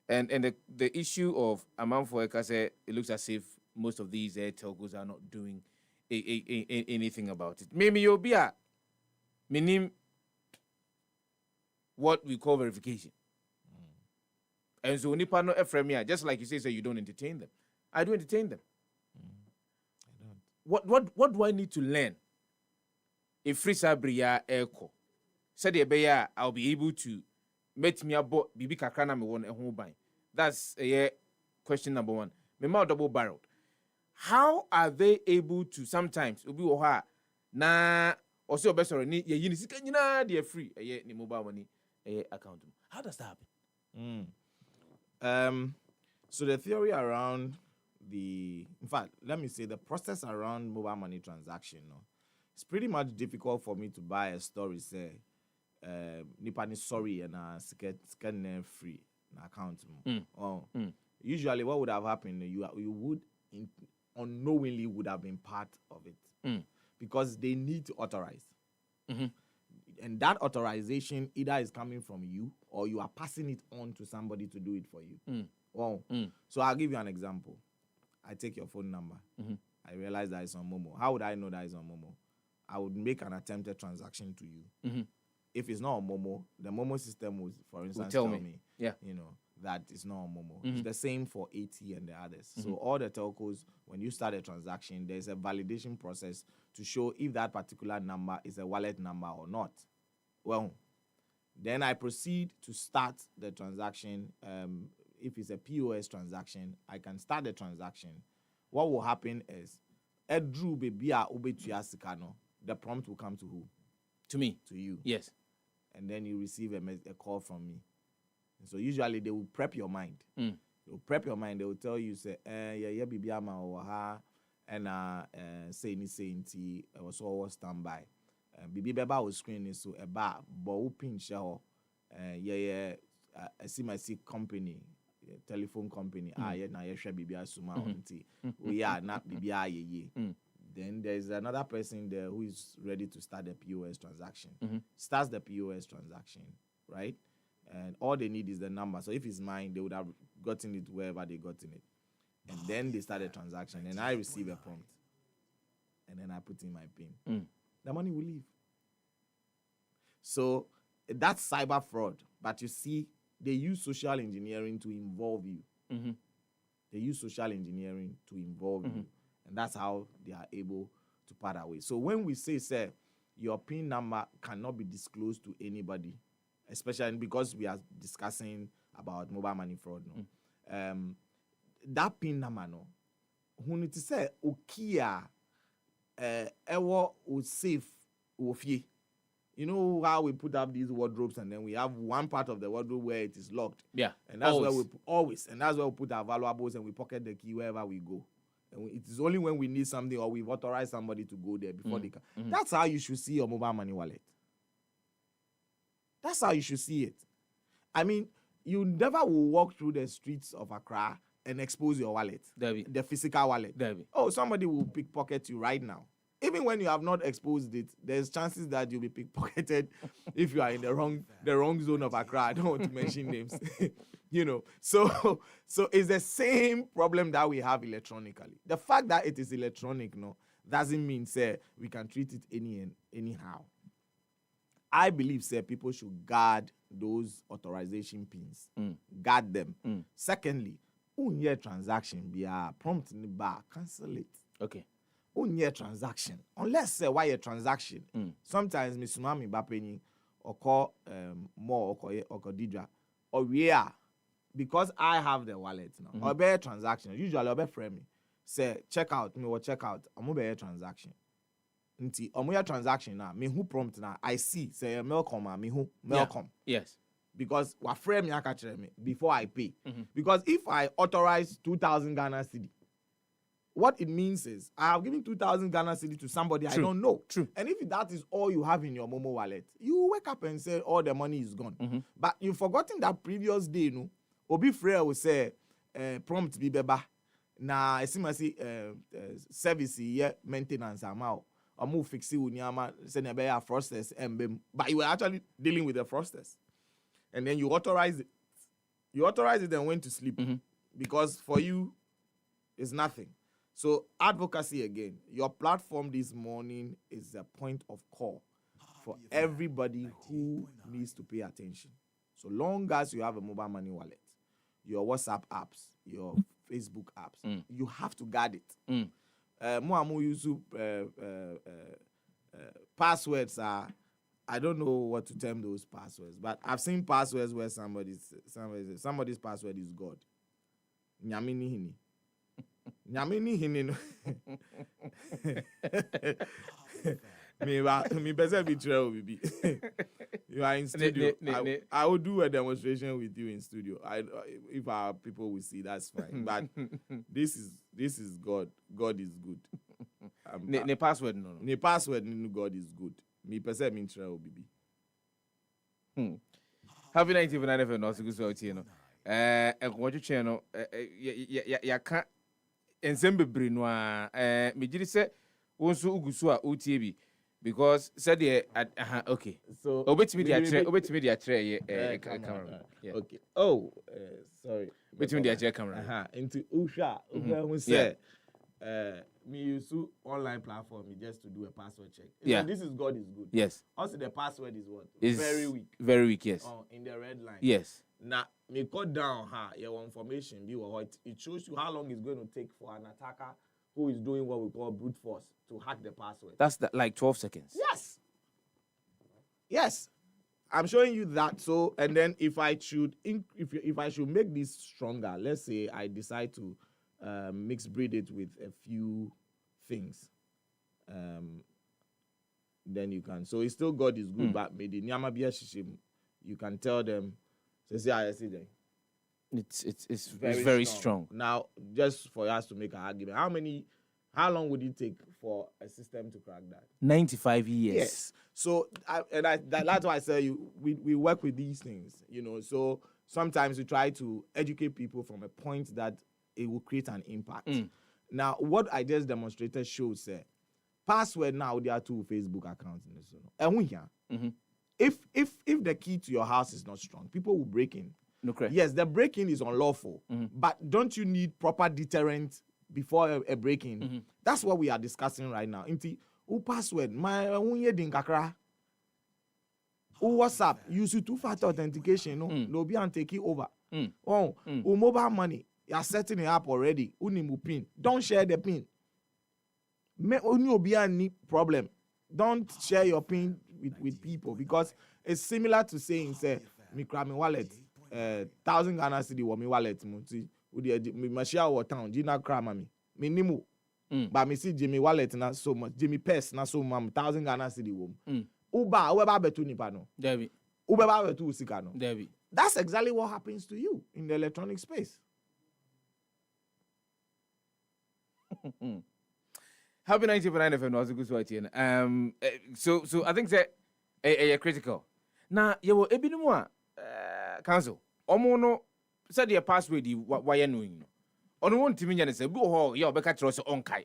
And the issue of Amamfo, it looks as if most of these telcos are not doing anything about it. Maybe you'll be a minim what we call verification. And so nipa no efremia, just like you say, so you don't entertain them. I do entertain them. I don't. What do I need to learn? If free sabria echo, said the I'll be able to met me about bibi kakrana me won a home buy. That's question number one. Me ma double barreled. How are they able to sometimes obi wo ha na also obesoro ni ye yini sika nyina de free ni mobile money account. How does that happen? So the theory around in fact, let me say the process around mobile money transaction, it's pretty much difficult for me to buy a story, say, nipa ni sorry and scan free na account. Usually what would have happened, you would unknowingly would have been part of it. Because they need to authorize. And that authorization either is coming from you or you are passing it on to somebody to do it for you. Wow. So I'll give you an example. I take your phone number. I realize that it's on Momo. How would I know that it's on Momo? I would make an attempted transaction to you. If it's not on Momo, the Momo system would, for instance, tell me, you know, that it's not on Momo. It's the same for AT and the others. So all the telcos, when you start a transaction, there's a validation process to show if that particular number is a wallet number or not. Well, then I proceed to start the transaction. If it's a POS transaction, I can start the transaction. What will happen is, the prompt will come to who? To me. To you. Yes. And then you receive a call from me. And so usually they will prep your mind. They will prep your mind. They will tell you, say, yeah, bibi ama oha, and say ni was all standby. Bibi beba was screening so a bar, but pinch I see my company, telephone company. Na yesha bibi asuma onti. We are not bibi ye. Then there's another person there who is ready to start the POS transaction. Starts the POS transaction, right? And all they need is the number. So if it's mine, they would have gotten it wherever they gotten it. And then they start a transaction, and I receive a prompt. And then I put in my PIN. The money will leave. So that's cyber fraud. But you see, they use social engineering to involve you. They use social engineering to involve you. And that's how they are able to part away. So when we say, your PIN number cannot be disclosed to anybody, especially because we are discussing about mobile money fraud, that PIN number, when it say ukia, ewo o safe ofie. You know how we put up these wardrobes and then we have one part of the wardrobe where it is locked. Yeah. And that's where we and that's where we put our valuables and we pocket the key wherever we go. And it is only when we need something or we've authorized somebody to go there before they come. That's how you should see your mobile money wallet. That's how you should see it. I mean, you never will walk through the streets of Accra and expose your wallet, the physical wallet. Oh, somebody will pickpocket you right now. Even when you have not exposed it, there's chances that you'll be pickpocketed if you are in the wrong zone of Accra. I don't want to mention names. You know, so it's the same problem that we have electronically. The fact that it is electronic, doesn't mean we can treat it anyhow. I believe people should guard those authorization pins. Guard them. Secondly, unye transaction be a prompt in the bar, cancel it. Okay. Unye transaction. Unless why a transaction. Sometimes Miss Mami Bapeni or call more or Didra or because I have the wallet now. Or bear transaction. Usually I'll be frame me. Say check out me or check out. I'm a transaction. Nti omoya transaction now. Me who prompt now. I see say Melcom me who Melcom. Yes. Because what frame me before I pay. Because if I authorize 2,000 Ghana cedi, what it means is I have given 2,000 Ghana cedi to somebody I don't know. True. And if that is all you have in your Momo wallet, you wake up and say all the money is gone. But you've forgotten that previous day, Obi Freya will say prompt be beba. Na esimasi service maintenance amount. Omu fixi unyama say na be ya frosters embem. But you were actually dealing with the frosters. And then you authorize it. You authorize it and went to sleep. Because for you, it's nothing. So advocacy again. Your platform this morning is a point of call for everybody who needs to pay attention. So long as you have a mobile money wallet, your WhatsApp apps, your Facebook apps, you have to guard it. Muamu use passwords are, I don't know what to term those passwords, but I've seen passwords where somebody's password is God. Nyamini hini. Nyamini hini. Me better be true, baby. You are in studio. I will do a demonstration with you in studio. If our people will see, that's fine. But this is God. God is good. Ne password no. Ne password no God is good. Me person mean true, baby. Happy 99 FM no so good so you know. And what you channel ya can ensem bebre no a me giri se wonso ugusu a otie bi because said the okay. So obetimi dia atre ye camera. Yeah. Okay. Oh, sorry. Obetimi dia atre camera. Into Usha, who said me use online platform just to do a password check. Yeah. So this is God is good. Yes. Also the password is what? It's very weak. Very weak, yes. In the red line. Yes. Now, me cut down your information. It shows you how long it's going to take for an attacker who is doing what we call brute force to hack the password. That's like 12 seconds. Yes. Yes. I'm showing you that. So, and then if I should make this stronger, let's say I decide to mix breed it with a few things, then you can. So it's still God is good, but maybe you can tell them. It's very strong. Now, just for us to make an argument, how long would it take for a system to crack that? 95 years. Yes. So that's why I say we work with these things, So sometimes we try to educate people from a point that it will create an impact. Now, what I just demonstrated shows password now there are 2 Facebook accounts in this. If the key to your house is not strong, people will break in. No, correct. Yes, the break-in is unlawful, but don't you need proper deterrent before a break-in? That's what we are discussing right now. Inti, password, my dinkakra. WhatsApp, use 2-factor authentication. No be and take it over. Mobile money, you are setting it up already. Unimu pin. Don't share the pin. Only be any problem. Don't share your pin with people because it's similar to saying, say, me grab my wallet. 1,000 Ghana cedi wo me wallet mu ti me machia wo town Gina cram me nimu but me see Jimmy wallet na so much Jimmy purse na so much 1,000 Ghana cedi wo uba we ba betu nipa no David ube ba betu usika no David. That's exactly what happens to you in the electronic space. Happy 90.9 FM was a good swatch. So I think that a critical. Now you will ebinumwa council. Omono said your password why you knowing. On one team and say, "Go your Becca Tross on Kai."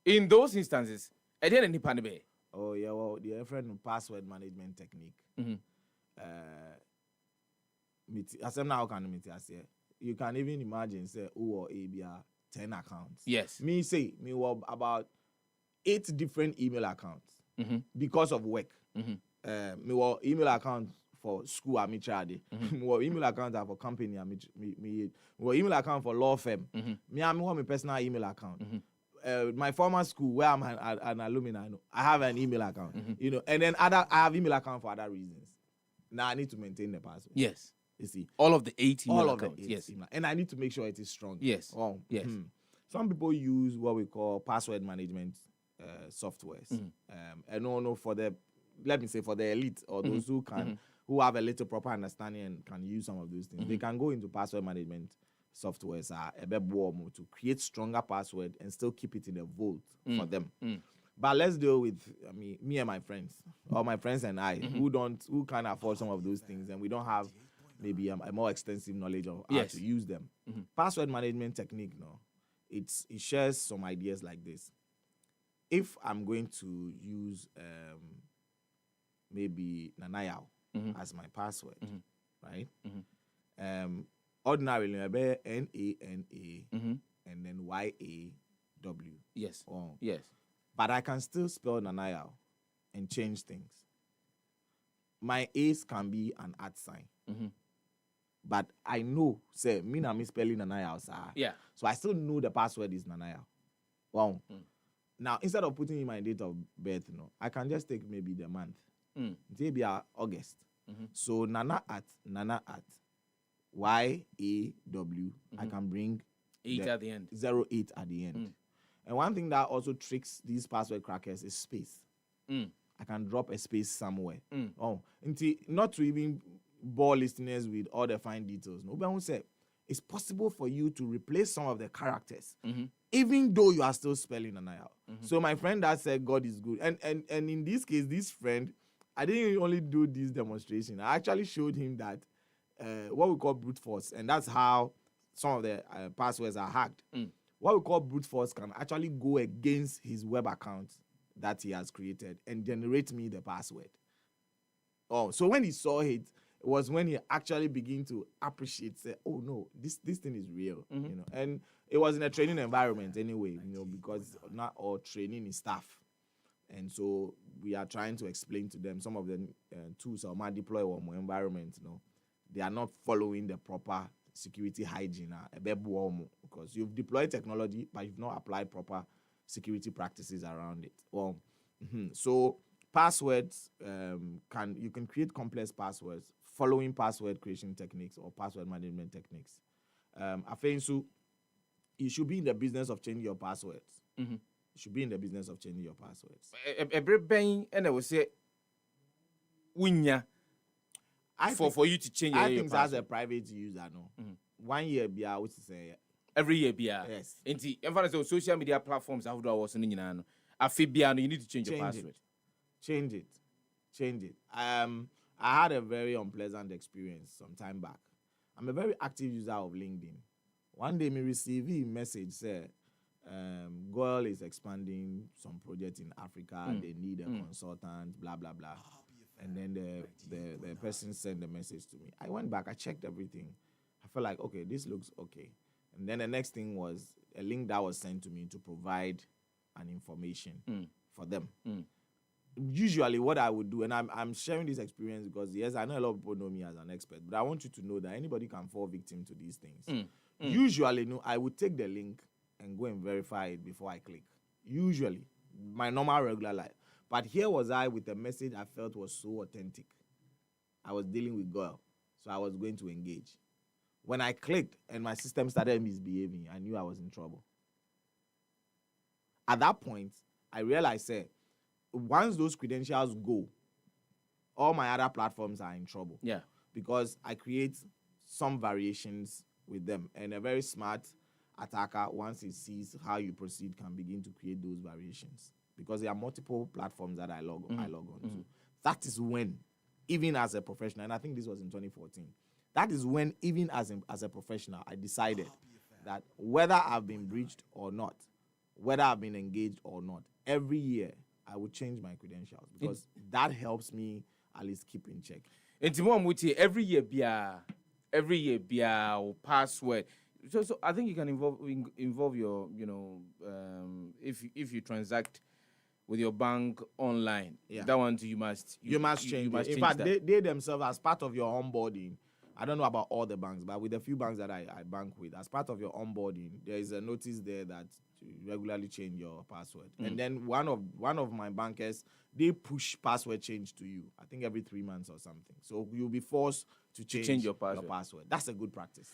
In those instances, I didn't any panic. Oh yeah, well, the different password management technique. As I'm now can meet us here. You can even imagine say or ABR 10 accounts. Yes. Me were about 8 different email accounts because of work. Me were email accounts for school I'm charge. Me were email accounts for company me were email account for law firm. Me have my personal email account. My former school where I'm an alumni, I have an email account. And then I have email account for other reasons. Now I need to maintain the password. Yes. You see, all of the 8 email all accounts. of the 8 yes. Email. And I need to make sure it is strong. Yes. Yes. Some people use what we call password management softwares. And no, for the, let me say, for the elite or those who can, who have a little proper understanding and can use some of those things, they can go into password management softwares to create stronger password and still keep it in a vault for them. But let's deal with me and my friends, or my friends and I, who can't afford some of those things, and we don't have maybe a more extensive knowledge of how to use them. Password management technique, it shares some ideas like this. If I'm going to use maybe Nanayao as my password, right? Ordinarily, N-A-N-A and then Y-A-W. Yes. Yes. But I can still spell Nanayao and change things. My A's can be an @ sign. But I know, say, me na me spelling Nanayao, sir. Yeah. So I still know the password is Nanayao. Wow. Now, instead of putting in my date of birth, I can just take maybe the month. Maybe August. So Nana at Y-A-W. I can bring 8 at the end. 08 at the end. And one thing that also tricks these password crackers is space. I can drop a space somewhere. Not to even bore listeners with all the fine details. Nobody said it's possible for you to replace some of the characters, even though you are still spelling an I out. So my friend that said God is good. And in this case, this friend, I didn't only do this demonstration. I actually showed him that what we call brute force, and that's how some of the passwords are hacked. what we call brute force can actually go against his web account that he has created and generate me the password. Oh, so when he saw it, it was when he actually began to appreciate, say, oh no, this thing is real, you know. And it was in a training environment anyway, you know, because not all training is staff. And so we are trying to explain to them some of the tools or might deploy or more environment, you know, they are not following the proper security hygiene because you've deployed technology, but you've not applied proper security practices around it. Well, so passwords you can create complex passwords following password creation techniques or password management techniques. I think so. You should be in the business of changing your passwords. You should be in the business of changing your passwords. Every and I will say, winya. For you to change I your think password. as a private user, no. 1 year, be out to say every year, be out. Yes. And the social media platforms, I was in you need to change your password. Change it. I had a very unpleasant experience some time back. I'm a very active user of LinkedIn. One day, me receive a message say, Goal is expanding some project in Africa. They need a consultant, blah blah blah. And then the person sent the message to me. I went back, I checked everything. I felt like, okay, this looks okay. And then the next thing was a link that was sent to me to provide an information for them. Usually what I would do, and I'm sharing this experience because, yes, I know a lot of people know me as an expert, but I want you to know that anybody can fall victim to these things. Usually, no, I would take the link and go and verify it before I click. Usually, my normal regular life. But here was I with a message I felt was so authentic. I was dealing with girl, so I was going to engage. When I clicked and my system started misbehaving, I knew I was in trouble. At that point, I realized, once those credentials go, all my other platforms are in trouble. Yeah. Because I create some variations with them. And a very smart attacker, once he sees how you proceed, can begin to create those variations. Because there are multiple platforms that I log on to. That is when, even as a professional, and I think this was in 2014, that is when, even as a professional, I decided that whether I've been breached or not, whether I've been engaged or not, every year I would change my credentials because that helps me at least keep in check. And every year be a password. So I think you can involve your, if you transact with your bank online, that one too, you must change. In fact, they themselves, as part of your onboarding, I don't know about all the banks, but with a few banks that I bank with, as part of your onboarding, there is a notice there that you regularly change your password. And then one of my bankers, they push password change to you, I think every 3 months or something. So you'll be forced to change your password. That's a good practice.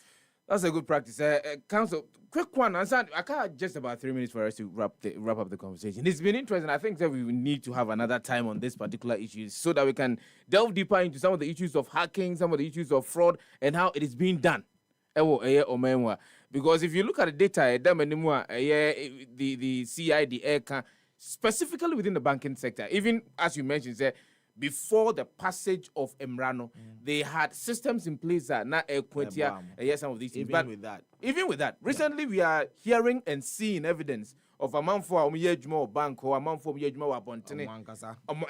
That's a good practice. Council, quick one. I can't just about 3 minutes for us to wrap up the conversation. It's been interesting. I think that we need to have another time on this particular issue so that we can delve deeper into some of the issues of hacking, some of the issues of fraud, and how it is being done. Because if you look at the data, the CID, specifically within the banking sector, even as you mentioned, before the passage of Emrano, they had systems in place that not some of these things. Even with that, recently we are hearing and seeing evidence of a man for a bank or a man for a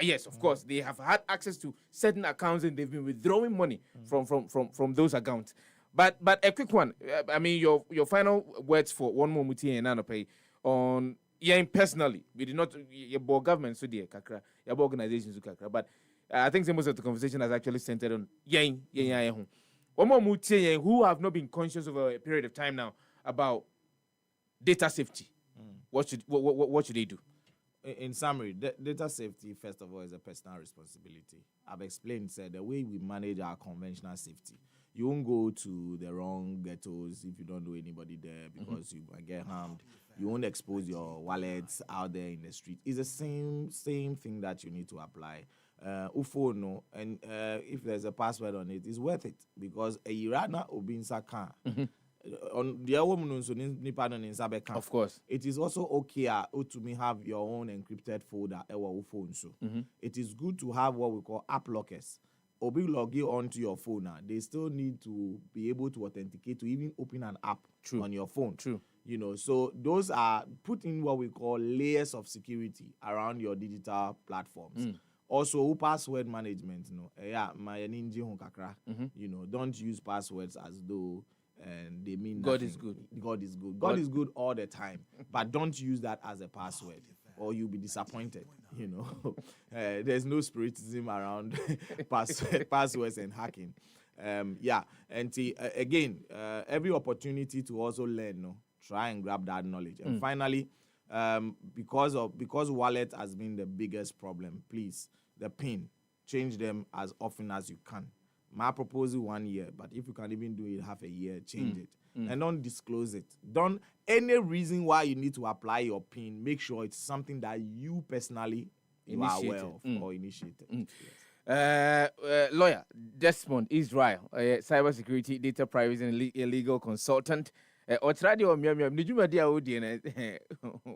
yes, of course, they have had access to certain accounts and they've been withdrawing money from those accounts. But a quick one. I mean, your final words for one more muti and Nanope on. Yeah, personally, we did not. Your government, so dear, kakra, your organizations, kakra. But I think most of the conversation has actually centered on one more muti who have not been conscious over a period of time now about data safety. What should they do? In summary, data safety, first of all, is a personal responsibility. I've explained, the way we manage our conventional safety. You won't go to the wrong ghettos if you don't know anybody there because you might get harmed. You won't expose your wallets out there in the street. It's the same thing that you need to apply. UFO no, and if there's a password on it, it's worth it because a irana obinsa can. On the woman of course, it is also okay to me have your own encrypted folder. It is good to have what we call app lockers. obi log you onto your phone now, they still need to be able to authenticate to even open an app on your phone. You know, so those are put in what we call layers of security around your digital platforms. Also, password management, you know, don't use passwords as though they mean God nothing. is good. God is good. God is good all the time, but don't use that as a password, or you'll be disappointed. You know, there's no spiritism around passwords and hacking. And again, every opportunity to also learn, try and grab that knowledge. And finally, because wallet has been the biggest problem, please, the PIN, change them as often as you can. My proposal 1 year, but if you can even do it half a year, change it. And don't disclose it. Don't any reason why you need to apply your PIN, make sure it's something that you personally you are aware of or initiated. Lawyer Desmond Israel, cybersecurity, data privacy, and legal consultant. Otradi or miam nijuma dia odi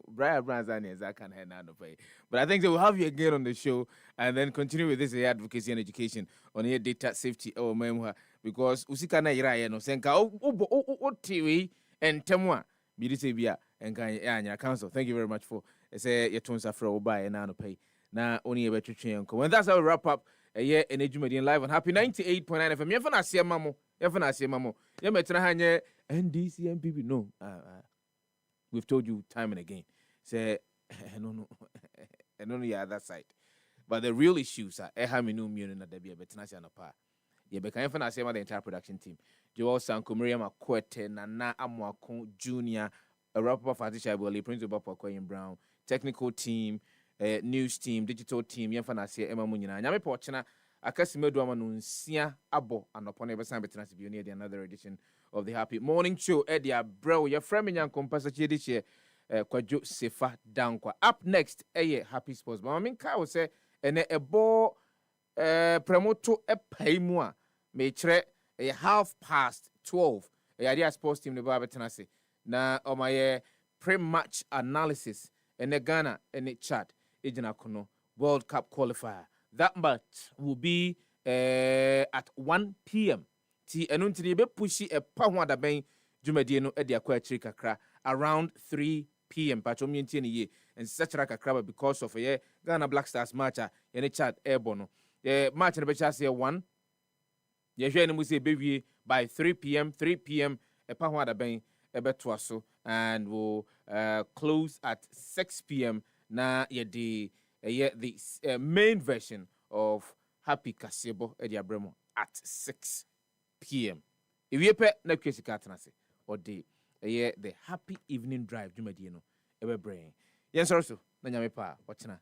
Brian Branzani as I can head now pay. But I think they will have you again on the show and then continue with this advocacy and education on here data safety or memoir because usika na ira no senka o TV and temwa bidise bia and kan council. Thank you very much for say your tons afro oba and now pay. Na only about to when that's how we wrap up a year in Ejumadian live on Happy 98.9 FM. You na see mamo. You na see mamo. You metra hanye NDC MPP. No. We've told you time and again. Say no. I don't know the other side. But the real issues are Ehaminu Muni na Debia Betanasi Anapa. You be can na see the entire production team. Joel Sanko, Miriam Akwete, Nana Amwako Junior, a rapper Fatisha Boli, Prince of Bapakoy Brown, technical team. News team, digital team, yɛmfa se Emma Munyina. Nyame pochena akasimedu ama no nsia abo anopon ebesan betena se bi another edition of the Happy Morning Show. Edia bro, your friend Nyankompa sachi edition Kwadwo Sefah-Danquah. Up next, Happy Sports. But I mean ka wo say ene ebo promoto epaimu a me kire 12:30. Area sports team ne ba betena se. Na omaye pre-match analysis ene Ghana ene Chad. Ejinakono World Cup qualifier. That match will be at 1 p.m. Ti enuntiri be pushi e pa ho adaben dwumadie no e de akwa achiri kakra around 3 p.m. Pacho mienti ne ye and such kakra because of Ghana Black Stars match ene Chad airborne no. Match ne be chase 1. Ye hwe ne mu se bewie by 3 p.m. e pa ho adaben e beto so and will close at 6 p.m. Na the main version of Happy Kasebo Edia Bremo at 6 p.m. If you pay na kwesi katanase or the Happy Evening Drive Jumadino ebe brain. Yes also na nyame pa watchna